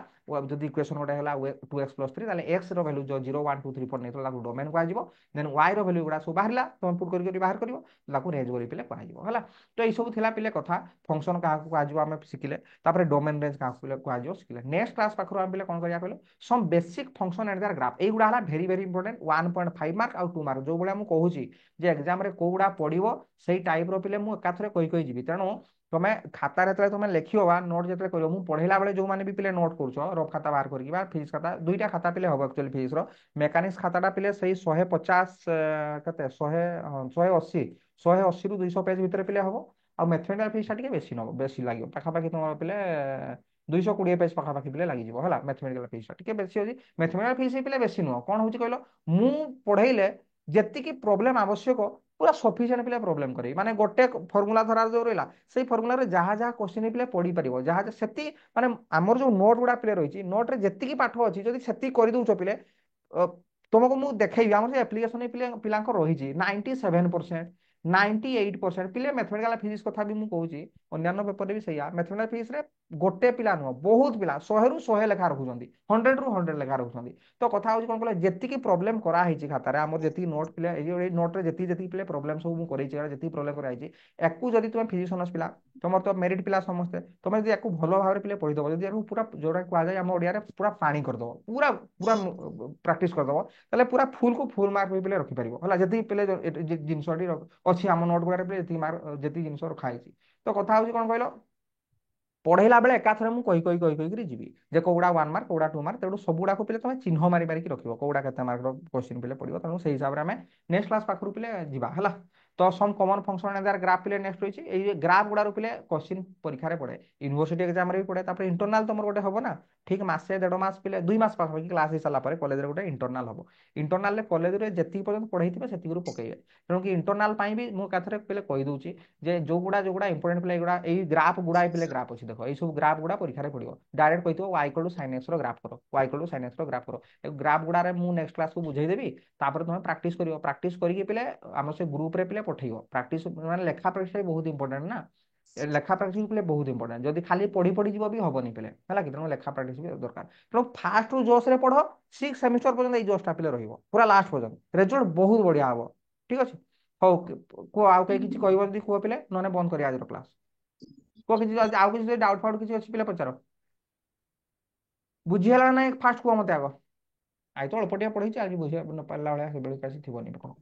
जदी इक्वेशन गोटे हला 2x + 3 ताले x रो वैल्यू जो 0 1 2 3 4 नेतो ताको डोमेन कहजिवो देन y रो वैल्यू गुडा सब बाहरला तुम पुट करि बाहर करिवो ताको रेंज बोली कहजिवो हला तो ये सब थिला पिले कथा फंक्शन का कहजिवो आमे शिखिले तापर डोमेन रेंज का कहजिवो शिखिले नेक्स्ट क्लास पाखरो आमे पिले कोन करिया कहलो some basic function and their graph ए गुडा हला वेरी वेरी इंपोर्टेंट 1.5 मार्क आउ 2 मार्क जो बळा मु कहूची जे एग्जाम रे को गुडा पडिवो सेही टाइप रो पिले मु एकाथरे कहि जिवि तेणु तुम खाता रे तुम लिखियो बा नोट जतले करियो मु पढेला बेले जो माने भी पिले नोट करछो रफ खाता बाहर करकी बा फीस खाता दुईटा खाता पिले हबो एक्चुअली फीस रो मेकानिक्स खाताटा पिले सही 150 कते 100 180 180 रु 200 पेज भितर पिले हबो आ मैथमेटिकल फीस टा बेसी नबो बेसी लागियो पाखापाखि तुम पिले 220 पेज पाखापाखि पिले लागि जिवो हला मैथमेटिकल फीस टा बेसी होजी मैथमेटिकल फीस पिले बेसी नुह कोन होची कहलो मु पढेइले जेतिकी प्रॉब्लम आवश्यक पूरा सफिशिएंट पिले प्रॉब्लम करी माने गोटे फार्मूला धरा जो रहिला सेही फार्मूला रे जहा जहा क्वेश्चन पिले पढी परिबो जहा सेती माने हमर जो नोट गुडा पिले रहिची नोट रे जेतिकी पाठ अछि जदी सेती करि दउछो पिले तुमको मु देखैबी हमर जे एप्लीकेशन पिले पिलांको रहिची 97% 98% ପିଲେ ମ୍ୟାଥମେଟିକାଲ ଫିଜିକ୍ସ କଥା ବି ମୁଁ କହୁଛି, ଅନ୍ୟାନ୍ୟ ପେପରରେ ବି ସେଇଆ। ମ୍ୟାଥମେଟିକାଲ ଫିଜିକ୍ସରେ ଗୋଟେ ପିଲା ନୁହଁ, ବହୁତ ପିଲା, 100ରୁ 100 ଲେଖା ରଖୁଛନ୍ତି, 100ରୁ 100 ଲେଖା ରଖୁଛନ୍ତି। ତ କଥା ହଉଛି କଣ କହିଲ, ଯେତିକି ପ୍ରୋବ୍ଲେମ କରାହେଇଛି ଖାତାରେ, ଆମର ଯେତିକି ନୋଟ୍ ପିଲା ଏଇ ନୋଟ୍ରେ ଯେତିକି ଯେତିକି ପିଲେ ପ୍ରୋବ୍ଲେମ ସବୁ ମୁଁ କରେଇଛି, ଯେତିକି ପ୍ରୋବ୍ଲେମ କରାହେଇଛି, ୟାକୁ ଯଦି ତୁମେ ଫିଜିକ୍ସ ଅନର୍ସ ପିଲା, ତମର ତ ମେରିଟ ପିଲା ସମସ୍ତେ, ତମେ ଯଦି ୟାକୁ ଭଲ ଭାବରେ ପିଲେ ପଢିଦବ, ଯଦି ୟାକୁ ପୁରା ଯୋଉଟା କୁହାଯାଏ ଆମ ଓଡିଆରେ ପୁରା ପାଣି କରିଦବ, ପୁରା ପୁରା ପ୍ରାକ୍ଟିସ କରିଦବ, ତାହେଲେ ପୁରା ଫୁଲ୍ କୁ ଫୁଲ୍ ମାର୍କ ବି ପିଲେ ରଖିପାରିବ ହେଲା। ଯେତିକି ପିଲେ ଜିନିଷଟି ଅଛି ଆମ ନୋଟ୍ ଗୁଡାରେ ପିଲେ ଯେତିକି ମାର୍କ ଯେତିକି ଜିନିଷ ରଖା ହେଇଛି। ତ କଥା ହଉଛି କଣ କହିଲ, ପଢେଇଲା ବେଳେ ଏକାଥରେ ମୁଁ କହିକିରି ଯିବି ଯେ କୋଉଗୁଡ଼ା 1 ମାର୍କ, କୋଉଗୁଡ଼ା 2 ମାର୍କ, ତେଣୁ ସବୁଗୁଡ଼ାକୁ ପିଲେ ତମେ ଚିହ୍ନ ମାରି ମାରିକି ରଖିବ କୋଉଗୁଡ଼ା କେତେ ମାର୍କର କ୍ୱେଶ୍ଚିନ୍ ପିଲେ ପଡିବ। ତେଣୁ ସେଇ ହିସାବରେ ଆମେ ନେକ୍ସଟ କ୍ଲାସ୍ ପାଖରୁ ପିଲେ ଯିବା ହେଲା। ତ ସମ୍ କମନ ଫଙ୍କସନ ଏଣ୍ଡ ଗ୍ରାଫ ପିଲେ ନେକ୍ସଟ ରହିଛି। ଏଇ ଗ୍ରାଫ ଗୁଡାରୁ ପିଲେ କ୍ୱେଶ୍ଚିନ୍ ପରୀକ୍ଷାରେ ପଡେ, ୟୁନିଭର୍ସିଟି ଏକ୍ସାମରେ ବି ପଡେ। ତାପରେ ଇଣ୍ଟରନାଲ ତମର ଗୋଟେ ହବ ନା, ଠିକ ମାସେ 1.5 ମାସ ପିଲେ 2 ମାସ ପାଖାପାଖି କ୍ଲାସ ହେଇସାରିଲା ପରେ କଲେଜରେ ଗୋଟେ ଇଣ୍ଟରନାଲ ହବ। ଇଣ୍ଟରନାଲରେ କଲେଜରେ ଯେତିକି ପର୍ଯ୍ୟନ୍ତ ପଢେଇଥିବେ ସେତିକିରୁ ପକେଇବେ। ତେଣୁ କି ଇଣ୍ଟରନାଲ ପାଇଁ ବି ମୁଁ ଏକାଥରେ ପିଲେ କହିଦଉଛି ଯେ ଯୋଉଗୁଡ଼ା ଇମ୍ପୋର୍ଟାଣ୍ଟ ପିଲା ଏଗୁଡ଼ା ଏଇ ଗ୍ରାଫ ଗୁଡାଏ ପିଲେ ଗ୍ରାଫ ଅଛି, ଦେଖ ଏଇ ସବୁ ଗ୍ରାଫ ଗୁଡା ପରୀକ୍ଷାରେ ପଡିବ। ଡାଇରେକ୍ଟ କହିଥିବ y = sin x ର ଗ୍ରାଫ କର, y = sin x ର ଗ୍ରାଫ କର। ଏ ଗ୍ରାଫ ଗୁଡାରେ ମୁଁ ନେକ୍ସଟ କ୍ଲାସକୁ ବୁଝେଇଦେବି। ତାପରେ ତମେ ପ୍ରାକ୍ଟିସ କରିବ, ପ୍ରାକ୍ଟିସ କରିକି ପିଲେ ଆମ ସେ ଗ୍ରୁପରେ ପିଲେ ପଠେଇବ। ପ୍ରାକ୍ଟିସ ମାନେ ଲେଖା ପ୍ରାକ୍ଟିସ ବହୁତ ଇମ୍ପୋର୍ଟାଣ୍ଟ ନା, ଲେଖା ପ୍ରାକ୍ଟିସ ପିଲେ ବହୁତ ଇମ୍ପୋର୍ଟାଣ୍ଟ। ଯଦି ଖାଲି ପଢି ପଢି ଯିବ ବି ହବନି ପିଲେ ହେଲା କି, ତେଣୁ ଲେଖା ପ୍ରାକ୍ଟିସ ବି ଦରକାର। ତେଣୁ ଫାଷ୍ଟରୁ ଜୋସରେ ପଢ, 6 ସେମିଷ୍ଟର ପର୍ଯ୍ୟନ୍ତ ଏଇ ଜୋସଟା ପିଲେ ରହିବ ପୁରା ଲାଷ୍ଟ ପର୍ଯ୍ୟନ୍ତ, ରେଜଲ୍ଟ ବହୁତ ବଢିଆ ହବ। ଠିକ ଅଛି, ହଉ କୁହ, ଆଉ କେହି କିଛି କହିବ ଯଦି କୁହ ପିଲେ, ନହେଲେ ବନ୍ଦ କରିବା ଆଜିର କ୍ଲାସ। କୁହ କିଛି, ଆଉ କିଛି ଯଦି ଡାଉଟ ଫାଉଟ କିଛି ଅଛି ପିଲେ ପଚାର। ବୁଝି ହେଲା ନା ନାଇଁ ଫାଷ୍ଟ କୁହ ମତେ ଆଗ। ଆଇ ତ ଅଳ୍ପ ଟିକେ ପଢେଇଛି, ଆଜି ବୁଝିବା ନ ପାରିଲା ଭଳିଆ ସେଭଳି କିଛି ଥିବନି କଣ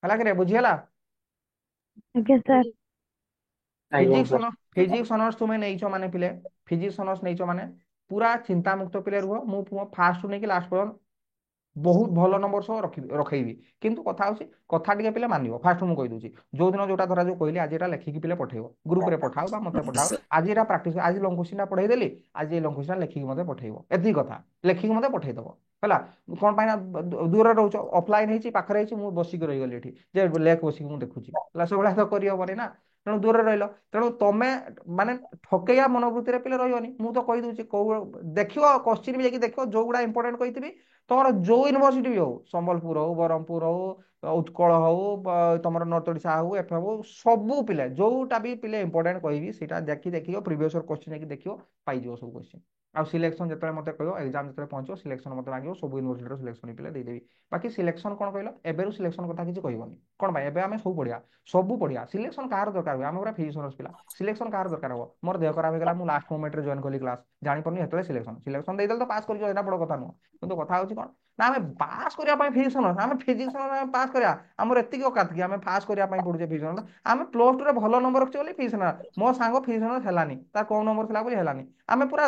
ହେଲା କି ରେ, ବୁଝି ହେଲା?
ଆଜ୍ଞା ସାର୍।
ଆଜ୍ଞା ସାର୍।
ଫିଜିକ୍ସ ଅନର୍ସ ତୁମେ ନେଇଛ ମାନେ ପିଲେ, ଫିଜିକ୍ସ ଅନର୍ସ ନେଇଛ ମାନେ ପୁରା ଚିନ୍ତାମୁକ୍ତ ପିଲେ ରୁହ। ମୁଁ ଫାଷ୍ଟରୁ ନେଇକି ଲାଷ୍ଟ ପର୍ଯ୍ୟନ୍ତ ବହୁତ ଭଲ ନମ୍ବର ସହ ରଖେଇବି। କିନ୍ତୁ କଥା ହଉଛି, କଥା ଟିକେ ପିଲେ ମାନିବ। ଫାଷ୍ଟ ମୁଁ କହିଦଉଛି, ଯୋଉଦିନ ଯୋଉଟା ଧରା ଯୋଉ କହିଲି ଆଜି ଏଟା ଲେଖିକି ପିଲେ ପଠେଇବ, ଗ୍ରୁପରେ ପଠାଅ ବା ମତେ ପଠାଅ। ଆଜି ଏଟା ପ୍ରାକ୍ଟିସ, ଆଜି ଲଙ୍ଗ କୋଶ୍ଚିନ୍ଟା ପଢେଇ ଦେଲି, ଆଜି ଏଇ ଲଙ୍ଗ କୋଶ୍ଚିନ୍ଟା ଲେଖିକି ମତେ ପଠେଇବ। ଏତିକି କଥା, ଲେଖିକି ମତେ ପଠେଇଦବ ହେଲା। କଣ ପାଇଁ ନା ଦୂରରେ ରହୁଛ, ଅଫଲାଇନ ହେଇଛି ପାଖରେ ହେଇଛି, ମୁଁ ବସିକି ରହିଗଲି ଏଠି ଯେ ଲେଖ ବସିକି ମୁଁ ଦେଖୁଛି ହେଲା, ସେଭଳିଆ ତ କରିହବନି ନା। ତେଣୁ ଦୂରରେ ରହିଲ, ତେଣୁ ତମେ ମାନେ ଠକେଇବା ମନୋବୃତ୍ତିରେ ପିଲେ ରହିବନି। ମୁଁ ତ କହିଦଉଛି, କୋଉ ଦେଖିବ କୋଶ୍ଚିନ୍ ବି ଯାଇକି ଦେଖିବ, ଯୋଉଗୁଡା ଇମ୍ପୋର୍ଟାଣ୍ଟ କହିଥିବି, ତମର ଯୋଉ ୟୁନିଭର୍ସିଟି ବି ହଉ, ସମ୍ବଲପୁର ହଉ, ବ୍ରହ୍ମପୁର ହଉ, ଉତ୍କଳ ହଉ, ତମର ନର୍ଥ ଓଡ଼ିଶା ହଉ, ଏଫ ହଉ, ସବୁ ପିଲେ ଯୋଉଟା ବି ପିଲେ ଇମ୍ପୋର୍ଟାଣ୍ଟ କହିବି ସେଇଟା ଦେଖିବ, ପ୍ରିଭିୟସ୍ ଇୟର କୋଶ୍ଚିନ୍ ଯାଇକି ଦେଖିବ, ପାଇଯିବ ସବୁ କୋଶ୍ଚିନ୍। ଆଉ ସିଲେକ୍ସନ ଯେତେବେଳେ ମତେ କହିବ, ଏକ୍ସାମ ଯେତେବେଳେ ପହଞ୍ଚିବ, ସିଲେକ୍ସନ ମତେ ମାଗିବ, ସବୁ ୟୁନିଭର୍ସିଟିର ସିଲେକ୍ସନ ପିଲେ ଦେଇଦେବି। ବାକି ସିଲେକ୍ସନ କଣ କହିଲ, ଏବେରୁ ସିଲେକ୍ସନ କଥା କିଛି କହିବନି। କଣ ପାଇଁ, ଏବେ ଆମେ ସବୁ ପଢିଆ, ସିଲେକ୍ସନ କାହାର ଦରକାର ହୁଏ? ଆମେ ପୁରା ଫିଜିକ୍ସ ଅନର୍ସ ପିଲା, ସିଲେକ୍ସନ କାହାର ଦରକାର ହବ? ମୋର ଦେହ ଖରାପ ହେଇଗଲା, ମୁଁ ଲାଷ୍ଟ ମୋମେଣ୍ଟରେ ଜଏନ୍ କଲି କ୍ଲାସ, ଜାଣିପାରୁନି, ସେତେବେଳେ ସିଲେକ୍ସନ ଦେଇଦେଲେ ତ ପାସ୍ କରିଯିବ, ଏଟା ବଡ କଥା ନୁହଁ। କିନ୍ତୁ କଥା ହଉଛି କଣ ନା, ଆମେ ପାସ୍ କରିବା ପାଇଁ ଫିଜିକ୍ସ ଅନର୍ସ, ଆମେ ଫିଜିକ୍ସ ଅନର୍ସ ପାସ୍ କରିବା, ଆମର ଏତିକି ଅକାତ କି ଆମେ ପାସ୍ କରିବା ପାଇଁ ପଢୁଛେ ଫିଜିକ୍ସ ଅନର୍ସ। ଆମେ +2 ରେ ଭଲ ନମ୍ବର ରଖିଛେ ବୋଲି ଫିଜିକ୍ସ ଅନର୍ସ। ମୋ ସାଙ୍ଗ ଫିଜିକ୍ସ ଅନର୍ସ ହେଲାନି, ତାର କମ ନମ୍ବର ଥିଲା ବୋଲି ହେଲାନି। ଆମେ ପୁରା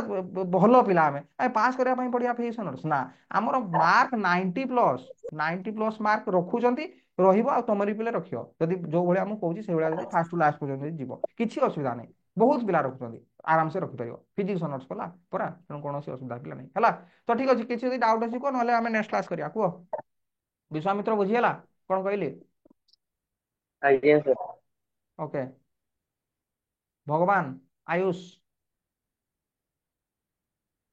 ଭଲ ପିଲା, ଆମେ ପାସ୍ କରିବା ପାଇଁ ପଢିବା ଫିଜିକ୍ସ ଅନର୍ସ ନା। ଆମର ମାର୍କ 90+, 90+ ମାର୍କ ରଖୁଛନ୍ତି, ରହିବ। ଆଉ ତମରି ପିଲେ ରଖିବ, ଯଦି ଯୋଉ ଭଳିଆ ମୁଁ କହୁଛି ସେଇଭଳିଆ, ଯଦି ଫାଷ୍ଟରୁ ଲାଷ୍ଟ ପର୍ଯ୍ୟନ୍ତ ଯଦି ଯିବ, କିଛି ଅସୁବିଧା ନାହିଁ। ବହୁତ ପିଲା ରଖୁଛନ୍ତି, ଆରାମସେ ରଖିପାରିବ, ଫିଜିକ୍ସ ଅନର୍ସ କଲା ପରା, ତେଣୁ କୌଣସି ଅସୁବିଧା ପିଲା ନାହିଁ ହେଲା। ତ ଠିକ ଅଛି, କିଛି ଯଦି ଡାଉଟ ଅଛି କୁହ, ନହେଲେ ଆମେ ନେକ୍ସଟ କ୍ଲାସ କରିବା। କୁହ ବିଶ୍ୱାମିତ୍ର, ବୁଝିଗଲା କଣ କହିଲି?
ଆଜ୍ଞା ସାର୍।
ଓକେ, ଭଗବାନ ଆୟୁଷ,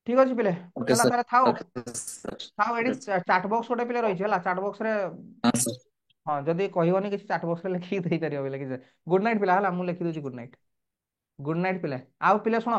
ଠିକ ଅଛି ପିଲେ,
ଓକେ
ହେଲା
ସାର୍।
ତାହେଲେ ଥାଉ।
Okay sir.
ଥାଉ, ଏଠି ଚାଟ ବକ୍ସ ଗୋଟେ ପିଲେ ରହିଛି ହେଲା, ଚାଟ ବକ୍ସରେ
ହଁ ସାର୍।
ହଁ ଯଦି କହିବନି କିଛି, ଚାଟ ବକ୍ସରେ ଲେଖିକି ଦେଇପାରିବ ପିଲେ କିଛି। ଗୁଡ ନାଇଟ୍ ପିଲା ହେଲା, ମୁଁ ଲେଖିଦଉଛି ଗୁଡ ନାଇଟ୍। ଗୁଡ ନାଇଟ୍ ପିଲେ। ଆଉ ପିଲେ ଶୁଣ,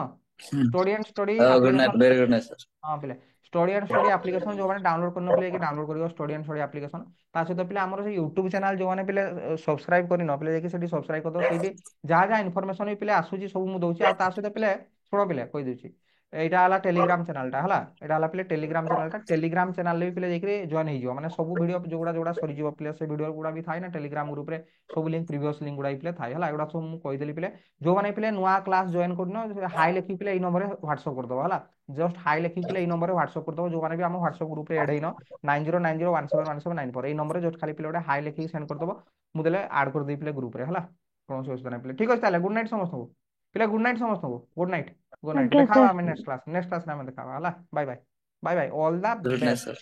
study and study
good
application,
night, very good night sir.
ହଁ ପିଲେ, ଷ୍ଟଡି ଆଣ୍ଡ ଷ୍ଟଡି ଆପ୍ଲିକେସନ ଯୋଉମାନେ ଡାଉନଲୋଡ କରିନଥିଲେ କି ଡାଉନଲୋଡ କରିବ, ଷ୍ଟଡି ଆଣ୍ଡ ଷ୍ଟଡି ଆପ୍ଲିକେସନ। ତା ସହିତ ପିଲେ ଆମର ସେ ୟୁଟ୍ୟୁବ ଚ୍ୟାନେଲ ଯୋଉମାନେ ପିଲେ ସବସ୍କ୍ରାଇବ କରିନ, ପିଲେ ଯାଇକି ସେଠି ସବସ୍କ୍ରାଇବ କରିଦବ। ସେଇଠି ଯାହା ଯାହା ଇନଫର୍ମେସନ ବି ପିଲେ ଆସୁଛି ସବୁ ମୁଁ ଦଉଛି। ଆଉ ତା ସହିତ ପିଲେ ଶୁଣ ପିଲେ କହିଦଉଛି, ଏଇଟା ହେଲା ଟେଲିଗ୍ରାମ ଚ୍ୟାନେଲଟା ହେଲା, ଏଇଟା ହେଲା ପିଲେ ଟେଲିଗ୍ରାମ ଚ୍ୟାନେଲଟା। ଟେଲିଗ୍ରାମ ଚ୍ୟାନେଲରେ ବି ପିଲେ ଯାଇକି ଜଏନ୍ ହେଇଯିବ, ମାନେ ସବୁ ଭିଡ଼ିଓ ଯୋଉଗୁଡ଼ା ଯୋଉଗୁଡ଼ା ସରିଯିବ ପିଲେ, ସେ ଭିଡ଼ିଓ ଗୁଡ଼ା ବି ଥାଏ ନା ଟେଲିଗ୍ରାମ ଗ୍ରୁପରେ, ସବୁ ଲିଙ୍କ ପ୍ରିଭିୟସ୍ ଲିଙ୍କ ଗୁଡ଼ା ପିଲେ ଥାଏ ହେଲା। ଏଗୁଡ଼ା ସବୁ ମୁଁ କହିଦେଲି ପିଲେ। ଯୋଉମାନେ ପିଲେ ନୂଆ କ୍ଲାସ ଜଏନ୍ କରିନ, ହାଇ ଲେଖିକି ପିଲେ ଏଇ ନମ୍ବରରେ ହ୍ୱାଟ୍ସଅପ୍ କରିଦବ ହେଲା। ଜଷ୍ଟ ହାଇ ଲେଖିକି ପିଲେ ଏଇ ନମ୍ବରରେ ହ୍ୱାଟ୍ସଅପ୍ କରିଦବ। ଯୋଉମାନେ ବି ଆମ ହ୍ୱାଟ୍ସଅପ୍ ଗ୍ରୁପରେ ଏଡ୍ ହେଇନ, 9090171794, ଏଇ ନମ୍ବରରେ ଜଷ୍ଟ ଖାଲି ପିଲେ ଗୋଟେ ହାଇ ଲେଖିକି ସେଣ୍ଡ କରିଦବ। ମୁଁ ଦେଲେ ଆଡ୍ କରିଦେବି ପିଲେ ଗ୍ରୁପରେ ହେଲା, କୌଣସି ଅସୁବିଧା ନାହିଁ ପିଲେ। ଠିକ ଅଛି ତାହେଲେ, ଗୁଡ ନାଇଟ୍ ସମସ୍ତଙ୍କୁ ପିଲେ, ଗୁଡ ନାଇଟ୍ ସମସ୍ତଙ୍କୁ, ଗୁଡ ନାଇଟ୍, ଗୁଡ ନାଇଟ୍।
ଆଜ୍ଞା
ଦେଖା ହବା
ସାର୍।
ଆମେ ନେକ୍ସଟ କ୍ଲାସରେ ଆମେ ଦେଖା ହବା ହେଲା। Bye bye, bye bye, all the
good night
best,
sir.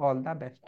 All the best.